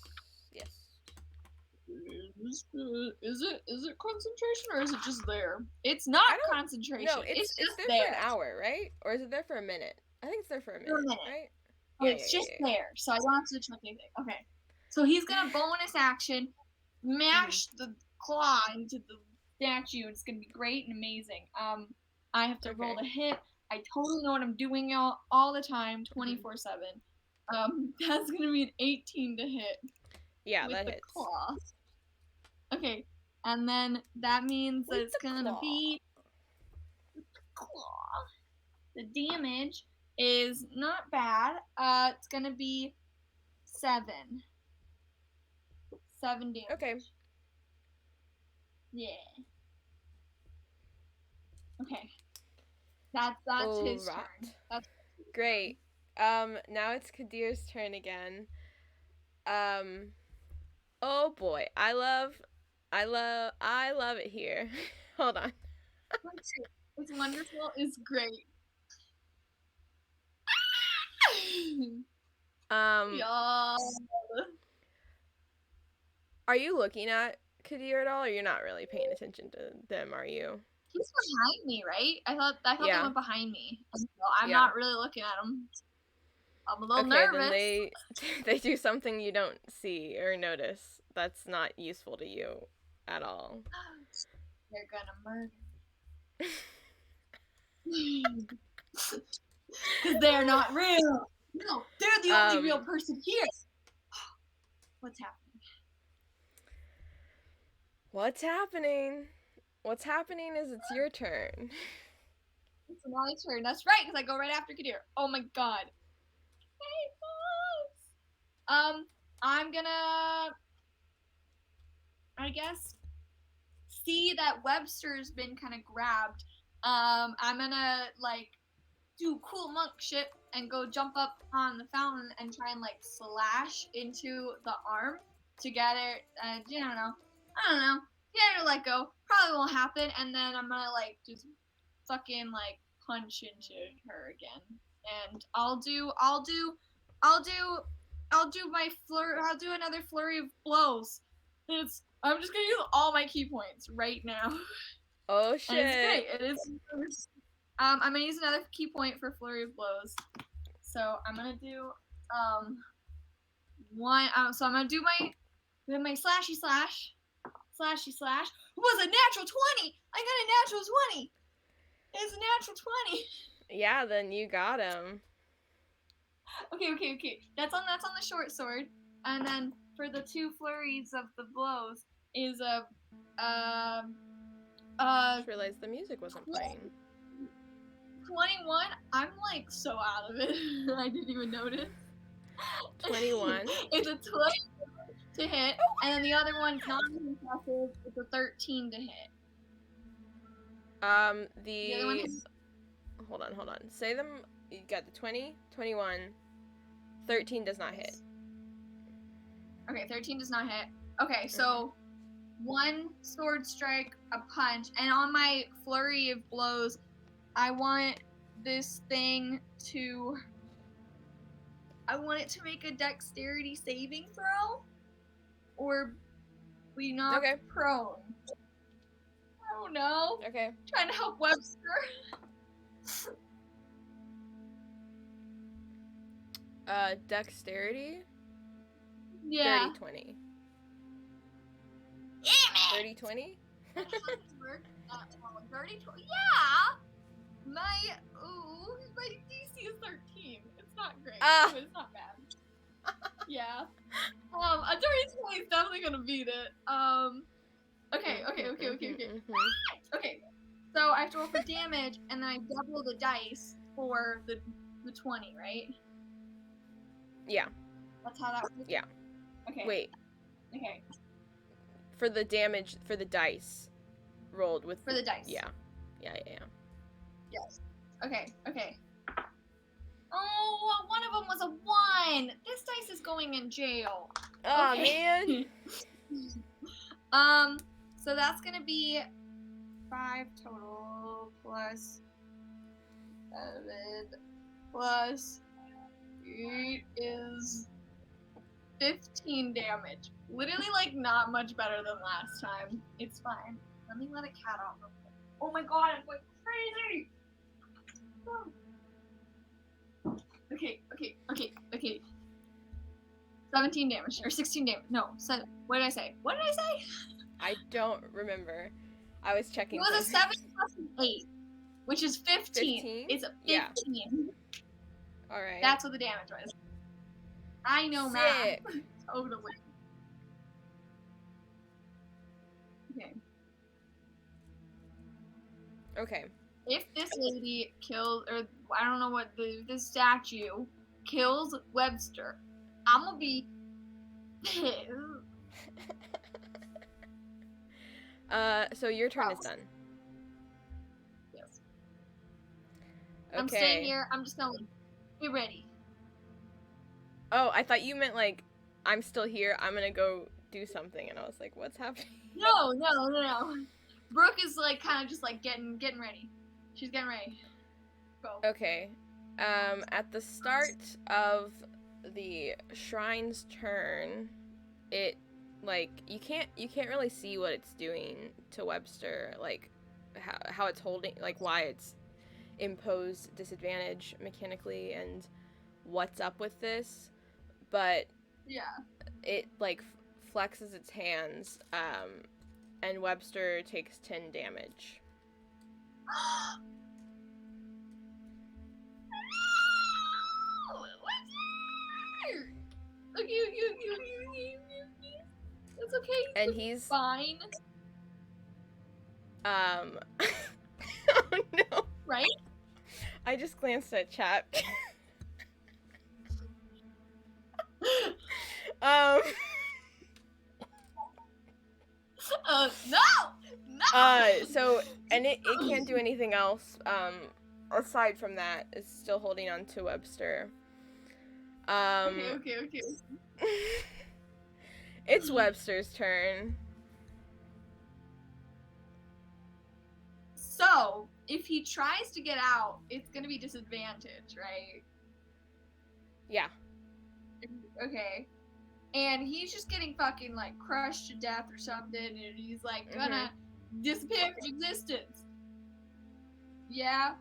Yes. Is it concentration or is it just there? It's not concentration. No, it's just there for an hour, right? Or is it there for a minute? I think it's there for a minute, right? Oh, it's just there, so I don't have to check anything. Okay. So he's gonna bonus action, mash the claw into the statue. It's gonna be great and amazing. I have to roll to hit. I totally know what I'm doing all the time, 24/7. That's gonna be an 18 to hit. Yeah, with that the hits. Claw. Okay, and then that means that it's gonna be claw. The damage is not bad. It's gonna be 7. 7 damage. Okay. Yeah. Okay. That's his turn. That's great. Now it's Kadir's turn again. Oh boy, I love it here. Hold on. It's wonderful. It's great. Y'all. Are you looking at Kadir at all, or you're not really paying attention to them? Are you? He's behind me, right? I thought they went behind me. So I'm not really looking at him. I'm a little nervous. Then they do something you don't see or notice that's not useful to you at all. They're gonna murder because they're not real. No, they're the only real person here. What's happening? What's happening is it's your turn. It's my turn. That's right, because I go right after Kadir. Oh my god. Hey, boss. I'm gonna, I guess, see that Webster's been kind of grabbed. I'm gonna do cool monk shit and go jump up on the fountain and try and slash into the arm to get it. And I don't know, get her to let go. Probably won't happen. And then I'm gonna just fucking punch into her again. And I'll do my flurry. I'll do another flurry of blows. I'm just gonna use all my key points right now. Oh shit! And it's great. It is. I'm gonna use another key point for flurry of blows. So I'm gonna do one. So I'm gonna do my slashy slash. Was a natural 20. I got a natural 20. It's a natural 20. Yeah, then you got him. Okay. That's on the short sword, and then for the 2 flurries of the blows is a Just realized the music wasn't playing. 21. I'm so out of it. I didn't even notice. 21. It's a 20 to hit, and then the other one's not as impressive. It's a 13 to hit. The other one is... Hold on. Say them. You got the 20, 21. 13 does not hit. Okay, 13 does not hit. Okay, so 1 sword strike, a punch, and on my flurry of blows, I want this thing to... I want it to make a dexterity saving throw, or we knock Okay. prone. I don't know. Okay. Trying to help Webster. Dexterity? Yeah. 30-20. Damn it! 30-20? That doesn't work. 30, 20. Yeah! My DC is 13. It's not great, but it's not bad. Yeah. A dirty 20 is definitely gonna beat it. Okay. Okay. So I have to roll for damage, and then I double the dice for the 20, right? Yeah. That's how that works? Yeah. Okay. Wait. Okay. For the damage, for the dice rolled with... For the dice. Yeah. Yes. Okay. Oh, one of them was a 1. This dice is going in jail. Oh, Okay. man. So that's gonna be 5 total plus 7 plus 8 is 15 damage. Literally, like, not much better than last time. It's fine. Let me let a cat out real quick. Oh my god, I'm going crazy! Okay. 17 damage. Or 16 damage. No, what did I say? I don't remember. I was checking. It was a something. 7 plus an 8, which is 15. 15? It's a 15. Yeah. Alright. That's what the damage was. I know Sick. math. Totally. Okay. If this lady kills, or I don't know what this statue kills Webster, I'm gonna be pissed. So your turn is done. Yes. Okay. I'm staying here. I'm just gonna be ready. Oh, I thought you meant like, I'm still here, I'm gonna go do something, and I was like, what's happening? No. Brooke is like kind of just like getting ready. She's getting ready. Go. Okay. At the start of the shrine's turn, it like you can't really see what it's doing to Webster, like how it's holding, like why it's imposed disadvantage mechanically and what's up with this, but Yeah. it like flexes its hands, and Webster takes 10 damage. Look, you. It's okay. And he's fine. Oh no. Right? I just glanced at chat. No! So, and it can't do anything else, aside from that. It's still holding on to Webster. Okay. It's Webster's turn. So, if he tries to get out, it's gonna be disadvantage, right? Yeah. Okay. And he's just getting fucking, like, crushed to death or something, and he's, like, gonna disappear from existence. Yeah?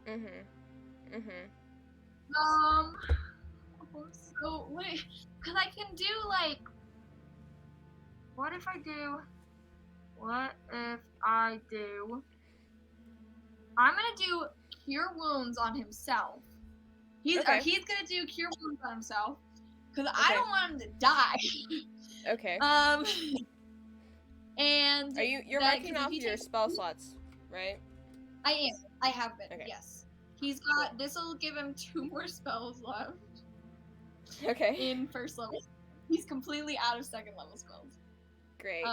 So, wait, because I can do, like, what if I do, I'm gonna do Cure Wounds on himself. He's gonna do Cure Wounds on himself, because I don't want him to die. Okay. And you're marking off your spell slots, right? I am. I have been, okay. yes. He's got, this'll give him 2 more spells left. Okay. In first level. He's completely out of second level spells. Great.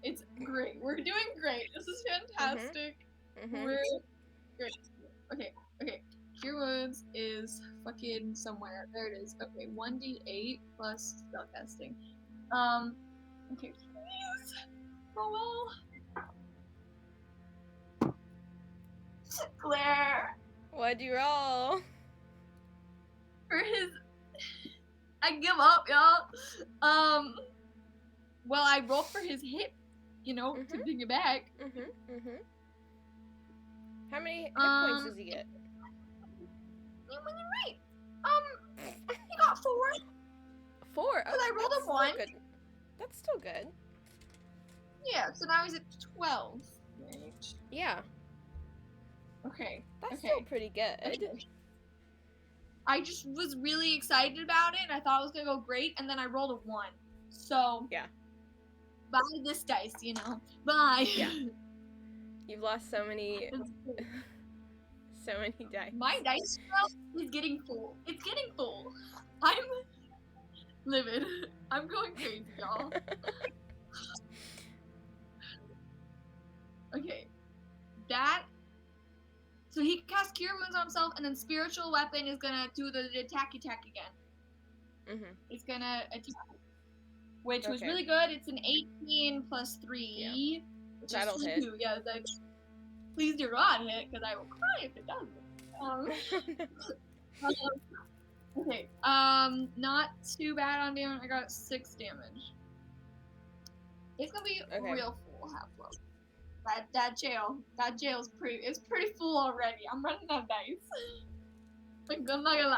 It's great. We're doing great. This is fantastic. We're great. Okay. Cure Wounds is fucking somewhere. There it is. Okay, 1d8 plus spellcasting. Okay, please. Go well. Claire. What'd you roll? For his, I give up, y'all. Well, I rolled for his hip, to bring it back. How many hit points does he get? You're right. He got 4. 4? Oh, I rolled that's a 1. Good. That's still good. Yeah, so now he's at 12. Right. Yeah. Okay. That's still pretty good. Okay. I just was really excited about it, and I thought it was gonna go great, and then I rolled a 1. So yeah. Buy this dice, Bye. Yeah. You've lost so many dice. My dice roll is getting full. It's getting full. I'm livid. I'm going crazy, y'all. Okay. So he casts Cure Wounds on himself, and then Spiritual Weapon is gonna do the attack again. It's gonna attack. Which was really good. It's an 18 plus 3. Which That'll is hit. 2. Yeah, please do not hit, because I will cry if it doesn't. Okay. Not too bad on damage. I got 6 damage. It's gonna be real full half-level. That jail's pretty full already. I'm running out of dice. I'm not gonna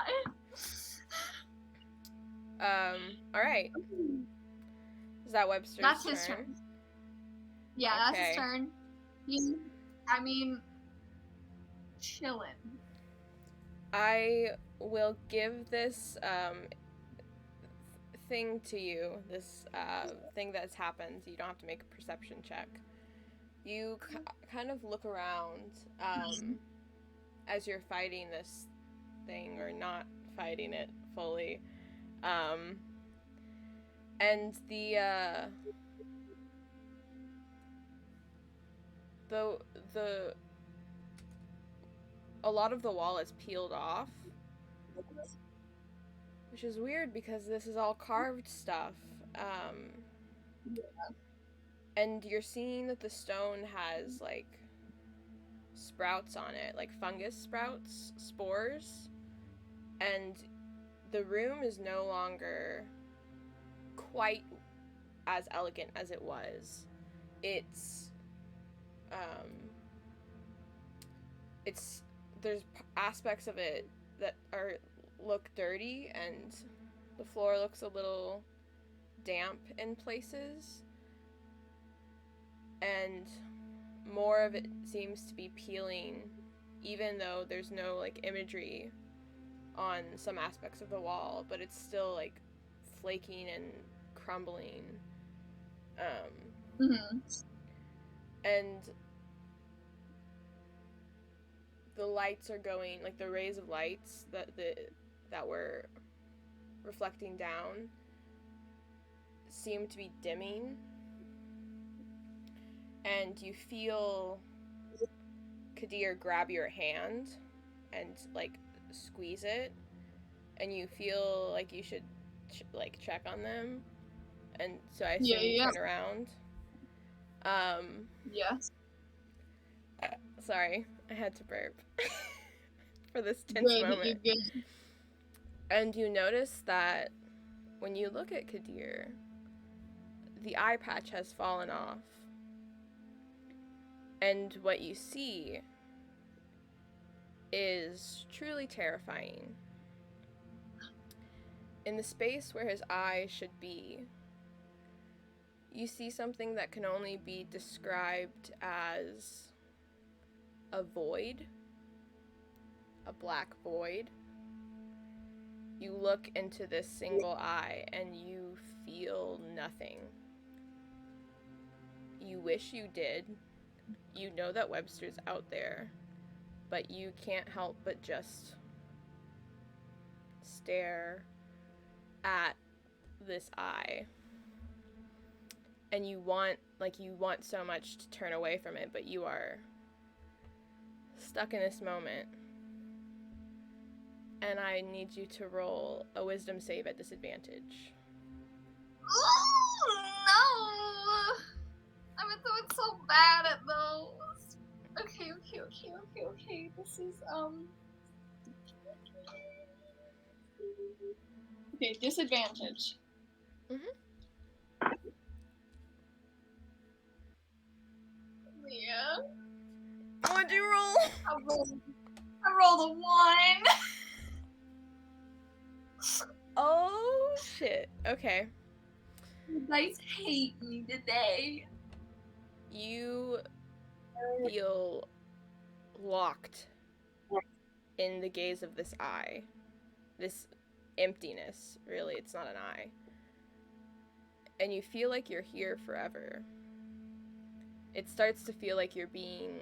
lie. Alright. Is that Webster's turn? That's his turn. Yeah, that's his turn. He's, chillin'. I will give this thing to you, this thing that's happened. You don't have to make a perception check. You kind of look around as you're fighting this thing, or not fighting it fully. And a lot of the wall is peeled off, which is weird because this is all carved stuff. And you're seeing that the stone has like sprouts on it, like fungus sprouts, spores, and the room is no longer quite as elegant as it was. There's aspects of it that look dirty, and the floor looks a little damp in places, and more of it seems to be peeling, even though there's no like imagery on some aspects of the wall, but it's still like flaking and crumbling. And the lights are going, like the rays of lights that were reflecting down seem to be dimming, and you feel Kadir grab your hand and like squeeze it, and you feel like you should check on them, and so I assume you turn around. Yes. Sorry, I had to burp for this tense moment. And you notice that when you look at Kadir, the eye patch has fallen off, and what you see is truly terrifying. In the space where his eye should be, you see something that can only be described as a void, a black void. You look into this single eye and you feel nothing. You wish you did. You know that Webster's out there, but you can't help but just stare at this eye. And you want so much to turn away from it, but you are stuck in this moment. And I need you to roll a wisdom save at disadvantage. Oh, no! I'm doing so bad at those. Okay. This This is okay, disadvantage. Yeah. What'd you roll? I rolled a 1. Oh shit. Okay. The dice hate me today. You feel locked in the gaze of this eye. This emptiness, really, it's not an eye. And you feel like you're here forever. It starts to feel like you're being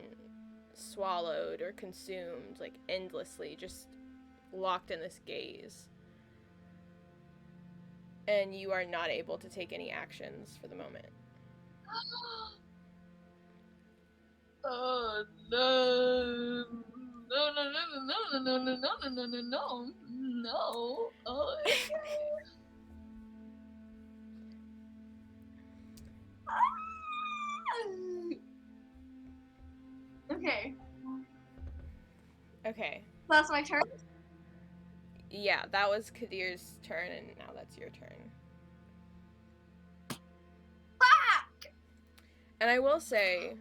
swallowed or consumed, like endlessly, just locked in this gaze. And you are not able to take any actions for the moment. Oh no. No, no, no, no, no, no, no, no, no, no, no, no. Oh, okay. Okay. That's my turn. Yeah, that was Kadir's turn, and now that's your turn. Back! And I will say,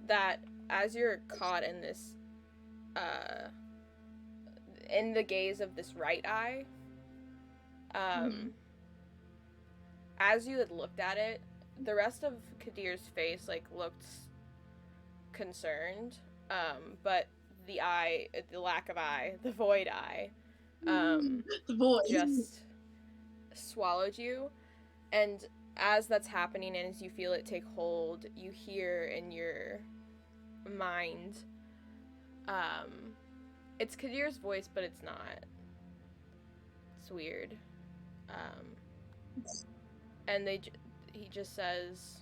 that as you're caught in this, in the gaze of this right eye, as you had looked at it, the rest of Kadir's face, like, looked concerned, but the eye, the lack of eye, the void eye, The void. just swallowed you. And as that's happening and as you feel it take hold, you hear in your mind, it's Kadir's voice, but it's not. It's weird. And he just says,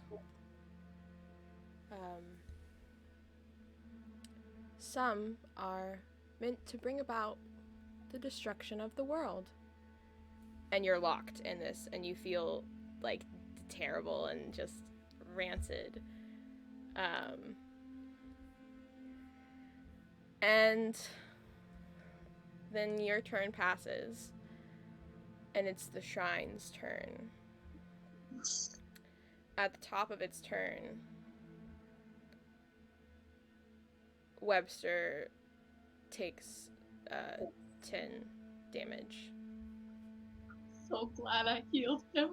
some are meant to bring about the destruction of the world. And you're locked in this, and you feel, like, terrible and just rancid. And then your turn passes, and it's the shrine's turn. At the top of its turn, Webster takes 10 damage. So glad I healed him.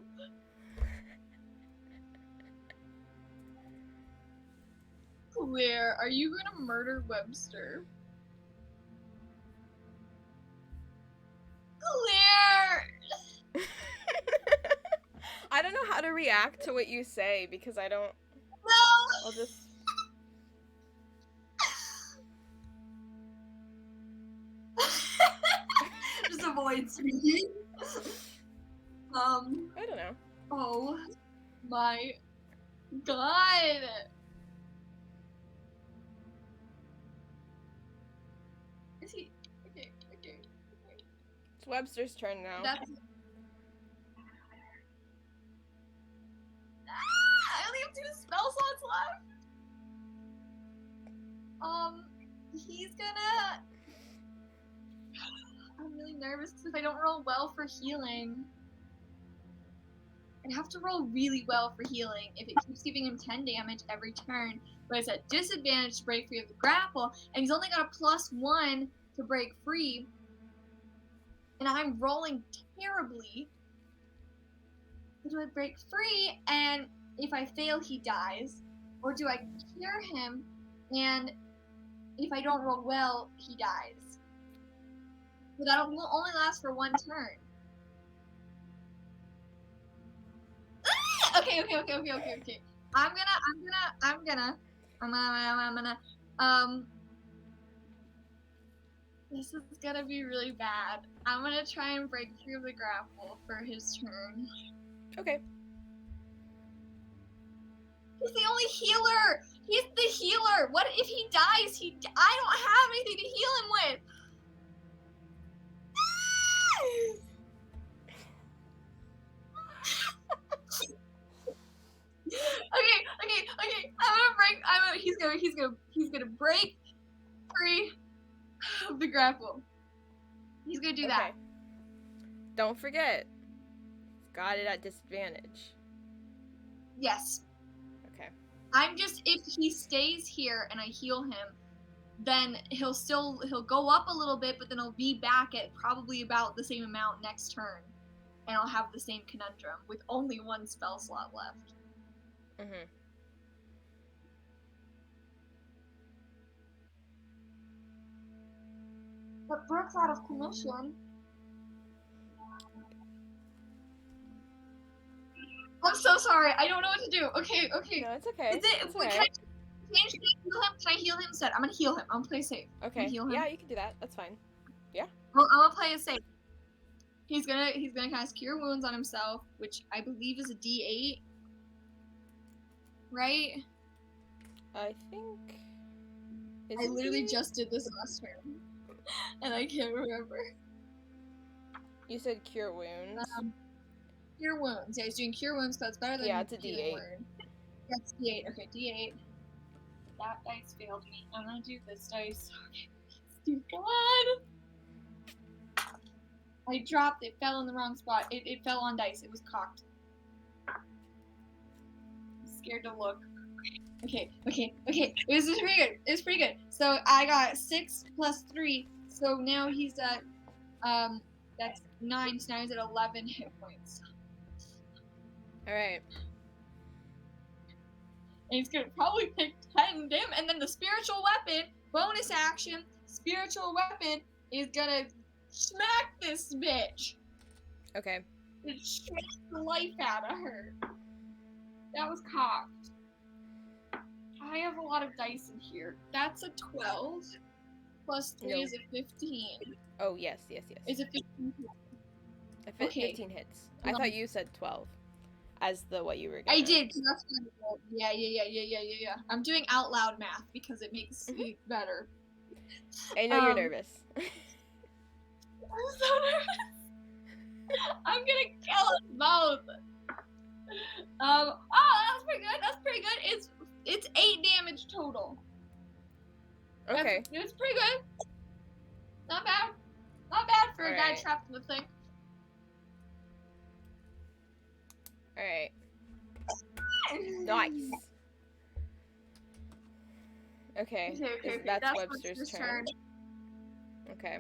Claire, are you gonna murder Webster? Claire! I don't know how to react to what you say because I don't. No! I'll just. Just avoid speaking. I don't know. Oh my god. Is he? Okay. It's Webster's turn now. That's. I only have 2 spell slots left. He's gonna. I'm really nervous because if I don't roll well for healing, I'd have to roll really well for healing if it keeps giving him 10 damage every turn. But it's at disadvantage to break free of the grapple, and he's only got a +1 to break free. And I'm rolling terribly. Do I break free, and if I fail, he dies? Or do I cure him, and if I don't roll well, he dies? But that will only last for 1 turn. Okay. I'm gonna. This is gonna be really bad. I'm gonna try and break through the grapple for his turn. Okay. He's the only healer. He's the healer. What if he dies? I don't have anything to heal him with. gonna break free of the grapple. He's gonna do that. Don't forget. Got it at disadvantage. Yes. Okay. I'm just, if he stays here and I heal him, then he'll go up a little bit, but then he'll be back at probably about the same amount next turn. And I'll have the same conundrum with only one spell slot left. Mm-hmm. But Brooke's out of commission. I'm so sorry. I don't know what to do. Okay. No, it's okay. Is it? It's Can alright. I heal him? Can I heal him instead? I'm gonna heal him. I'm gonna play safe. Okay. Heal him. Yeah, you can do that. That's fine. Well, I'm gonna play it safe. He's gonna cast Cure Wounds on himself, which I believe is a D8. Right? I think. I literally just did this last turn, and I can't remember. You said Cure Wounds. Cure Wounds. Yeah, he's doing Cure Wounds, so it's better than It's a Healing D8. Word. That's D8. Okay, D8. That dice failed me. I'm gonna do this dice. Okay, please, God. I dropped it. Fell in the wrong spot. It fell on dice. It was cocked. I'm scared to look. Okay. It was pretty good. So I got 6 plus 3. So now he's at that's 9. So now he's at 11 hit points. All right. And he's gonna probably pick 10 dim, and then the spiritual weapon bonus action. Spiritual weapon is gonna smack this bitch. Okay. It smacked the life out of her. That was cocked. I have a lot of dice in here. That's a 12. Plus 3 No. is a 15. Oh, yes. Is it 15? Okay. 15 hits. I thought you said 12 as what you were gonna... I did, because that's what I rolled. Yeah. I'm doing out loud math because it makes it better. I know you're nervous. I'm so nervous. I'm gonna kill us both. Oh, that's pretty good. It's 8 damage total. Okay. It's pretty good. Not bad for a guy Alright. trapped in the thing. Alright. Nice. Okay. That's Webster's turn. Okay.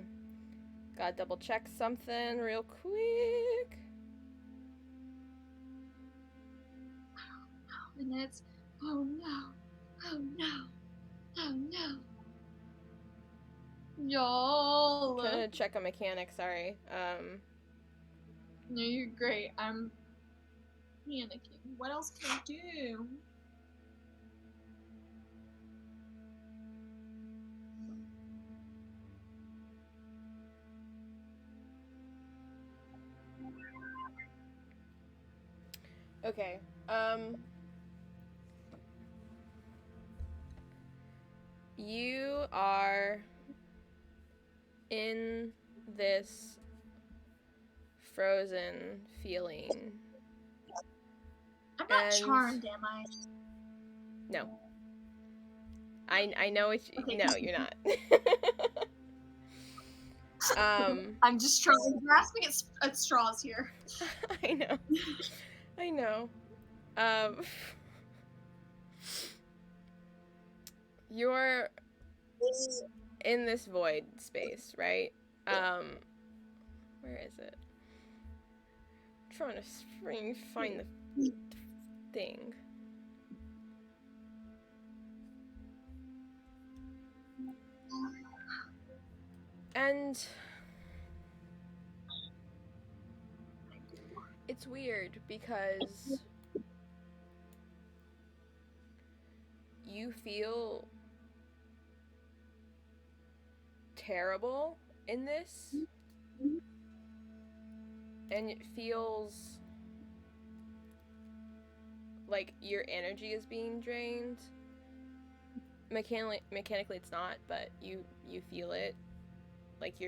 Gotta double check something real quick. And it's, oh no. Y'all. Trying to check a mechanic, sorry. No, you're great. I'm panicking. What else can I do? Okay. You are in this frozen feeling. I'm not And- charmed, am I? No. I know it's Okay. no, you're not. I'm just grasping at straws here. I know. You're in this void space, right? Where is it? I'm trying to find the thing. And it's weird because you feel terrible in this, and it feels like your energy is being drained. Mechanically it's not, but you feel it. Like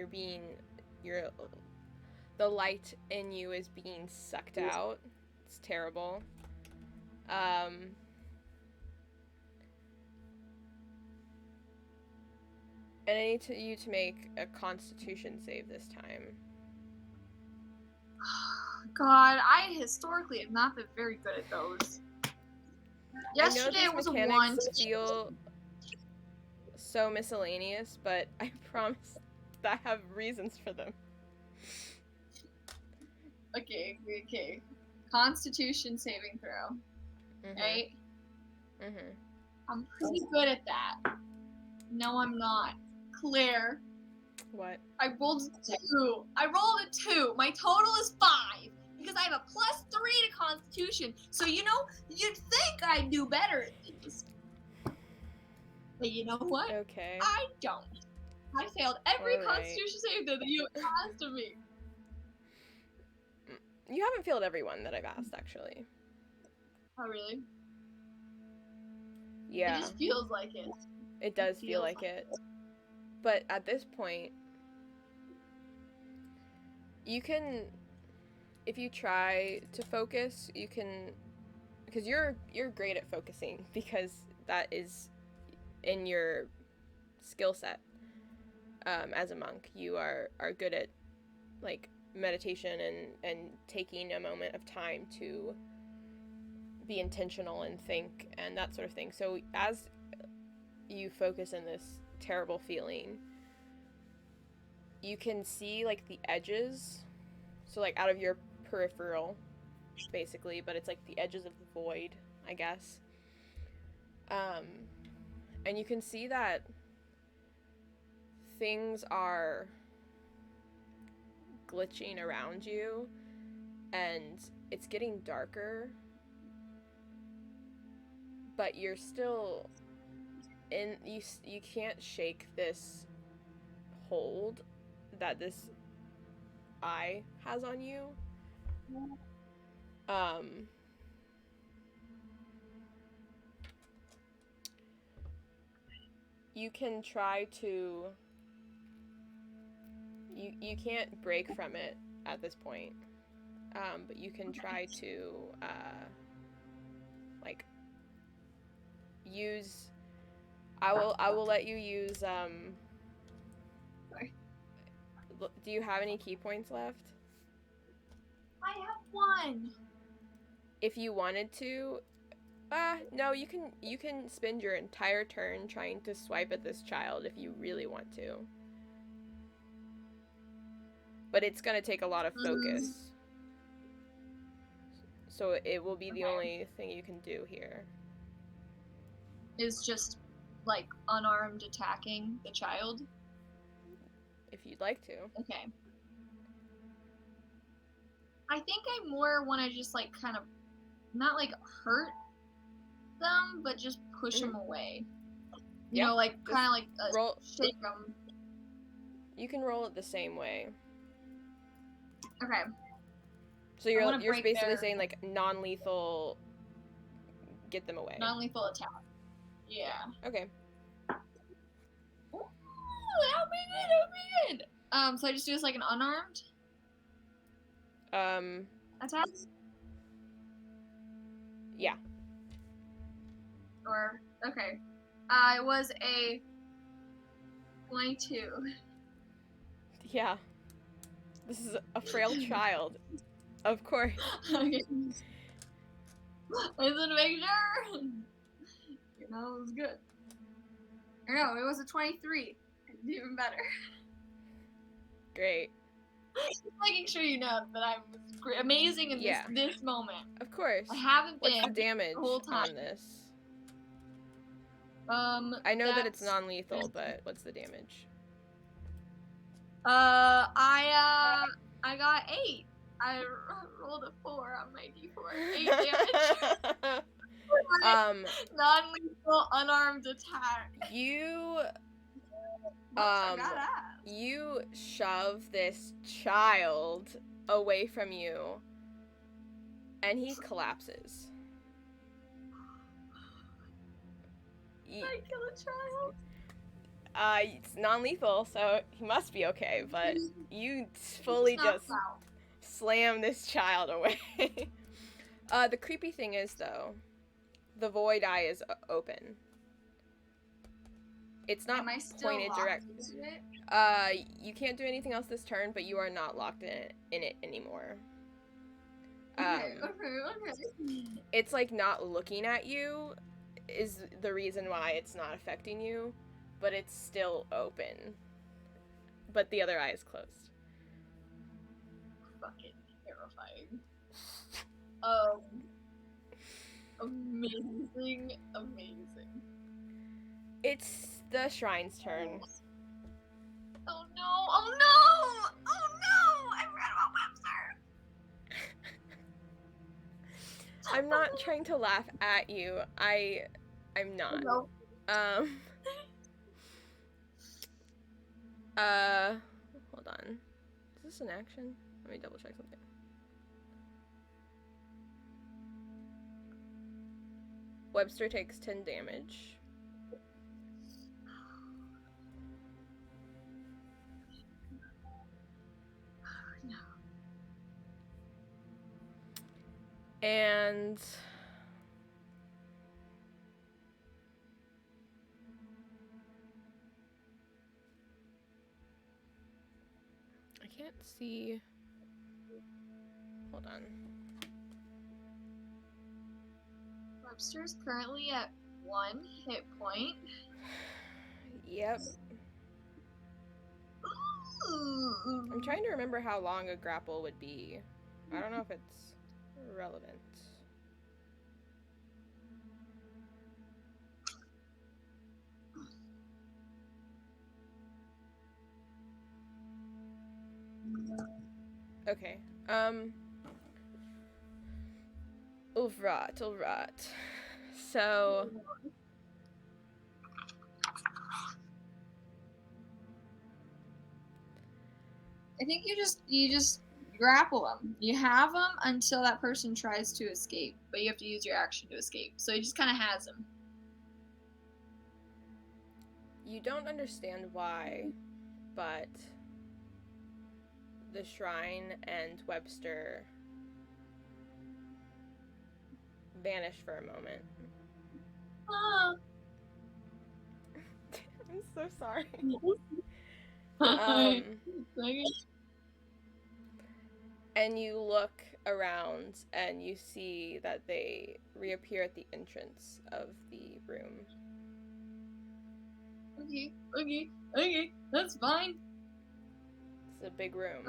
the light in you is being sucked out. It's terrible. And I need you to make a Constitution save this time. God, I historically have not been very good at those. Yesterday it was a 1. I know these mechanics feel so miscellaneous, but I promise that I have reasons for them. Okay. Constitution saving throw. Right? Mm-hmm. I'm pretty good at that. No, I'm not. Claire. What? I rolled a 2. My total is 5. Because I have a +3 to Constitution. So, you'd think I'd do better at these. But you know what? Okay. I don't. I failed every Constitution save that you asked of me. You haven't failed every one that I've asked, actually. Oh, really? Yeah. It just feels like it. It does feel like it. But at this point, you can, if you try to focus, you can, because you're great at focusing, because that is in your skill set. As a monk, you are good at, like, meditation and taking a moment of time to be intentional and think and that sort of thing. So as you focus in this terrible feeling, you can see, like, the edges, so, like, out of your peripheral, basically, but it's like the edges of the void, I guess. And you can see that things are glitching around you, and it's getting darker, but you're still in, you can't shake this hold that this eye has on you. You can try to, you can't break from it at this point, but you can try to like use, I will let you use Sorry. Do you have any key points left? I have 1. If you wanted to, no, you can spend your entire turn trying to swipe at this child if you really want to. But it's gonna take a lot of focus. So it will be the only thing you can do here. Is just, like, unarmed attacking the child? If you'd like to. Okay. I think I more want to just, like, kind of, not, like, hurt them, but just push them away. You know, like, kind of, like, shake them. You can roll it the same way. Okay. So you're basically saying, like, non-lethal, get them away. Non-lethal attack. Yeah. Okay. Ooh, that'll be good. So I just do this like an unarmed attack? Yeah. Or, okay. It was a 22. Yeah. This is a frail child. Of course. Okay. I just want to make sure. It was good. Or no, it was a 23. It's even better. Great. Just making sure you know that I'm amazing in this moment. Of course. I haven't been. What's the damage the whole time on this? I know that it's non-lethal, but what's the damage? I got 8. I rolled a 4 on my d4. 8 damage. Non-lethal unarmed attack. You you shove this child away from you, and he collapses. I kill a child. It's non-lethal, so he must be okay, but you fully just slam this child away. The creepy thing is, though, the void eye is open. It's not Am I still pointed locked direct. into it? You can't do anything else this turn, but you are not locked in it anymore. Okay. It's like not looking at you is the reason why it's not affecting you, but it's still open. But the other eye is closed. Fucking terrifying. Amazing. It's the shrine's turn. Oh no! Oh no! Oh no! I forgot about Webster. I'm not trying to laugh at you. I'm not. No. Hold on. Is this an action? Let me double check something. Webster takes 10 damage. No. And I can't see. Hold on. Webster's currently at 1 hit point. Yep. I'm trying to remember how long a grapple would be. I don't know if it's relevant. Okay. Alright. So I think you just grapple them. You have them until that person tries to escape, but you have to use your action to escape. So he just kind of has them. you don't understand why, but the shrine and Webster vanished for a moment. I'm so sorry. And you look around and you see that they reappear at the entrance of the room. Okay, that's fine. It's a big room.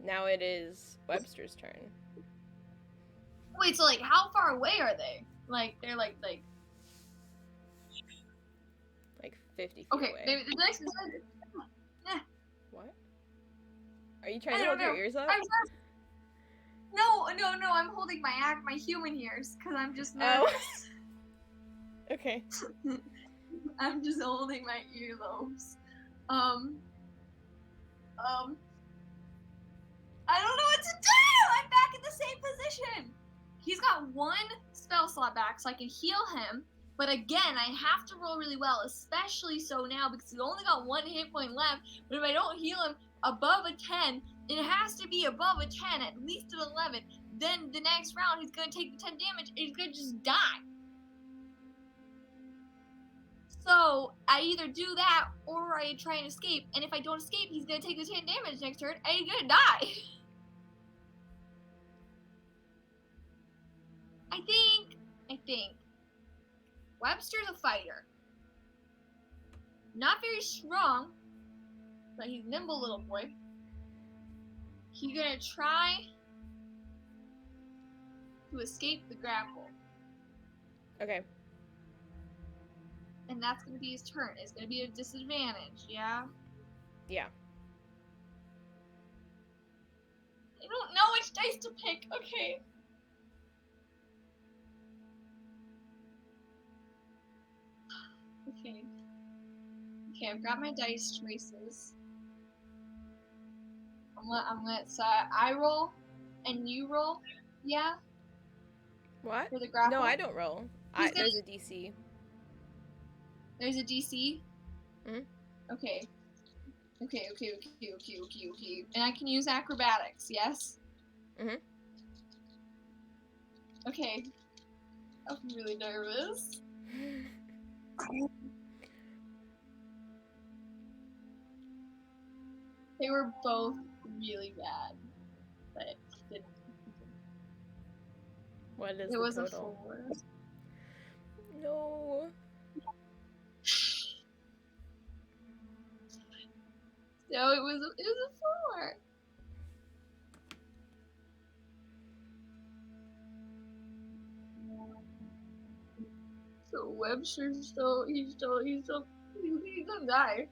Now it is Webster's turn. Wait, so like how far away are they? Like they're like 50 feet okay, away. maybe the next is What? Are you trying to hold your ears up? No, I'm holding my human ears because I'm just nervous. Oh. Okay. I'm just holding my earlobes. I don't know what to do! I'm back in the same position! He's got 1 spell slot back, so I can heal him. But again, I have to roll really well, especially so now because he's only got 1 hit point left. But if I don't heal him above a 10, it has to be above a 10, at least an 11. Then the next round, he's going to take the 10 damage and he's going to just die. So I either do that or I try and escape. And if I don't escape, he's going to take the 10 damage next turn and he's going to die. I think Webster's a fighter. Not very strong, but he's nimble little boy. He's gonna try to escape the grapple. Okay. And that's gonna be his turn. It's gonna be a disadvantage, yeah? Yeah. I don't know which dice to pick. Okay. Okay, I've got my dice choices. So I roll and you roll, yeah? What? For the grapple? No, I don't roll. There's a DC. There's a DC? Mhm. Okay. And I can use acrobatics, yes? Mhm. Okay. I'm really nervous. They were both really bad, but it didn't. What is It the was a total? 4. No. So it was a 4. So Webster's still he's gonna die.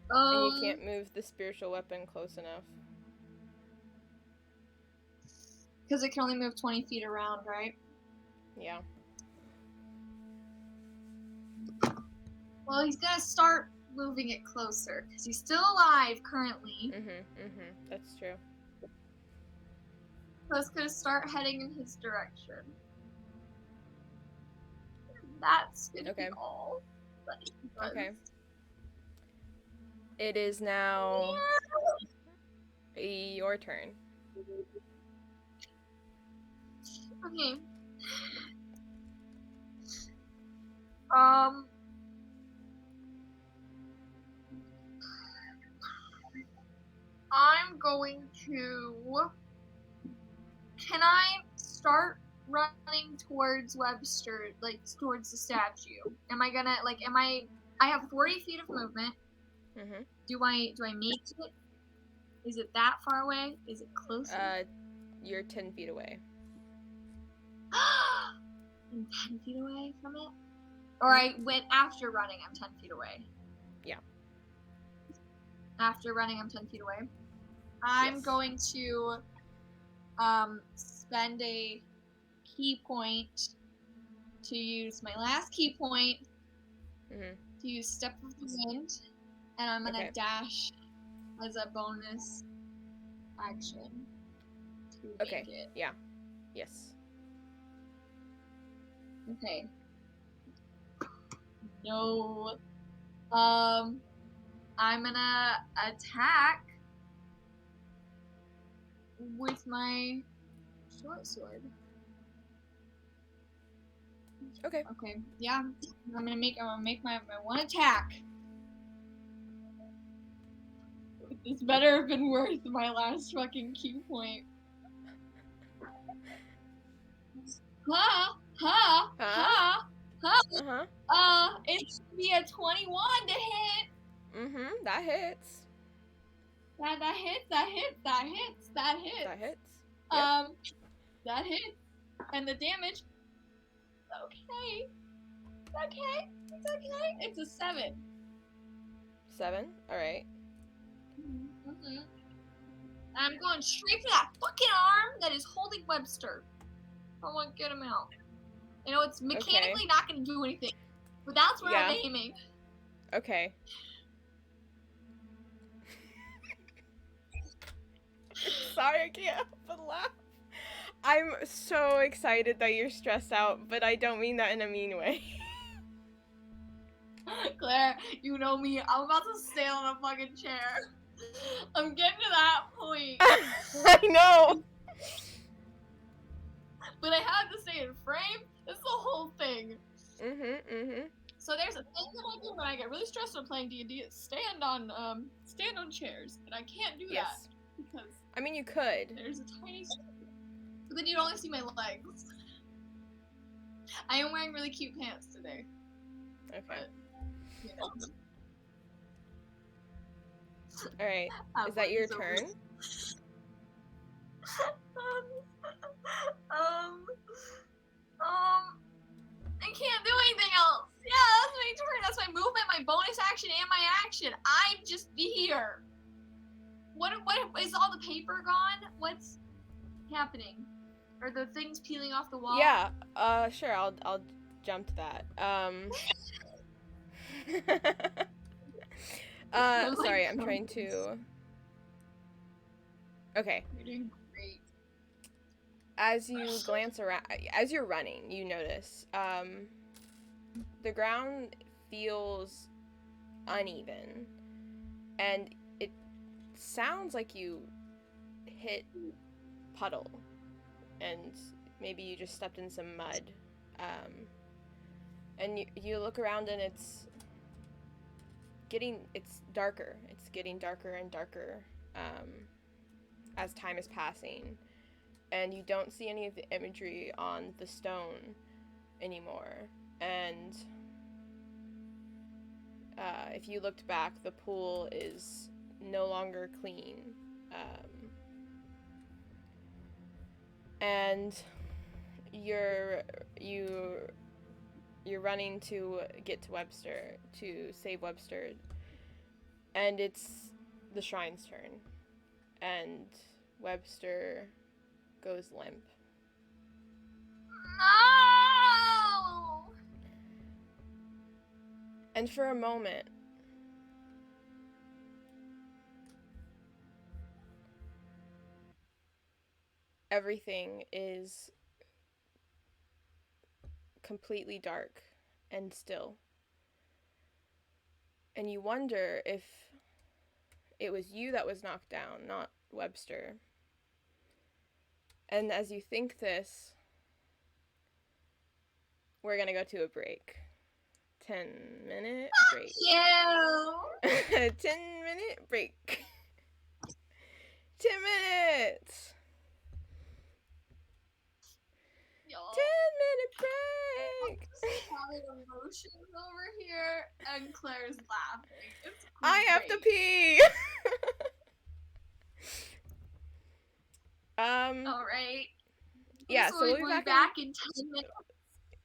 And you can't move the spiritual weapon close enough. Because it can only move 20 feet around, right? Yeah. Well, he's gonna start moving it closer because he's still alive currently. That's true. So it's gonna start heading in his direction. That's gonna be all. That he does. Okay. It is now your turn. Okay. I'm going to. Can I start running towards Webster, like towards the statue? Am I gonna like? I have 40 feet of movement. Do I make it? Is it that far away? Is it close? You're 10 feet away. I'm 10 feet away from it? Or I went after running, I'm 10 feet away. Yeah. After running, I'm 10 feet away. I'm going to spend a key point to use my last key point to use Step of the Wind, and I'm gonna dash as a bonus action to make it. Yeah. Yes. Okay. No. I'm gonna attack with my short sword. Okay. Okay. Yeah. I'm gonna make my one attack. This better have been worth my last fucking key point. Ha! Ha! Ha! Ha! It's gonna be a 21 to hit. That hits. That hits. That hits. That hits. That hits. That hits. Yep. That hits. And the damage. Okay. Okay. It's okay. It's a 7. 7. All right. I'm going straight for that fucking arm that is holding Webster. I want to get him out. I know it's mechanically not going to do anything, but that's where I'm aiming. Okay. Sorry, I can't help but laugh. I'm so excited that you're stressed out, but I don't mean that in a mean way. Claire, you know me. I'm about to stay on a fucking chair. I'm getting to that point. I know. But I have to stay in frame. That's the whole thing. So there's a thing that I do when I get really stressed when playing D&D is stand on chairs, and I can't do that because I mean you could. There's a tiny space. But then you'd only see my legs. I am wearing really cute pants today. Okay. But, you know. All right. Is that your turn? I can't do anything else. Yeah, that's my turn. That's my movement, my bonus action, and my action. I'm just here. What is all the paper gone? What's happening? Are the things peeling off the wall? Yeah. Sure. I'll jump to that. Sorry. I'm trying to. Okay. You're doing great. As you glance around, as you're running, you notice the ground feels uneven, and it sounds like you hit puddle, and maybe you just stepped in some mud. And you look around and it's darker. It's getting darker and darker as time is passing. And you don't see any of the imagery on the stone anymore. And if you looked back, the pool is no longer clean. And you're running to get to Webster, to save Webster. And it's the shrine's turn. And Webster goes limp. No! And for a moment, everything is completely dark and still. And you wonder if it was you that was knocked down, not Webster. And as you think this, we're gonna go to a break. 10-minute break. You! 10-minute break. 10 minutes! Y'all. 10-minute break! Solid emotions over here, and Claire's laughing. It's great. I have to pee! Alright. Yeah, so we'll be back in 10 minutes.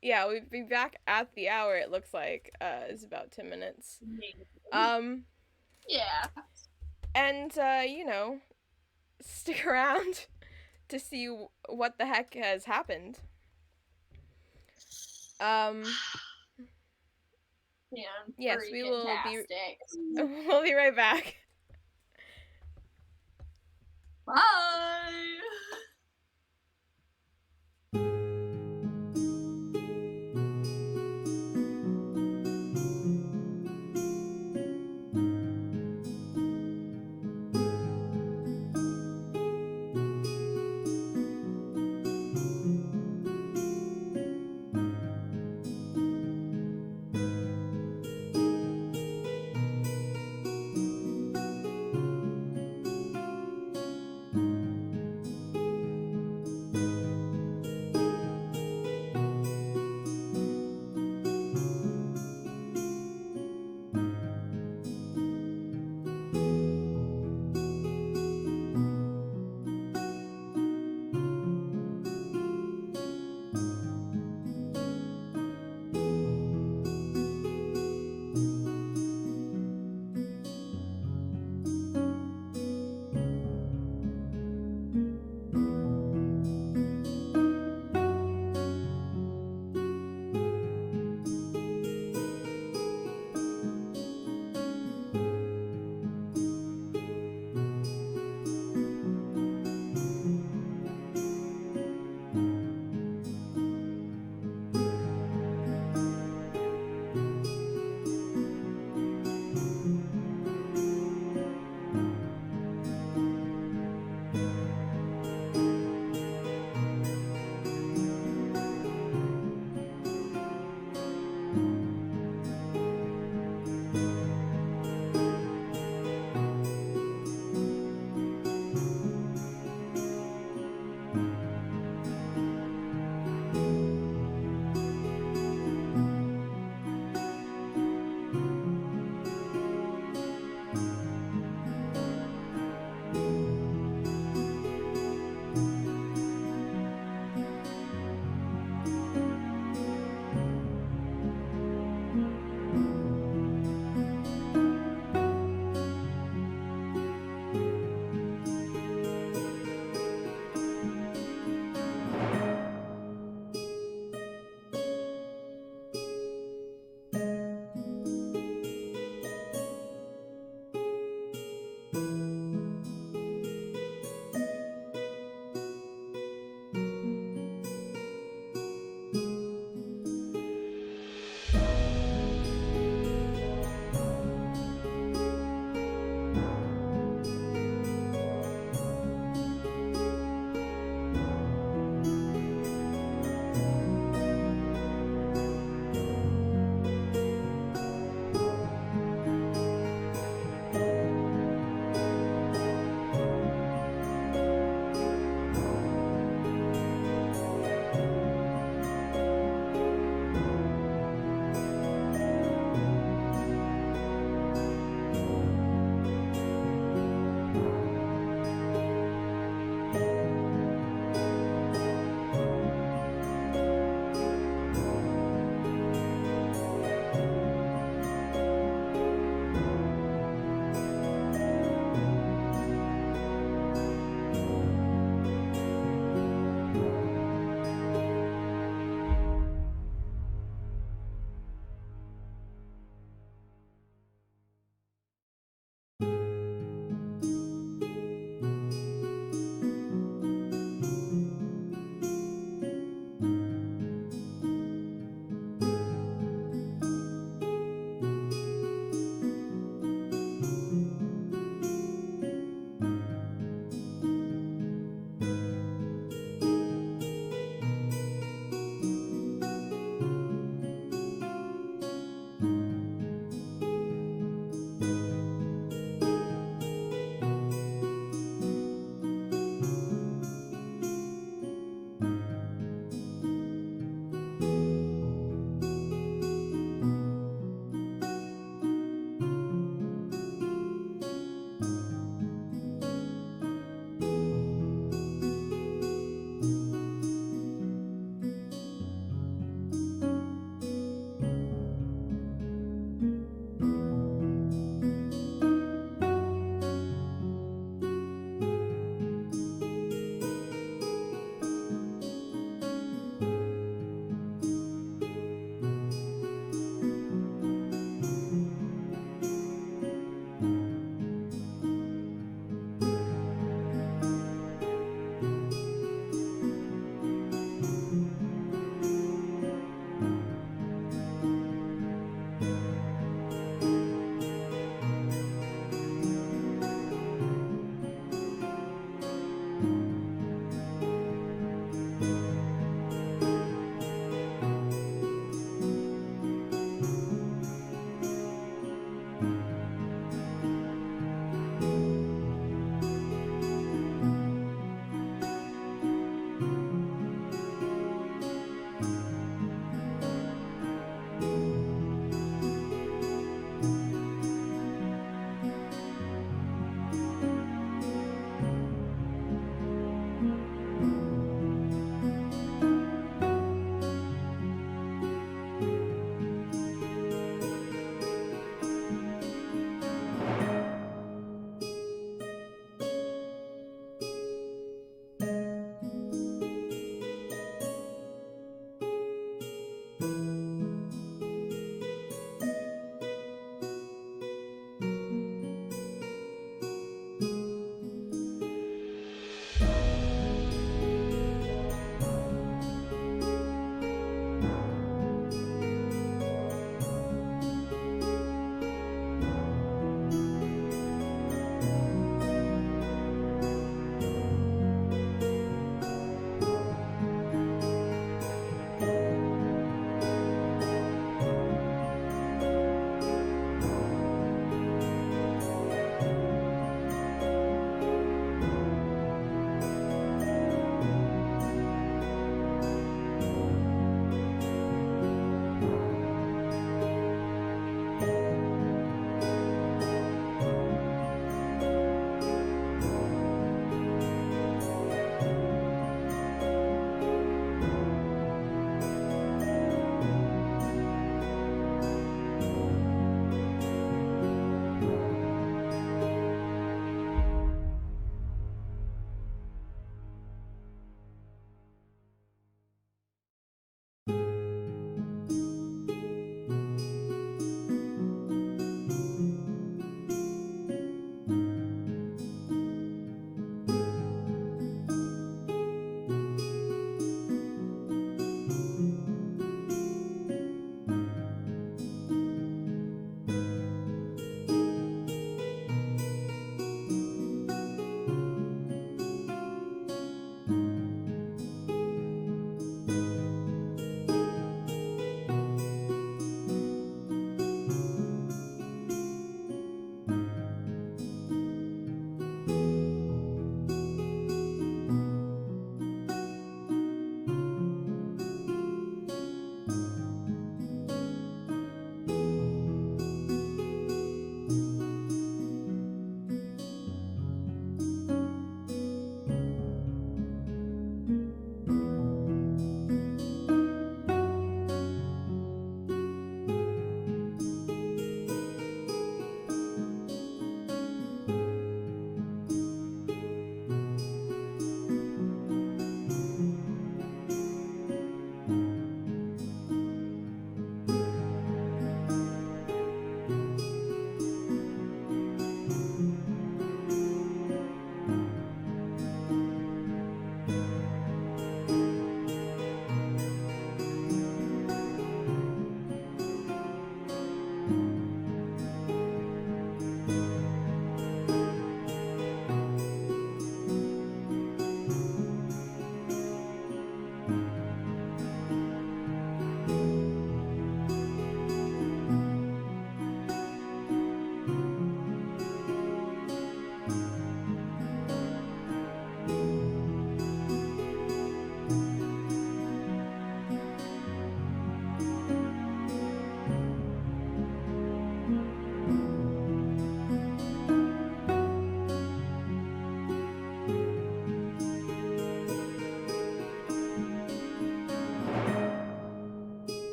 Yeah, we'll be back at the hour, it looks like. It's about 10 minutes. Yeah. And, stick around to see what the heck has happened. Yes, we will we'll be right back. Bye!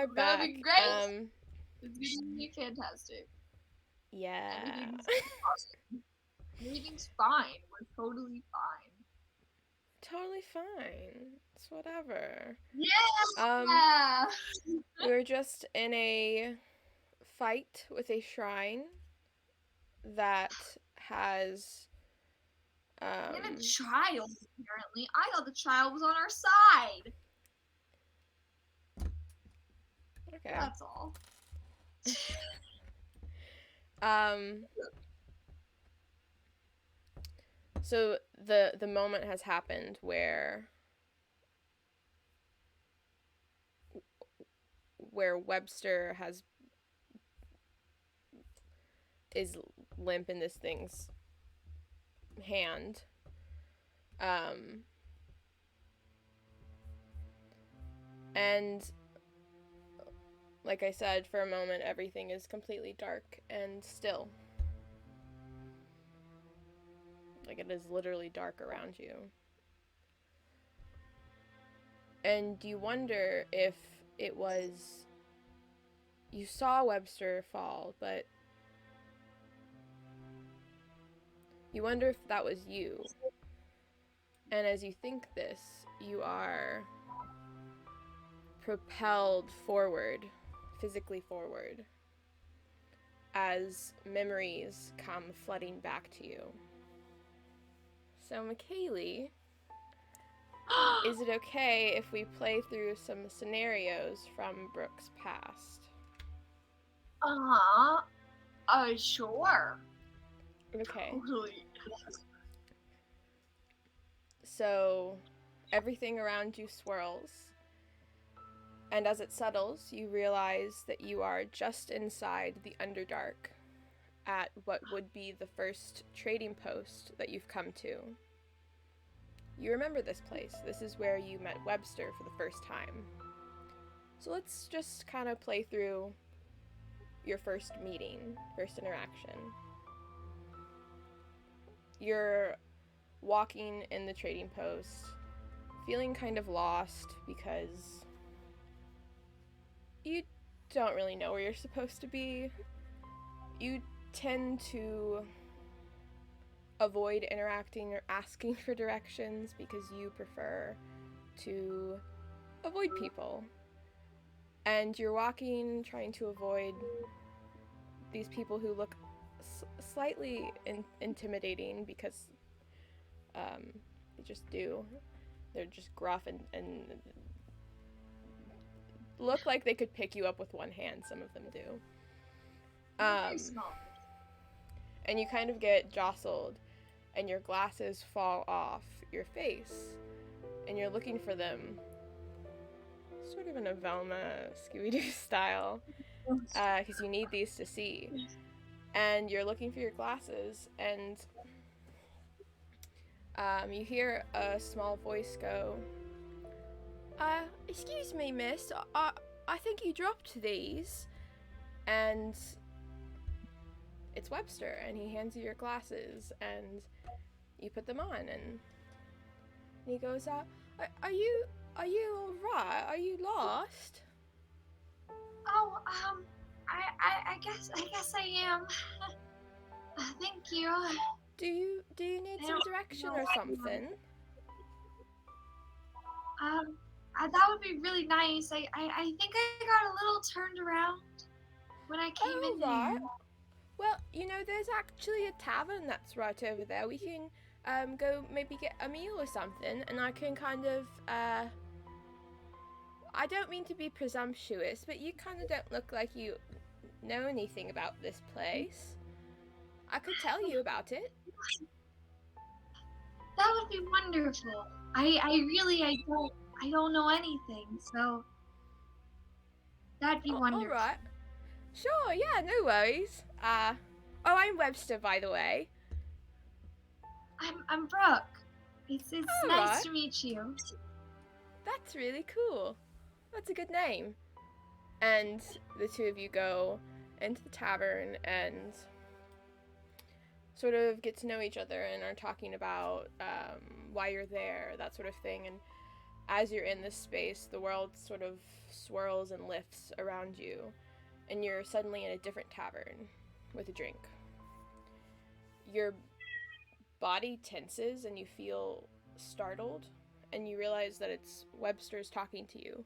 are That'd back. be great. It's gonna be fantastic. Yeah. Everything's awesome. Everything's fine. We're totally fine. Totally fine. It's whatever. Yeah. We were just in a fight with a shrine that has We have a child, apparently. I thought the child was on our side. okay. That's all. So the moment has happened where Webster is limp in this thing's hand. And like I said, for a moment everything is completely dark and still. Like it is literally dark around you. And you wonder if it was... You saw Webster fall, but you wonder if that was you. And as you think this, you are propelled forward, physically forward, as memories come flooding back to you. So, McKaylee, is it okay if we play through some scenarios from Brooke's past? Sure. Okay. Totally. So, everything around you swirls, and as it settles, you realize that you are just inside the Underdark at what would be the first trading post that you've come to. You remember this place. This is where you met Webster for the first time. So let's just kind of play through your first meeting, first interaction. You're walking in the trading post, feeling kind of lost because you don't really know where you're supposed to be. You tend to avoid interacting or asking for directions because you prefer to avoid people. And you're walking, trying to avoid these people who look slightly intimidating because they just do. They're just gruff and look like they could pick you up with one hand. Some of them do. And you kind of get jostled, and your glasses fall off your face, and you're looking for them, sort of in a Velma Scooby-Doo style, because you need these to see. And you're looking for your glasses, and you hear a small voice go, excuse me, miss, I think you dropped these. And it's Webster, and he hands you your glasses, and you put them on, and he goes, are you alright? Are you lost? Oh, I guess I am. Thank you. Do you need some direction or something? That would be really nice. I think I got a little turned around when I came in right. here. Well, there's actually a tavern that's right over there. We can go maybe get a meal or something, and I can kind of I don't mean to be presumptuous, but you kind of don't look like you know anything about this place. I could tell you about it. That would be wonderful. I don't know anything, so that'd be wonderful. All right. Sure, yeah, no worries. I'm Webster, by the way. I'm Brooke. It's nice to meet you. That's really cool. That's a good name. And the two of you go into the tavern and sort of get to know each other and are talking about why you're there, that sort of thing. And as you're in this space, the world sort of swirls and lifts around you, and you're suddenly in a different tavern with a drink. Your body tenses and you feel startled, and you realize that it's Webster's talking to you.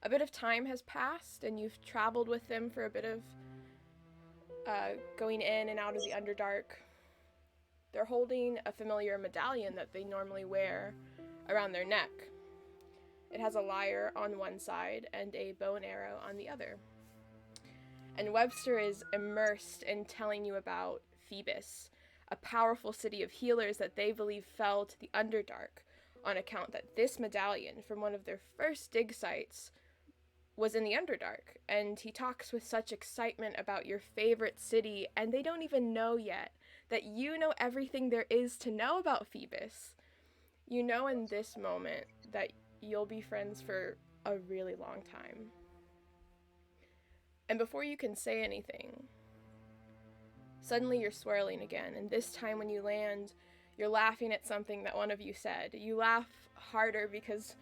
A bit of time has passed, and you've traveled with them for a bit of going in and out of the Underdark. They're holding a familiar medallion that they normally wear around their neck. It has a lyre on one side and a bow and arrow on the other. And Webster is immersed in telling you about Phoebus, a powerful city of healers that they believe fell to the Underdark on account that this medallion from one of their first dig sites was in the Underdark. And he talks with such excitement about your favorite city, and they don't even know yet that you know everything there is to know about Phoebus. You know in this moment that you'll be friends for a really long time. And before you can say anything, suddenly you're swirling again, and this time when you land, you're laughing at something that one of you said. You laugh harder because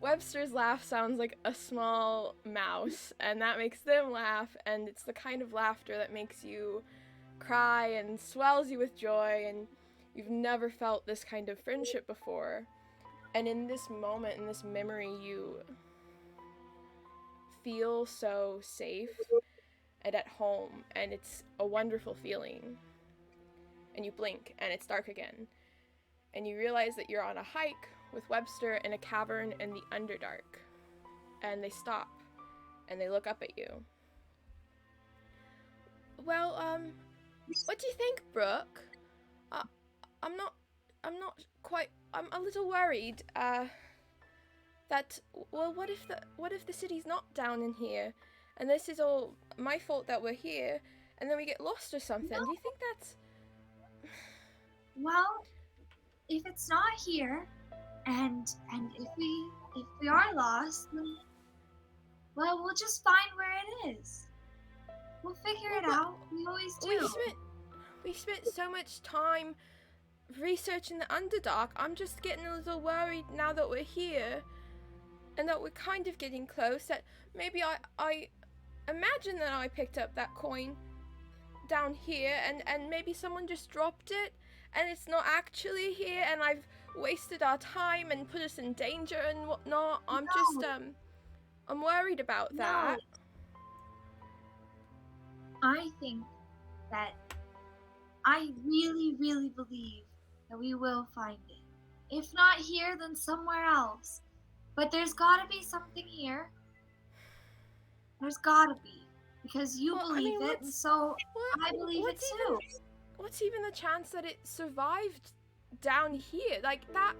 Webster's laugh sounds like a small mouse, and that makes them laugh, and it's the kind of laughter that makes you cry and swells you with joy, and you've never felt this kind of friendship before. And in this moment, in this memory, you feel so safe and at home, and it's a wonderful feeling. And you blink, and it's dark again. And you realize that you're on a hike with Webster in a cavern in the Underdark. And they stop, and they look up at you. Well, what do you think, Brooke? I'm not quite, I'm a little worried, that, well, what if the city's not down in here, and this is all my fault that we're here, and then we get lost or something? No. Do you think that's... Well, if it's not here, and if we are lost, then, well, we'll just find where it is. We'll figure it out. We always do. We spent so much time researching the Underdark. I'm just getting a little worried now that we're here, and that we're kind of getting close, that maybe I imagine that I picked up that coin down here, and maybe someone just dropped it, and it's not actually here, and I've wasted our time and put us in danger and whatnot. I'm worried about that. No. I think that I really, really believe that we will find it. If not here, then somewhere else. But there's gotta be something here. There's gotta be. Because you believe it, and so I believe it too. What's even the chance that it survived down here? Like, that...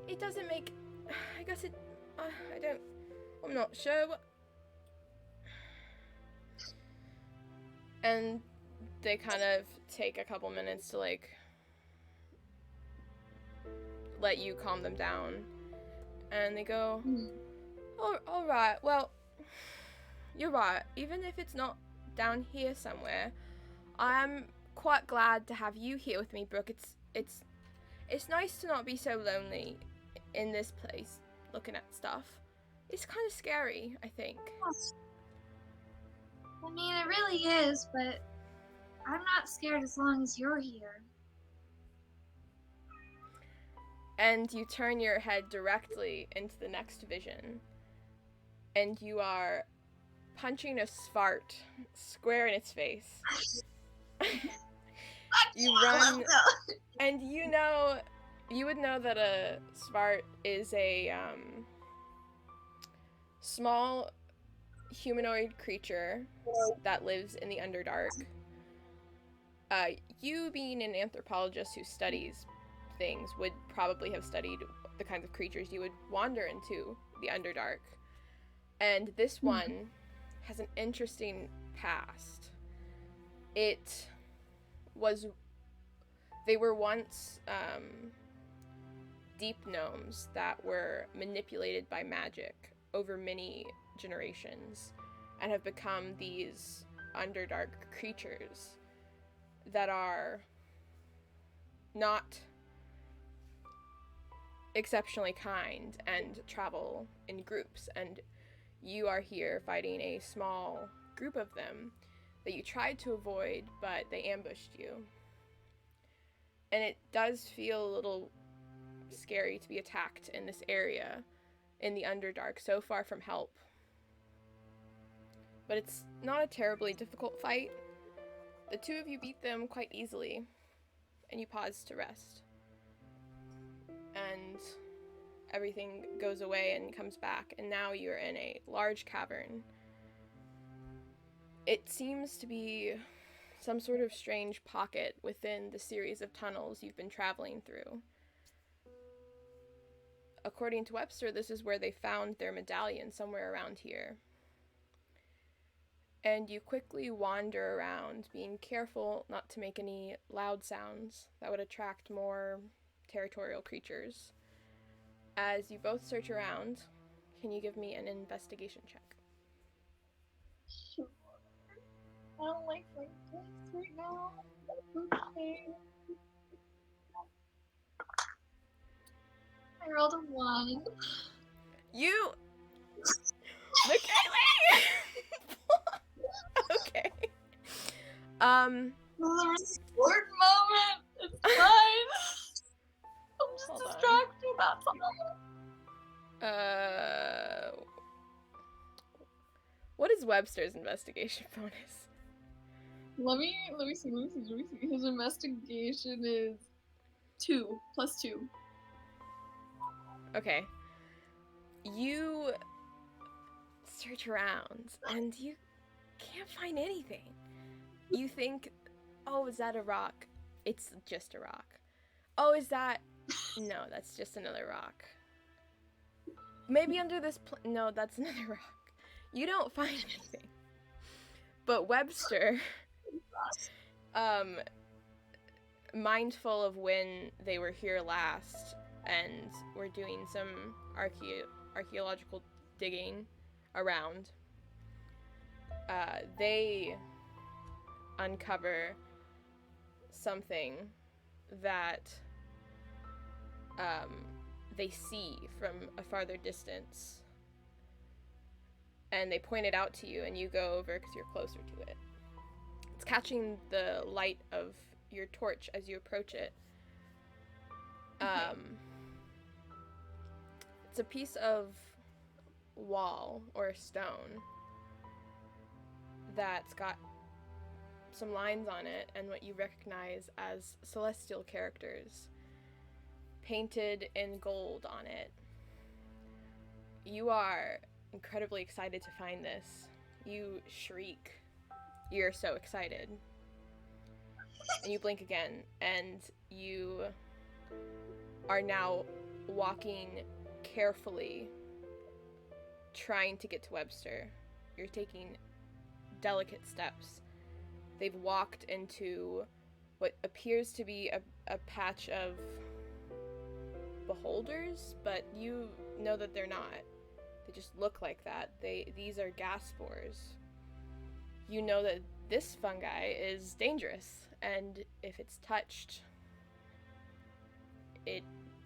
It doesn't make... I guess it... I'm not sure. And they kind of take a couple minutes to, like, let you calm them down. And they go, all right, well, you're right. Even if it's not down here somewhere, I'm quite glad to have you here with me, Brooke. It's nice to not be so lonely in this place, looking at stuff. It's kind of scary, I think. I mean, it really is, but I'm not scared as long as you're here. And you turn your head directly into the next vision, and you are punching a Svart square in its face. You run, and you would know that a Svart is a small humanoid creature that lives in the Underdark. You being an anthropologist who studies things would probably have studied the kinds of creatures you would wander into the Underdark. And this one has an interesting past. They were once deep gnomes that were manipulated by magic over many generations and have become these Underdark creatures that are not exceptionally kind and travel in groups, and you are here fighting a small group of them that you tried to avoid, but they ambushed you. And it does feel a little scary to be attacked in this area, in the Underdark, so far from help. But it's not a terribly difficult fight. The two of you beat them quite easily, and you pause to rest. And everything goes away and comes back, and now you're in a large cavern. It seems to be some sort of strange pocket within the series of tunnels you've been traveling through. According to Webster, this is where they found their medallion, somewhere around here. And you quickly wander around, being careful not to make any loud sounds that would attract more territorial creatures. As you both search around, can you give me an investigation check? Sure. I don't like my dice right now. Okay. I rolled a 1. You... McKaylee! Okay. This is a important moment. It's fine. I'm just Hold on. distracted. That's all. What is Webster's investigation bonus? Let me see. His investigation is 2 plus 2. Okay. You search around, and you can't find anything. You think, oh, is that a rock? It's just a rock. Oh, is that... No, that's just another rock. Maybe under this no, that's another rock. You don't find anything. But Webster, mindful of when they were here last and were doing some archaeological digging around, they uncover something that they see from a farther distance, and they point it out to you, and you go over because you're closer to it. It's catching the light of your torch as you approach it. It's a piece of wall or stone that's got some lines on it and what you recognize as celestial characters painted in gold on it. You are incredibly excited to find this. You shriek. You're so excited. And you blink again, and you are now walking carefully, trying to get to Webster. You're taking delicate steps. They've walked into what appears to be a patch of beholders, but you know that they're not. They just look like that. These are gas spores. You know that this fungi is dangerous, and if it's touched, it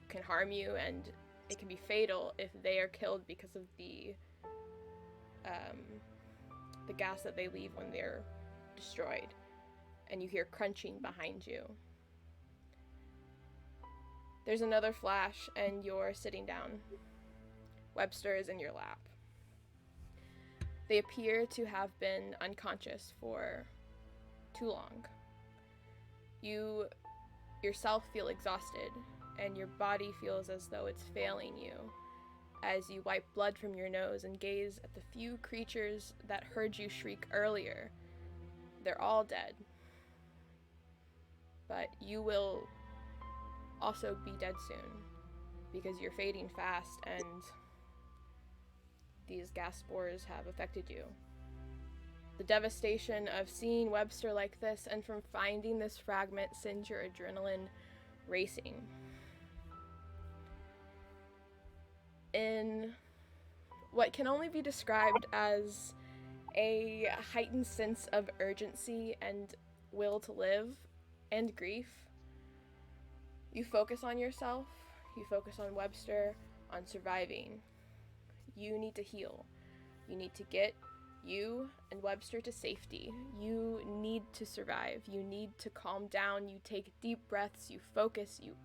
can harm you, and it can be fatal if they are killed because of the gas that they leave when they're destroyed. And you hear crunching behind you. There's another flash, and you're sitting down. Webster is in your lap. They appear to have been unconscious for too long. You yourself feel exhausted, and your body feels as though it's failing you as you wipe blood from your nose and gaze at the few creatures that heard you shriek earlier. They're all dead. But you will also be dead soon, because you're fading fast and these gas spores have affected you. The devastation of seeing Webster like this and from finding this fragment sends your adrenaline racing. In what can only be described as a heightened sense of urgency and will to live and grief, you focus on yourself, You focus on Webster, on surviving. You need to heal. You need to get you and Webster to safety. You need to survive. You need to calm down. You take deep breaths. You focus. You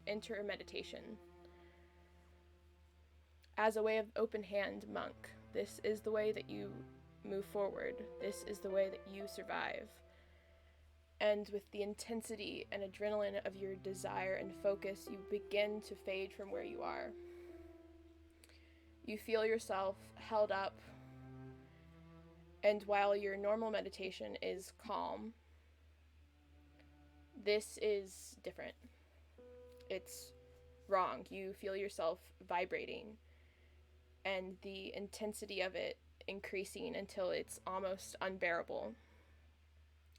enter a meditation. As a way of open hand monk, this is the way that you move forward. This is the way that you survive. And with the intensity and adrenaline of your desire and focus, you begin to fade from where you are. You feel yourself held up, and while your normal meditation is calm, this is different. It's wrong. You feel yourself vibrating, and the intensity of it increasing until it's almost unbearable.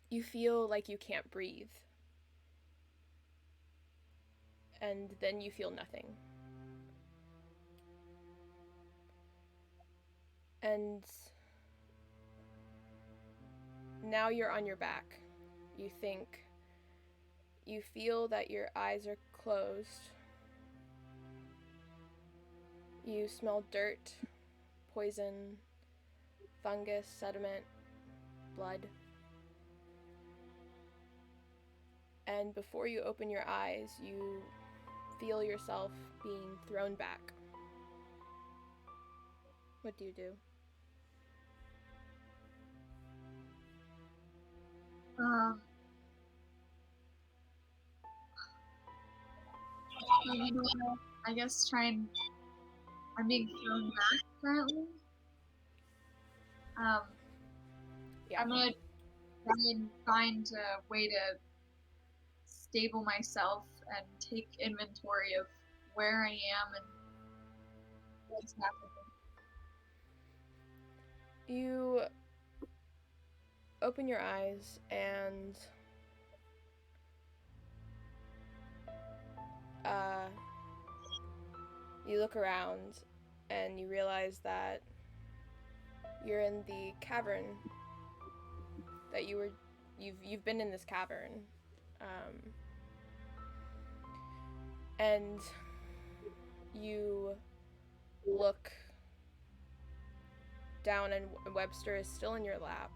You feel like you can't breathe. And then you feel nothing. And now you're on your back. You feel that your eyes are closed. You smell dirt, poison, fungus, sediment, blood. And before you open your eyes, you feel yourself being thrown back. What do you do? I guess I'm being thrown back currently. Yeah. I'm gonna try and find a way to stable myself and take inventory of where I am and what's happening. You open your eyes and you look around and you realize that you're in the cavern that you've been in this cavern, and you look down and Webster is still in your lap.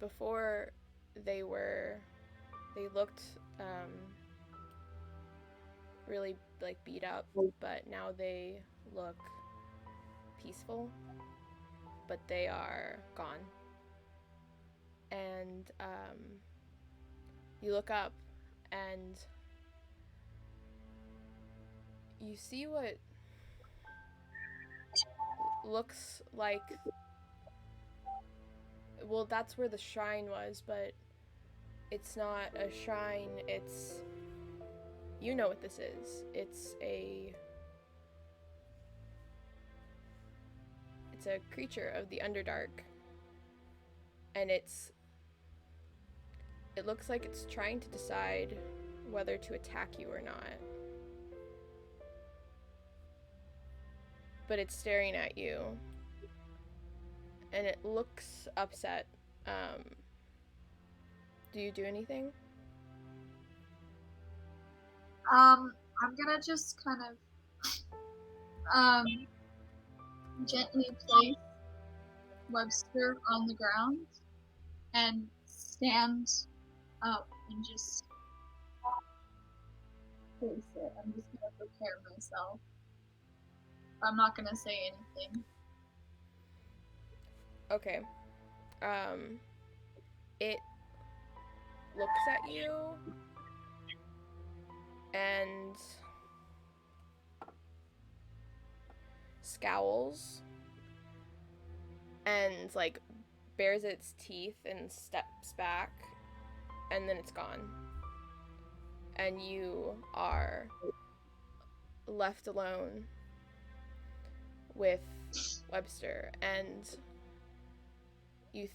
Before they looked really like beat up, but now they look peaceful, but they are gone. And you look up and you see what looks like, well, that's where the shrine was, but it's not a shrine. You know what this is. It's a creature of the Underdark, and it looks like it's trying to decide whether to attack you or not. But it's staring at you, and it looks upset. Do you do anything? I'm gonna just kind of gently place Webster on the ground and stand up and just face it. I'm just gonna prepare myself. I'm not gonna say anything. Okay. It looks at you and scowls and like bares its teeth and steps back, and then it's gone. And you are left alone with Webster, and you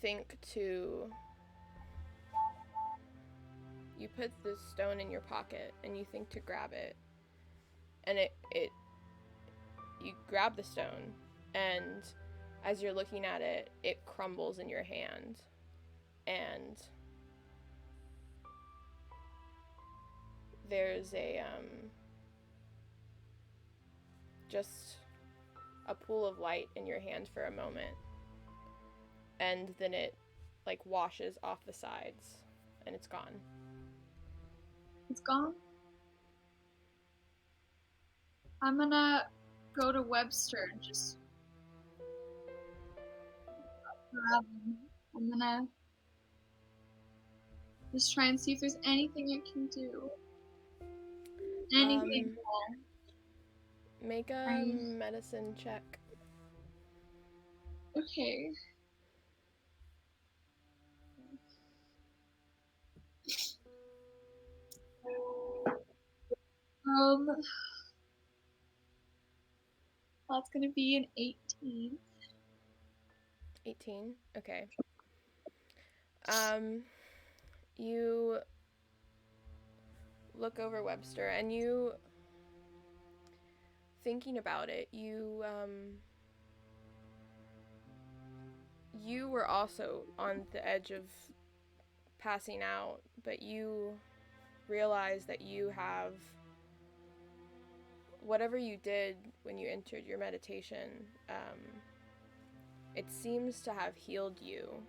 put the stone in your pocket and you think to grab it, and you grab the stone, and as you're looking at it, it crumbles in your hand, and there's a just a pool of light in your hand for a moment, and then it like washes off the sides and it's gone. It's gone. I'm gonna go to Webster and just grab him. I'm gonna just try and see if there's anything I can do. Anything. Make a medicine check. Okay. That's gonna be an 18. 18? Okay. You look over Webster, and you, thinking about it, you were also on the edge of passing out, but you realize that you have, whatever you did when you entered your meditation, it seems to have healed you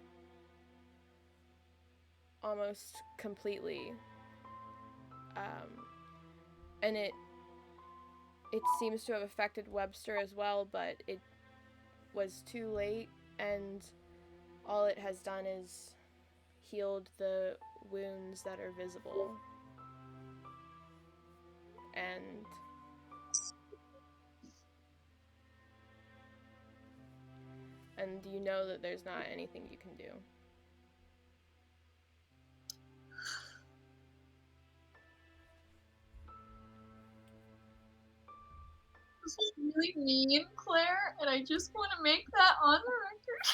almost completely. And it seems to have affected Webster as well, but it was too late, and all it has done is healed the wounds that are visible. And you know that there's not anything you can do. This is really mean, Claire, and I just want to make that on the record.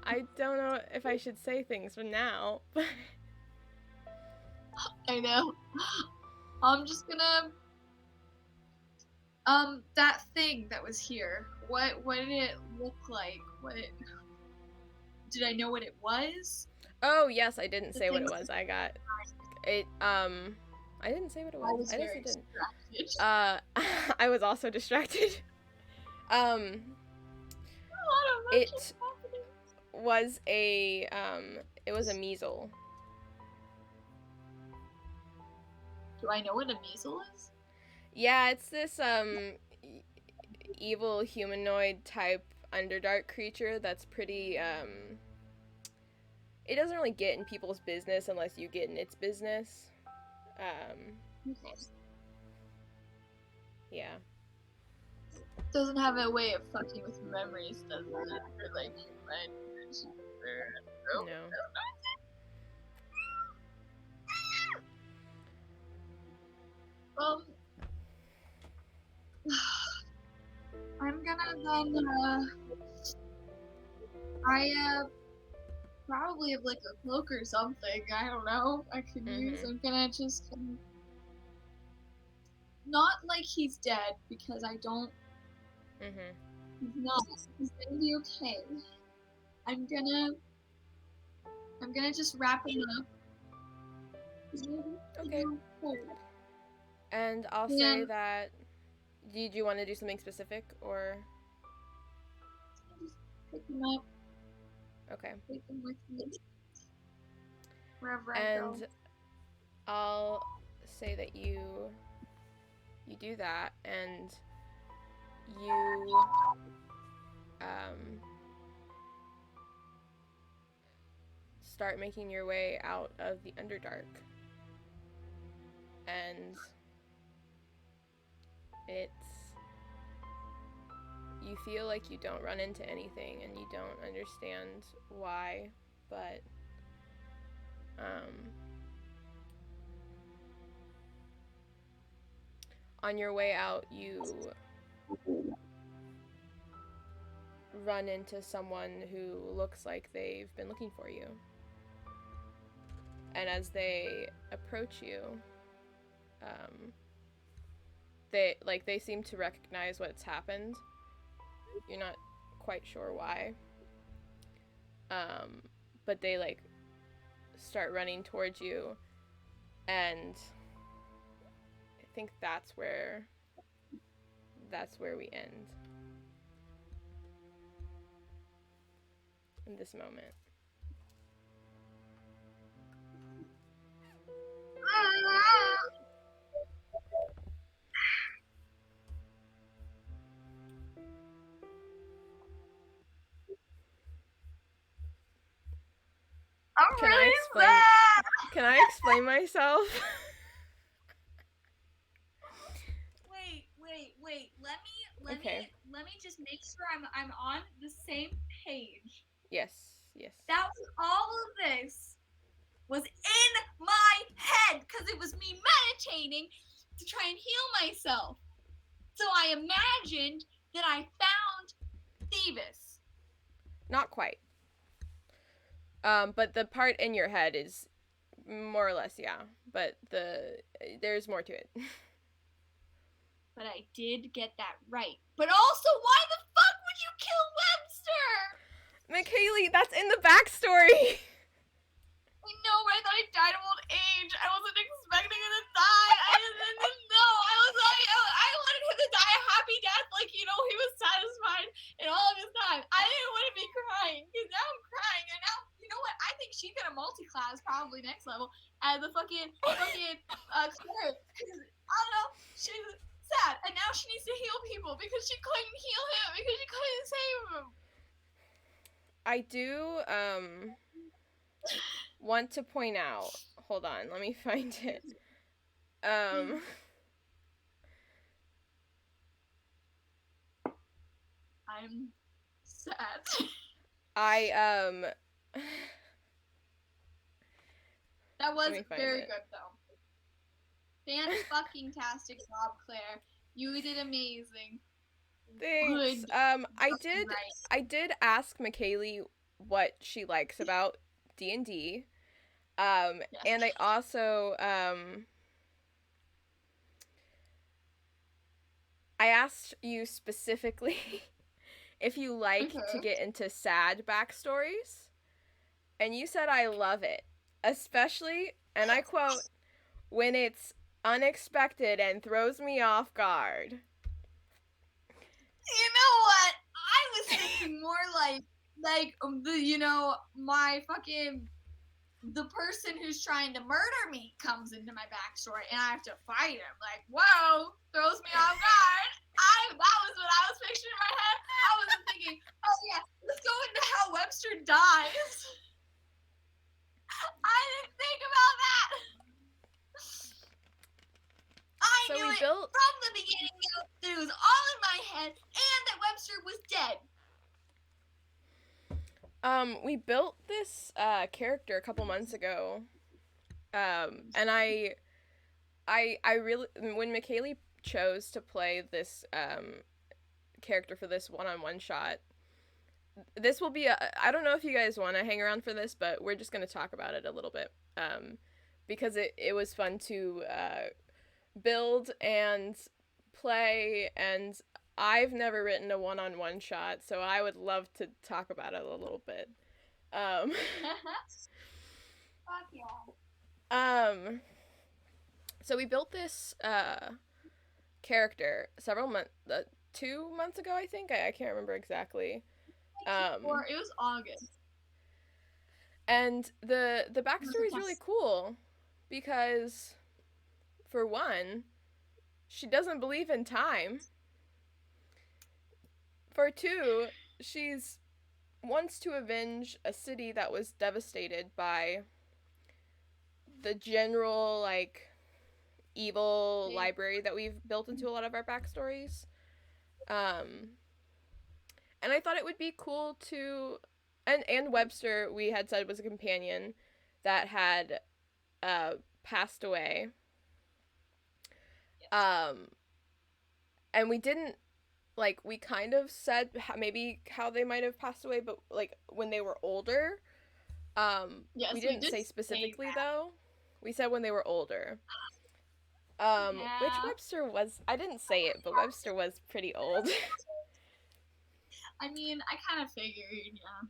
I don't know if I should say things for now, but I know. I'm just gonna that thing that was here. What did it look like? What did I know what it was? Oh yes, I didn't say what it was. I got it. I didn't say what it was. I guess I didn't. I was also distracted. It was a measle. Do I know what a measle is? Yeah, it's this evil humanoid type underdark creature that's pretty it doesn't really get in people's business unless you get in its business. Yeah. Doesn't have a way of fucking with memories, does it? Or like, right? No. I'm gonna then, probably have like a cloak or something, I don't know, I could use. I'm gonna just, not like he's dead, because I don't, he's not, he's gonna be okay. I'm gonna just wrap him up. Okay. And I'll say that, did you want to do something specific, or? Just pick him up. Okay. Take him with me. Wherever I go. And I'll say that you do that, and you start making your way out of the Underdark. And you feel like you don't run into anything, and you don't understand why, but on your way out, you run into someone who looks like they've been looking for you. And as they approach you, they seem to recognize what's happened. You're not quite sure why. but they like start running towards you, and I think that's where we end in this moment. Can I explain myself? Wait. Okay. Let me just make sure I'm on the same page. Yes. That was all of this was in my head because it was me meditating to try and heal myself. So I imagined that I found Thebes. Not quite. But the part in your head is more or less, yeah. But there's more to it. But I did get that right. But also, why the fuck would you kill Webster? McKaylee, that's in the backstory. I know, but I thought he died of old age. I wasn't expecting him to die. I didn't know. I wanted him to die a happy death, like, you know, he was satisfied in all of his time. I didn't want to be crying, because now I'm crying, and now, you know what, I think she's gonna multi-class, probably next level, as a fucking cleric. I don't know, she's sad, and now she needs to heal people, because she couldn't heal him, because she couldn't save him. I do, want to point out, hold on, let me find it. I'm sad. That was very good, though. Fan-fucking-tastic job, Claire. You did amazing. Thanks. Good. I did ask McKaylee what she likes about D&D. Yes. And I also, I asked you specifically if you like to get into sad backstories, and you said I love it, especially, and I quote, when it's unexpected and throws me off guard. You know what? I was thinking more like my fucking, the person who's trying to murder me comes into my backstory and I have to fight him. Like, whoa, throws me off guard. That was what I was picturing in my head. I wasn't thinking, oh yeah, let's go into how Webster dies. I didn't think about that. I knew it from the beginning. It was all in my head, and that Webster was dead. We built this character a couple months ago, and I really, when McKaylee chose to play this character for this one-on-one shot, this will be I don't know if you guys want to hang around for this, but we're just going to talk about it a little bit, because it was fun to build and play, and I've never written a one-on-one shot, so I would love to talk about it a little bit. Fuck yeah. So we built this character 2 months ago, I think. I can't remember exactly. It was August. And the backstory is really cool because, for one, she doesn't believe in time. For two, she's wants to avenge a city that was devastated by the general, like, evil library that we've built into a lot of our backstories. And I thought it would be cool to, and Webster, we had said, was a companion that had passed away. Yes. And we didn't, like, we kind of said maybe how they might have passed away, but, like, when they were older. Yes, we didn't say specifically, though. We said when they were older. Which Webster was, I didn't say it, but Webster was pretty old. I mean, I kind of figured, yeah.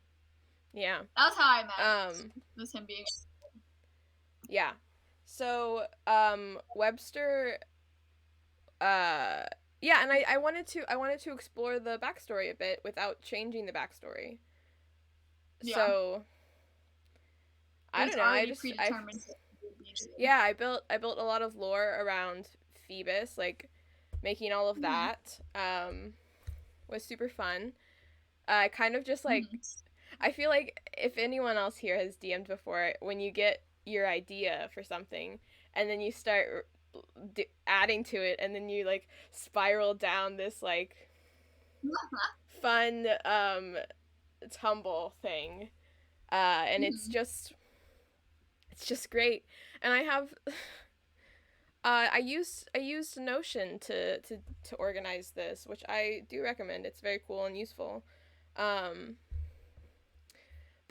Yeah. That's how I met. Was him being. Yeah. So, Webster. Yeah, and I wanted to explore the backstory a bit without changing the backstory. Yeah. So. I don't know. Predetermined. Yeah, I built a lot of lore around Phoebus, like making all of that. Was super fun. Kind of just like I feel like if anyone else here has DM'd before, when you get your idea for something and then you start adding to it, and then you like spiral down this like fun tumble thing, and it's just great. And I have I used Notion to organize this, which I do recommend. It's very cool and useful. But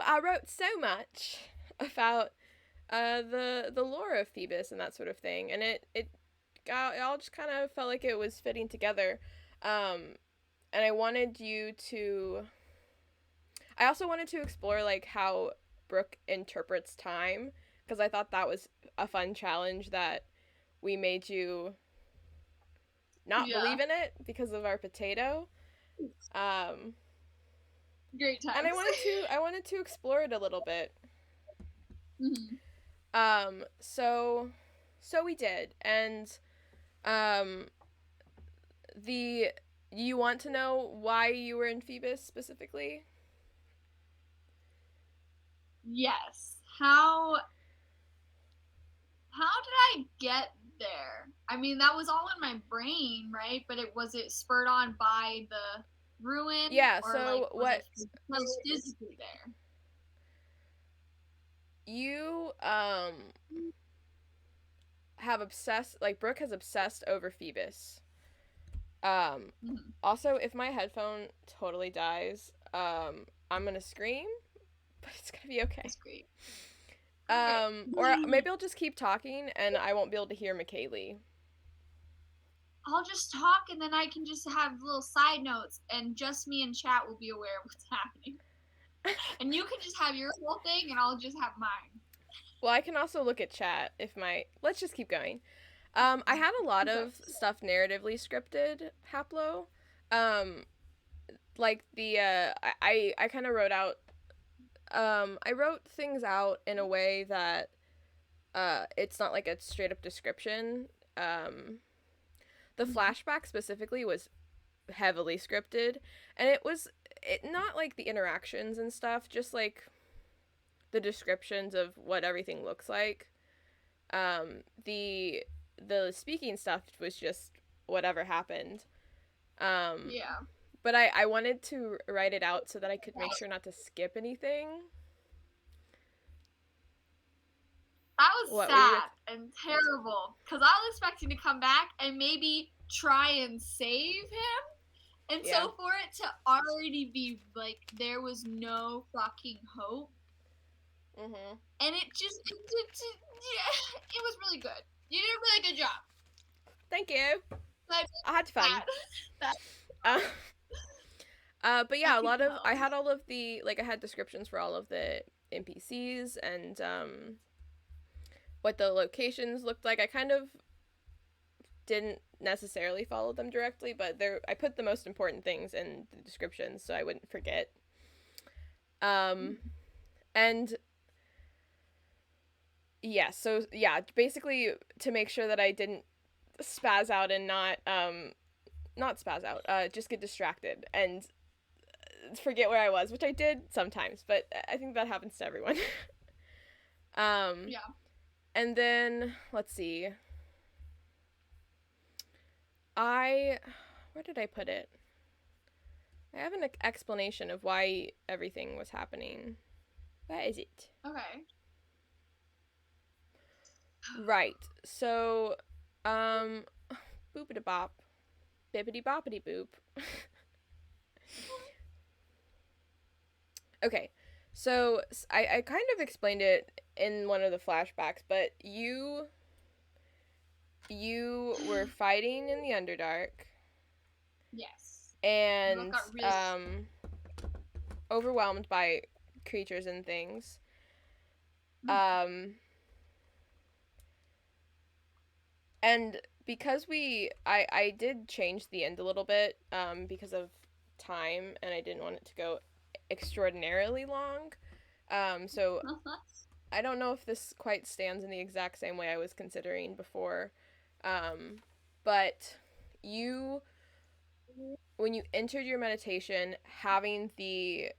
I wrote so much about the lore of Phoebus and that sort of thing, and it all just kind of felt like it was fitting together. And I also wanted to explore like how Brooke interprets time, because I thought that was a fun challenge that we made you not believe in it because of our potato. Great times. And I wanted to explore it a little bit. So we did. And you want to know why you were in Phoebus specifically? Yes. How did I get there? I mean, that was all in my brain, right? But was it spurred on by the ruin? Yeah, or so like, was it physically there? You have obsessed, like Brooke has obsessed over Phoebus. Also, if my headphone totally dies, I'm gonna scream, but it's gonna be okay. That's great. Or maybe I'll just keep talking and I won't be able to hear McKaylee. I'll just talk, and then I can just have little side notes, and just me and chat will be aware of what's happening. And you can just have your whole thing, and I'll just have mine. Well, I can also look at chat if let's just keep going. I had a lot of stuff narratively scripted, Haplo. Like I kind of wrote out, I wrote things out in a way that, it's not like a straight up description. The flashback specifically was heavily scripted, and it not like the interactions and stuff, just like the descriptions of what everything looks like. The speaking stuff was just whatever happened. Yeah. But I wanted to write it out so that I could make sure not to skip anything. That was sad and terrible, because I was expecting to come back and maybe try and save him. And so for it to already be like there was no fucking hope. And it just, it was really good. You did a really good job. Thank you. I had fun. But yeah, I had all of the, like, I had descriptions for all of the NPCs and what the locations looked like. I kind of didn't necessarily follow them directly, but I put the most important things in the descriptions so I wouldn't forget. And yeah, so yeah, basically to make sure that I didn't spaz out and not spaz out, just get distracted and forget where I was, which I did sometimes, but I think that happens to everyone. Yeah. And then, let's see. Where did I put it? I have an explanation of why everything was happening. Where is it? Okay. Right. So, boopity bop, bippity boppity boop. Okay. So I kind of explained it in one of the flashbacks, but you were fighting in the Underdark. Yes. And overwhelmed by creatures and things. And because I did change the end a little bit, because of time, and I didn't want it to go extraordinarily long. So I don't know if this quite stands in the exact same way I was considering before. But when you entered your meditation, having the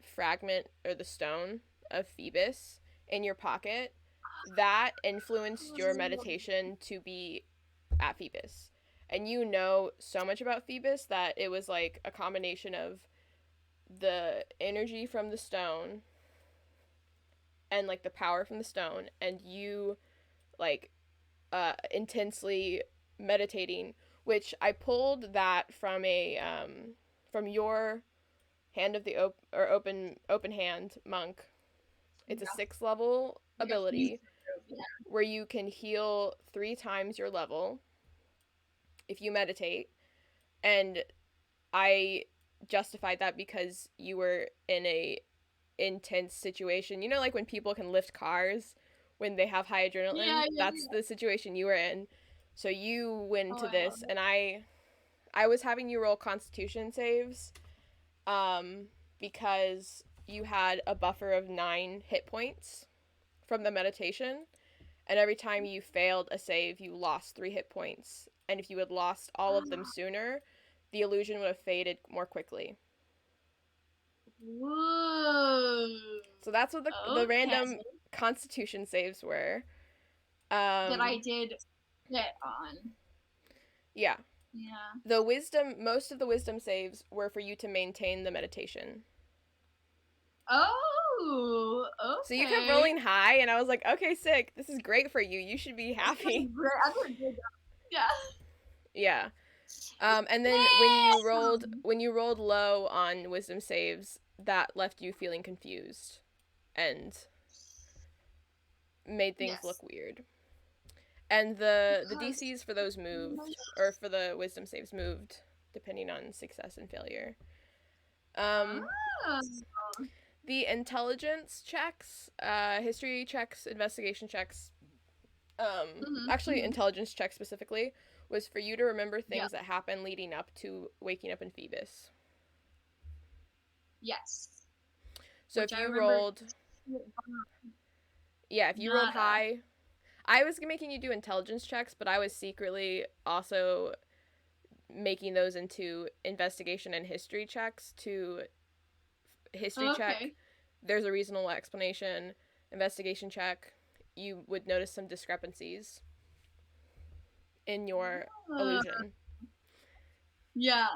fragment or the stone of Phoebus in your pocket, that influenced your meditation to be at Phoebus. And you know so much about Phoebus that it was like a combination of the energy from the stone and like the power from the stone, and you like intensely meditating, which I pulled that from from your hand of the open hand monk. It's a 6th level ability where you can heal 3 times your level if you meditate, and I justified that because you were in a intense situation. You know, like when people can lift cars when they have high adrenaline? That's the situation you were in. So you went into this, and I was having you roll constitution saves because you had a buffer of 9 hit points from the meditation, and every time you failed a save, you lost 3 hit points. And if you had lost all of them sooner, the illusion would have faded more quickly. Whoa. So that's what the random constitution saves were. That I did hit on. Yeah. Yeah. Most of the wisdom saves were for you to maintain the meditation. Oh, okay. So you kept rolling high, and I was like, okay, sick. This is great for you. You should be happy. Yeah. Yeah. And then when you rolled low on wisdom saves, that left you feeling confused and made things look weird. And the DCs for those moved, or for the wisdom saves moved, depending on success and failure. The intelligence checks, history checks, investigation checks, actually intelligence checks specifically, was for you to remember things that happened leading up to waking up in Phoebus. Yes. So if you rolled... Yeah, if you rolled high... I was making you do intelligence checks, but I was secretly also making those into investigation and history checks to history check. There's a reasonable explanation. Investigation check. You would notice some discrepancies in your illusion. Yeah.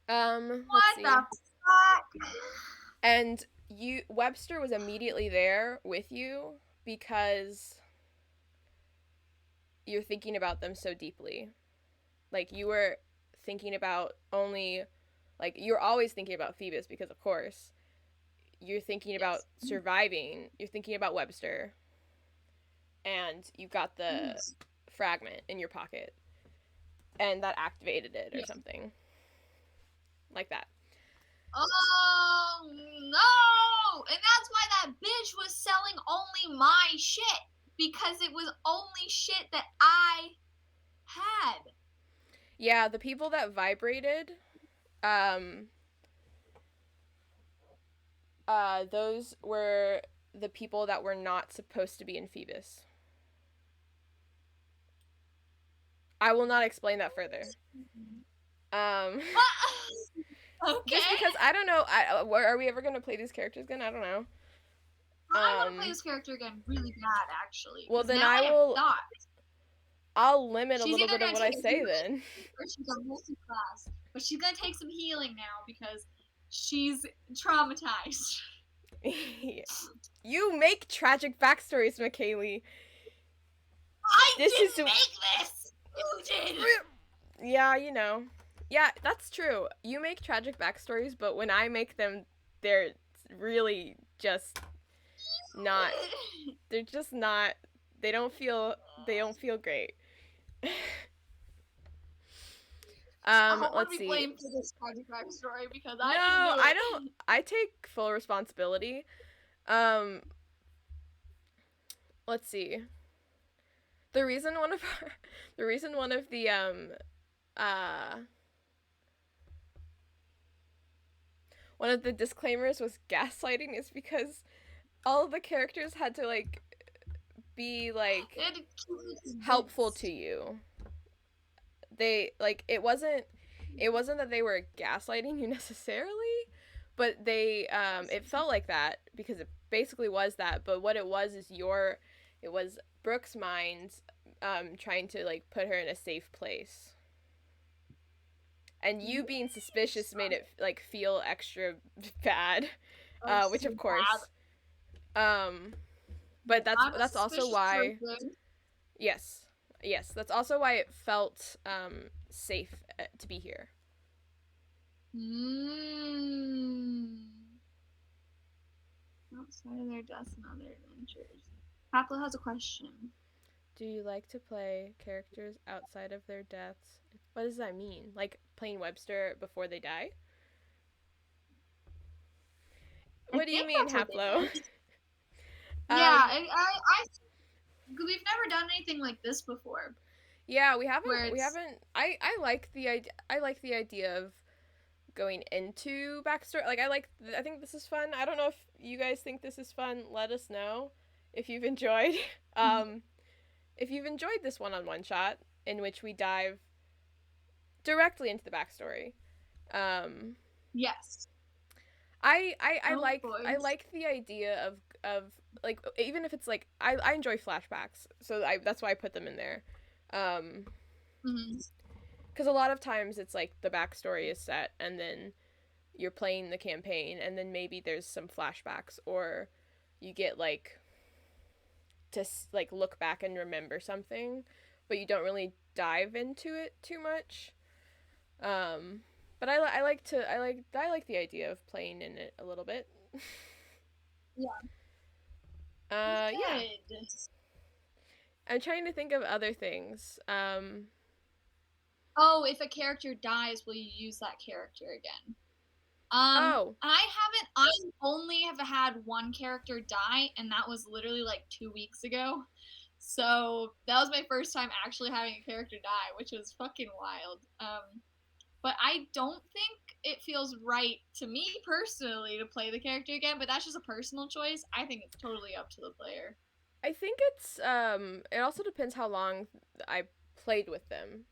Let's see. What the fuck? And Webster was immediately there with you because you're thinking about them so deeply. Like, you were thinking about only, like, you're always thinking about Phoebus because, of course, you're thinking about surviving. You're thinking about Webster. And you got the fragment in your pocket. And that activated it or something. Like that. Oh, no! And that's why that bitch was selling only my shit. Because it was only shit that I had. Yeah, the people that vibrated, those were the people that were not supposed to be in Phoebus. I will not explain that further. Okay. Just because, I don't know, are we ever going to play these characters again? I don't know. I want to play this character again really bad, actually. Well, then I'll limit a little bit of what I say then. She's on multi-class, but she's gonna take some healing now because she's traumatized. You make tragic backstories, McKaylee. I didn't make this! You did! Yeah, you know. Yeah, that's true. You make tragic backstories, but when I make them, they're really just not... They're just not... They don't feel great. I don't want Let's to be see. blamed for this tragic backstory because No, I didn't do it. I don't. I take full responsibility. Let's see. The reason one of the one of the disclaimers was gaslighting is because all of the characters had to like be like helpful to you. They like it wasn't that they were gaslighting you necessarily, but they it felt like that because it basically was that, but what it was is it was Brooke's mind trying to like put her in a safe place. And you being suspicious made it like feel extra bad, which of course, but that's also why. Yes, that's also why it felt safe to be here. Outside of their deaths and other adventures. Pablo has a question. Do you like to play characters outside of their deaths? What does that mean? Like playing Webster before they die? What do you mean, Haplo? Yeah, we've never done anything like this before. Yeah, we haven't. I like the idea. I like the idea of going into backstory. Like I think this is fun. I don't know if you guys think this is fun. Let us know if you've enjoyed. If you've enjoyed this one-on-one shot in which we dive directly into the backstory. Yes. I like the idea of like, even if it's like I enjoy flashbacks, so that's why I put them in there. Because a lot of times it's like the backstory is set and then you're playing the campaign and then maybe there's some flashbacks or you get like to like look back and remember something, but you don't really dive into it too much. But I like the idea of playing in it a little bit. Yeah. Yeah. I'm trying to think of other things. Oh, if a character dies, will you use that character again? I only have had one character die, and that was literally like 2 weeks ago. So that was my first time actually having a character die, which was fucking wild. But I don't think it feels right to me personally to play the character again, but that's just a personal choice. I think it's totally up to the player. I think it's it also depends how long I played with them.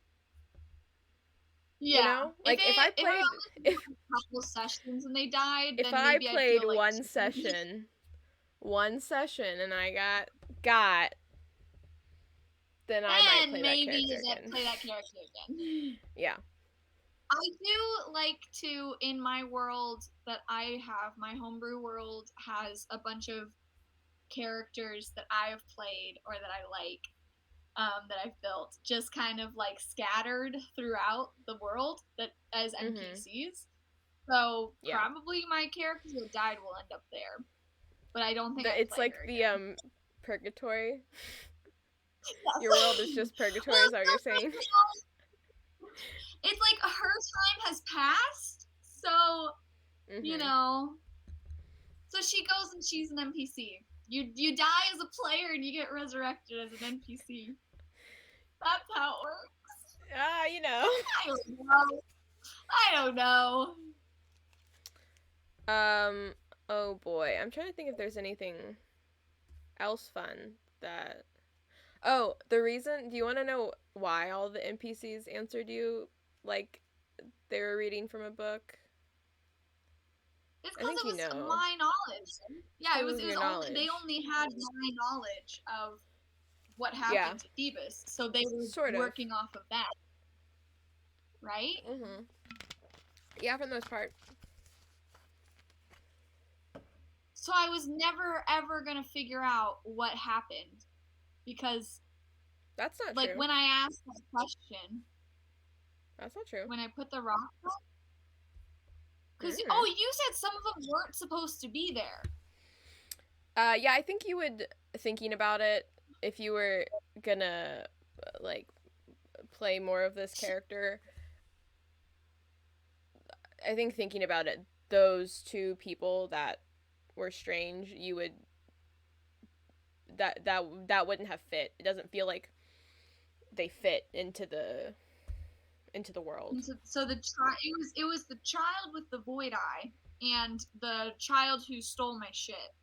Yeah. You know? Like if I played a couple sessions and they died, if then maybe I played I'd feel like one session and I got then I might play that character again. Yeah. I do like to, in my world that I have, my homebrew world has a bunch of characters that I have played or that I like, that I've built, just kind of like scattered throughout the world that as NPCs. So probably my characters that died will end up there, but I don't think it's like the purgatory. Your world is just purgatory. Is that what you're saying? It's like her time has passed, so you know. So she goes and she's an NPC. You die as a player and you get resurrected as an NPC. That's how it works. You know. I don't know. Oh boy, I'm trying to think if there's anything else fun that. Oh, the reason. Do you want to know why all the NPCs answered you like they were reading from a book? It's because it was my knowledge. Yeah, it was only they only had my knowledge of what happened to Phoebus, so they were working off of that, right? Yeah, for the most part. So I was never ever gonna figure out what happened, because that's not like true. when I asked that question. That's not true. When I put the rock up. Because, you said some of them weren't supposed to be there. Yeah, I think you would, thinking about it, if you were gonna, like, play more of this character, I think thinking about it, those two people that were strange, you would that wouldn't have fit. It doesn't feel like they fit into the world. So it was the child with the void eye and the child who stole my shit.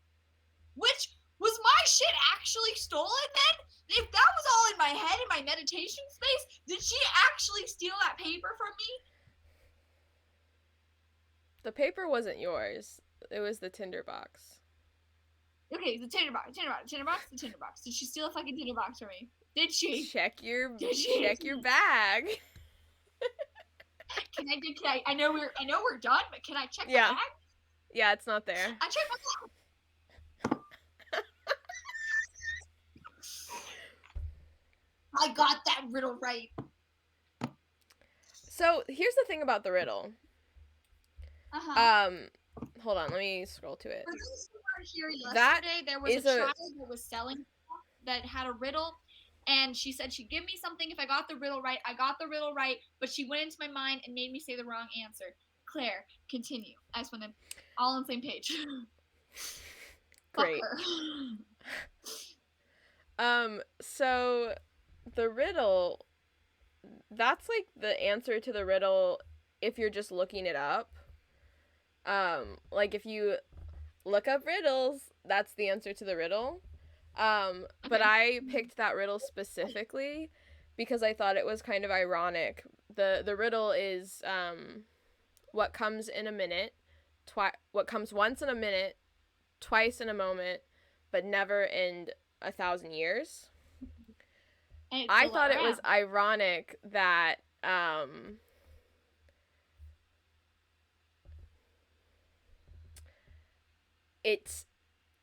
Which was my shit actually stolen then? If that was all in my head in my meditation space, did she actually steal that paper from me? The paper wasn't yours. It was the tinderbox. Okay, the tinderbox. Did she steal a fucking tinderbox from me? Did she? Check your bag. I know we're done, but can I check my bag? Yeah, it's not there. I checked my bag. I got that riddle right. So here's the thing about the riddle. Hold on, let me scroll to it. For those who weren't here yesterday, there was a child that was selling stuff that had a riddle, and she said she'd give me something if I got the riddle right. I got the riddle right, but she went into my mind and made me say the wrong answer. Claire, continue. I just want to all on the same page. Great. So the riddle, that's like the answer to the riddle if you're just looking it up. Like if you look up riddles, that's the answer to the riddle. But I picked that riddle specifically because I thought it was kind of ironic. The riddle is what comes in a minute, what comes once in a minute, twice in a moment, but never in 1,000 years. I thought it was ironic that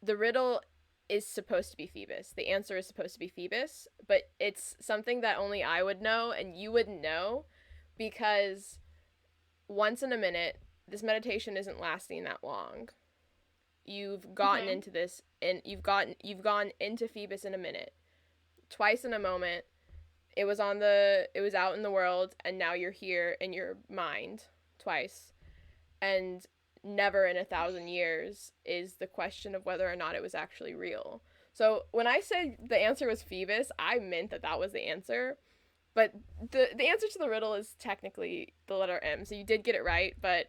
the riddle is supposed to be Phoebus. The answer is supposed to be Phoebus, but it's something that only I would know and you wouldn't know because once in a minute, this meditation isn't lasting that long. You've gotten into this and you've gone into Phoebus in a minute. Twice in a moment, it was out in the world, and now you're here in your mind twice. And never in 1,000 years is the question of whether or not it was actually real. So when I said the answer was Phoebus, I meant that was the answer. But the answer to the riddle is technically the letter M. So you did get it right, but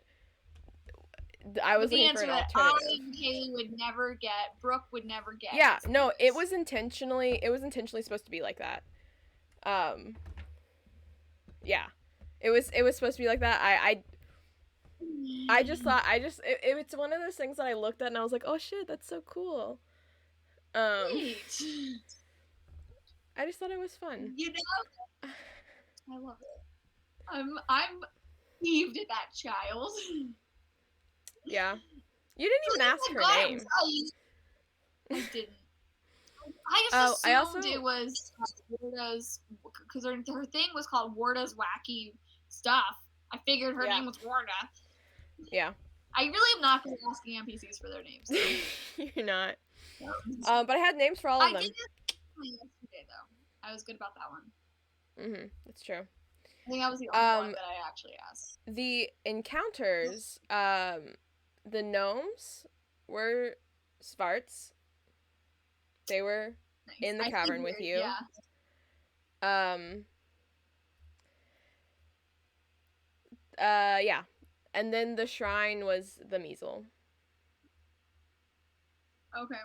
I was looking for an alternative. The answer that I and Kaylee would never get, Brooke would never get. Yeah, no, it was intentionally supposed to be like that. Yeah. It was supposed to be like that. I just thought it's one of those things that I looked at and I was like, oh shit, that's so cool. I just thought it was fun. You know, I love it. I'm peeved at that child. Yeah. You didn't even ask her name. I didn't. I just assumed it was Warda's, because her thing was called Warda's Wacky Stuff. I figured her name was Warda. Yeah. I really am not going to be asking NPCs for their names. You're not. But I had names for all of them. I did it yesterday, though. I was good about that one. That's true. I think that was the only one that I actually asked. The encounters, the gnomes were Svarts. They were in the cavern with you. Yeah. And then the shrine was the measle. Okay.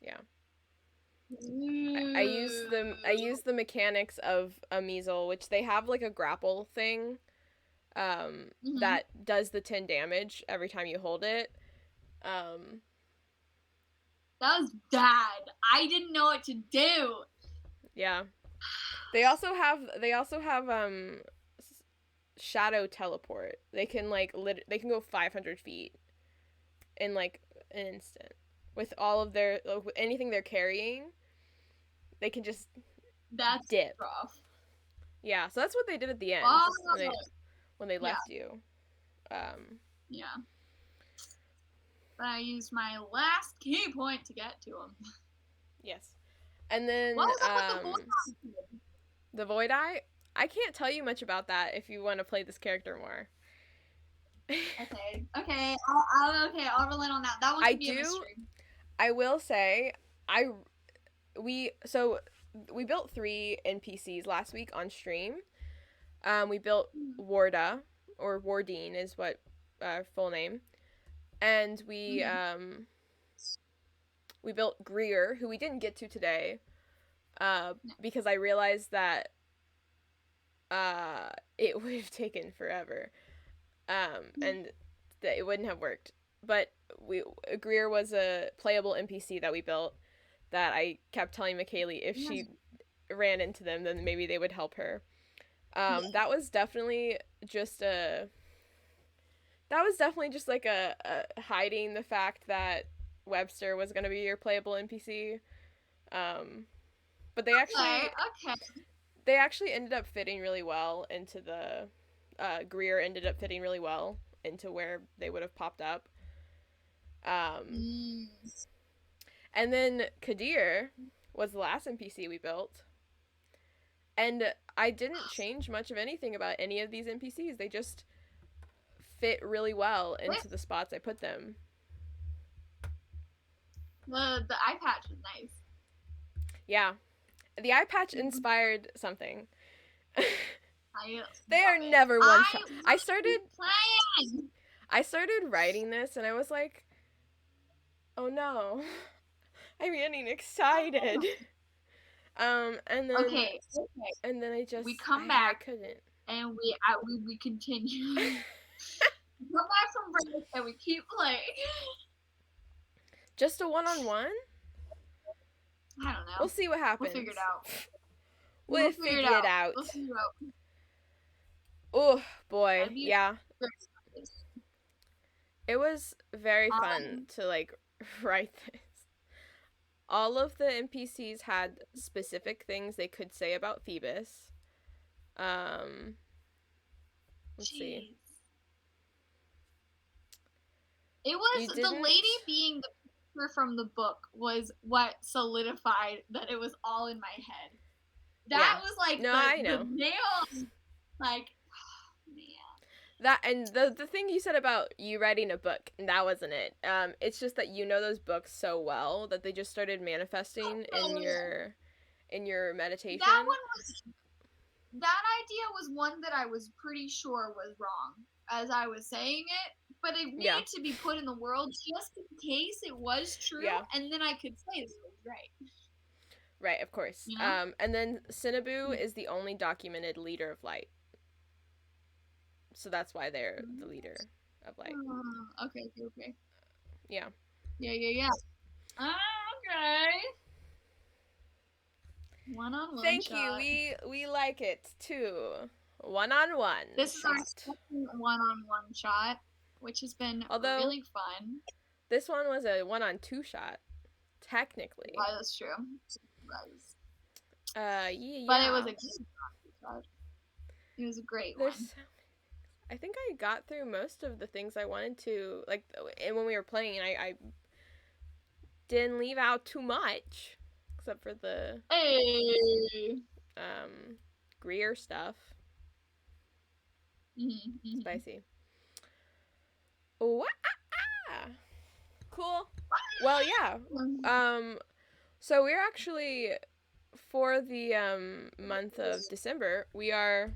Yeah. I used the mechanics of a measle, which they have like a grapple thing that does the 10 damage every time you hold it. That was bad. I didn't know what to do. Yeah. They also have shadow teleport. They can they can go 500 feet in like an instant with all of their anything they're carrying. They can just dip. Rough. Yeah, so that's what they did at the end when they left you. Yeah. But I used my last key point to get to him. Yes. And then what was up with the void eye? The void eye? I can't tell you much about that if you want to play this character more. Okay. I'll relent on that. That one can be a mystery. I will say, we built 3 NPCs last week on stream. We built Warda, or Wardine is what full name, and we built Greer, who we didn't get to today, because I realized that it would have taken forever, and that it wouldn't have worked. But Greer was a playable NPC that we built that I kept telling McKaylee if she ran into them, then maybe they would help her. That was definitely just like a hiding the fact that Webster was going to be your playable NPC. But they actually ended up fitting really well into the Greer ended up fitting really well into where they would have popped up. And then Kadir was the last NPC we built. And I didn't change much of anything about any of these NPCs. They just fit really well into the spots I put them. The eye patch is nice. Yeah. The eye patch inspired something. They are never one shot. I started writing this and I was like, oh no. I'm getting excited. And then and then I just we come back. I couldn't. And we continue. Come back from break and we keep playing. Just a one-on-one? I don't know. We'll see what happens. We'll figure it out. We'll figure it out. We'll figure it out. Oh boy, yeah. It was very fun to like write this. All of the NPCs had specific things they could say about Phoebus. Let's see. It was the lady being the picture from the book was what solidified that it was all in my head. That was like I know. The nail, like, oh, man. That and the thing you said about you writing a book, that wasn't it. It's just that you know those books so well that they just started manifesting in your meditation. That idea was one that I was pretty sure was wrong as I was saying it, but it needed to be put in the world just in case it was true, and then I could say that it was right. Right, of course. You know? And then Cinnaboo is the only documented leader of light. So that's why they're the leader of light. Okay. Yeah. Yeah. Okay. One-on-one Thank shot. you. We like it too. One-on-one. This is our second one-on-one shot, which has been really fun. This one was a 1-on-2 shot, technically. Oh, that's true. Yeah. But it was a good shot. It was a great one. I think I got through most of the things I wanted to, like, and when we were playing, I didn't leave out too much, except for the Greer stuff. Mm-hmm. Spicy. Oh, cool. Well, yeah. So we're actually, for the month of December, we are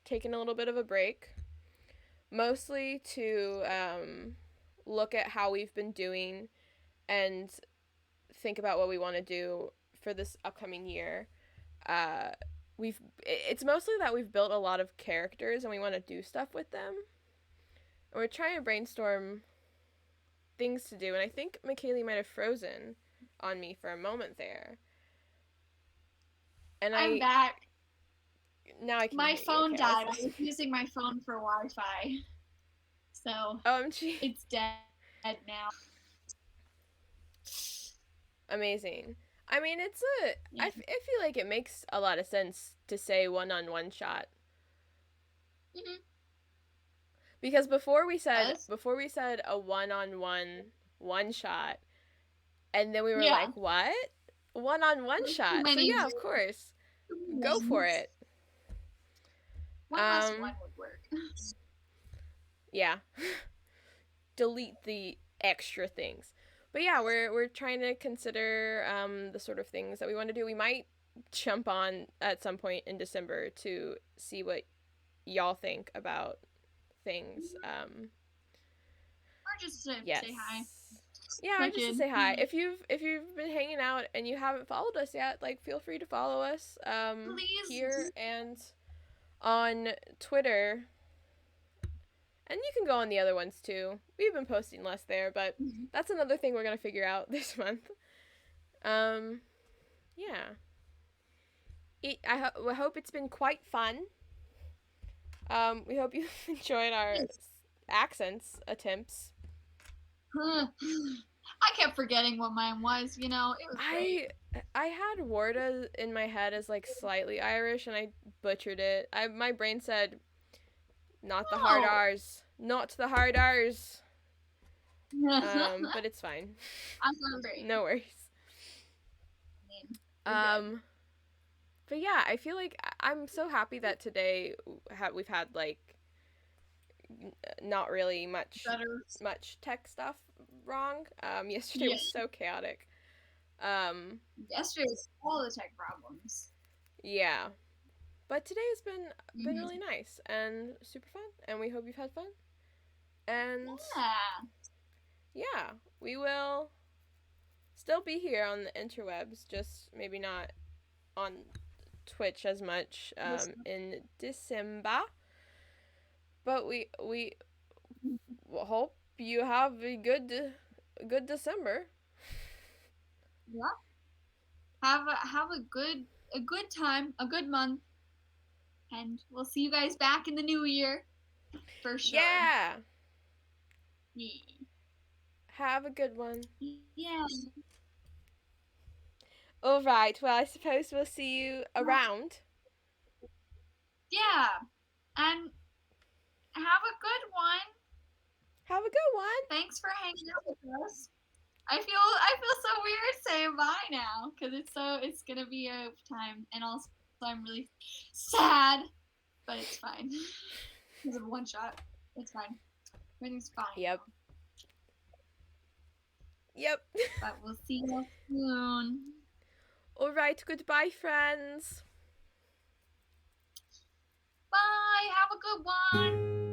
taking a little bit of a break. Mostly to look at how we've been doing and think about what we want to do for this upcoming year. It's mostly that we've built a lot of characters and we want to do stuff with them. And we're trying to brainstorm things to do. And I think McKaylee might have frozen on me for a moment there. And I'm back. Now I can. My phone died. I was using my phone for Wi-Fi, so OMG. It's dead now. Amazing. I mean, I feel like it makes a lot of sense to say one-on-one shot. Mm-hmm. Because before we said a one-on-one one shot, and then we were like, what? One-on-one shot? So yeah, of course, go for it. One less Um, one would work. yeah. Delete the extra things. But yeah, we're trying to consider the sort of things that we want to do. We might jump on at some point in December to see what y'all think about things. Or just to Yes. say hi. Yeah, Check just to in. say hi. If you've been hanging out and you haven't followed us yet, like feel free to follow us. Please. Here and on Twitter. And you can go on the other ones too. We've been posting less there, but that's another thing we're gonna figure out this month. Yeah. I hope it's been quite fun. We hope you've enjoyed our accents attempts. I kept forgetting what mine was, you know. It was great. I had Warda in my head as like slightly Irish, and I butchered it. My brain said, "Not the hard R's, not the hard R's." But it's fine. I thought great. No worries. But yeah, I feel like I'm so happy that today we've had like not really much tech stuff wrong. Yesterday was so chaotic. Yesterday was all the tech problems. Yeah, but today has been really nice and super fun, and we hope you've had fun. And yeah, we will still be here on the interwebs, just maybe not on Twitch as much in December. But we hope you have a good December. Yeah. Have a good time, a good month, and we'll see you guys back in the new year for sure. Yeah. Have a good one. Yeah. All right. Well, I suppose we'll see you around. Yeah. And have a good one. Have a good one. Thanks for hanging out with us. I feel so weird saying bye now because it's gonna be a time, and also I'm really sad, but it's fine because of one shot. It's fine. Everything's fine. Yep. But we'll see you soon. All right. Goodbye, friends. Bye. Have a good one.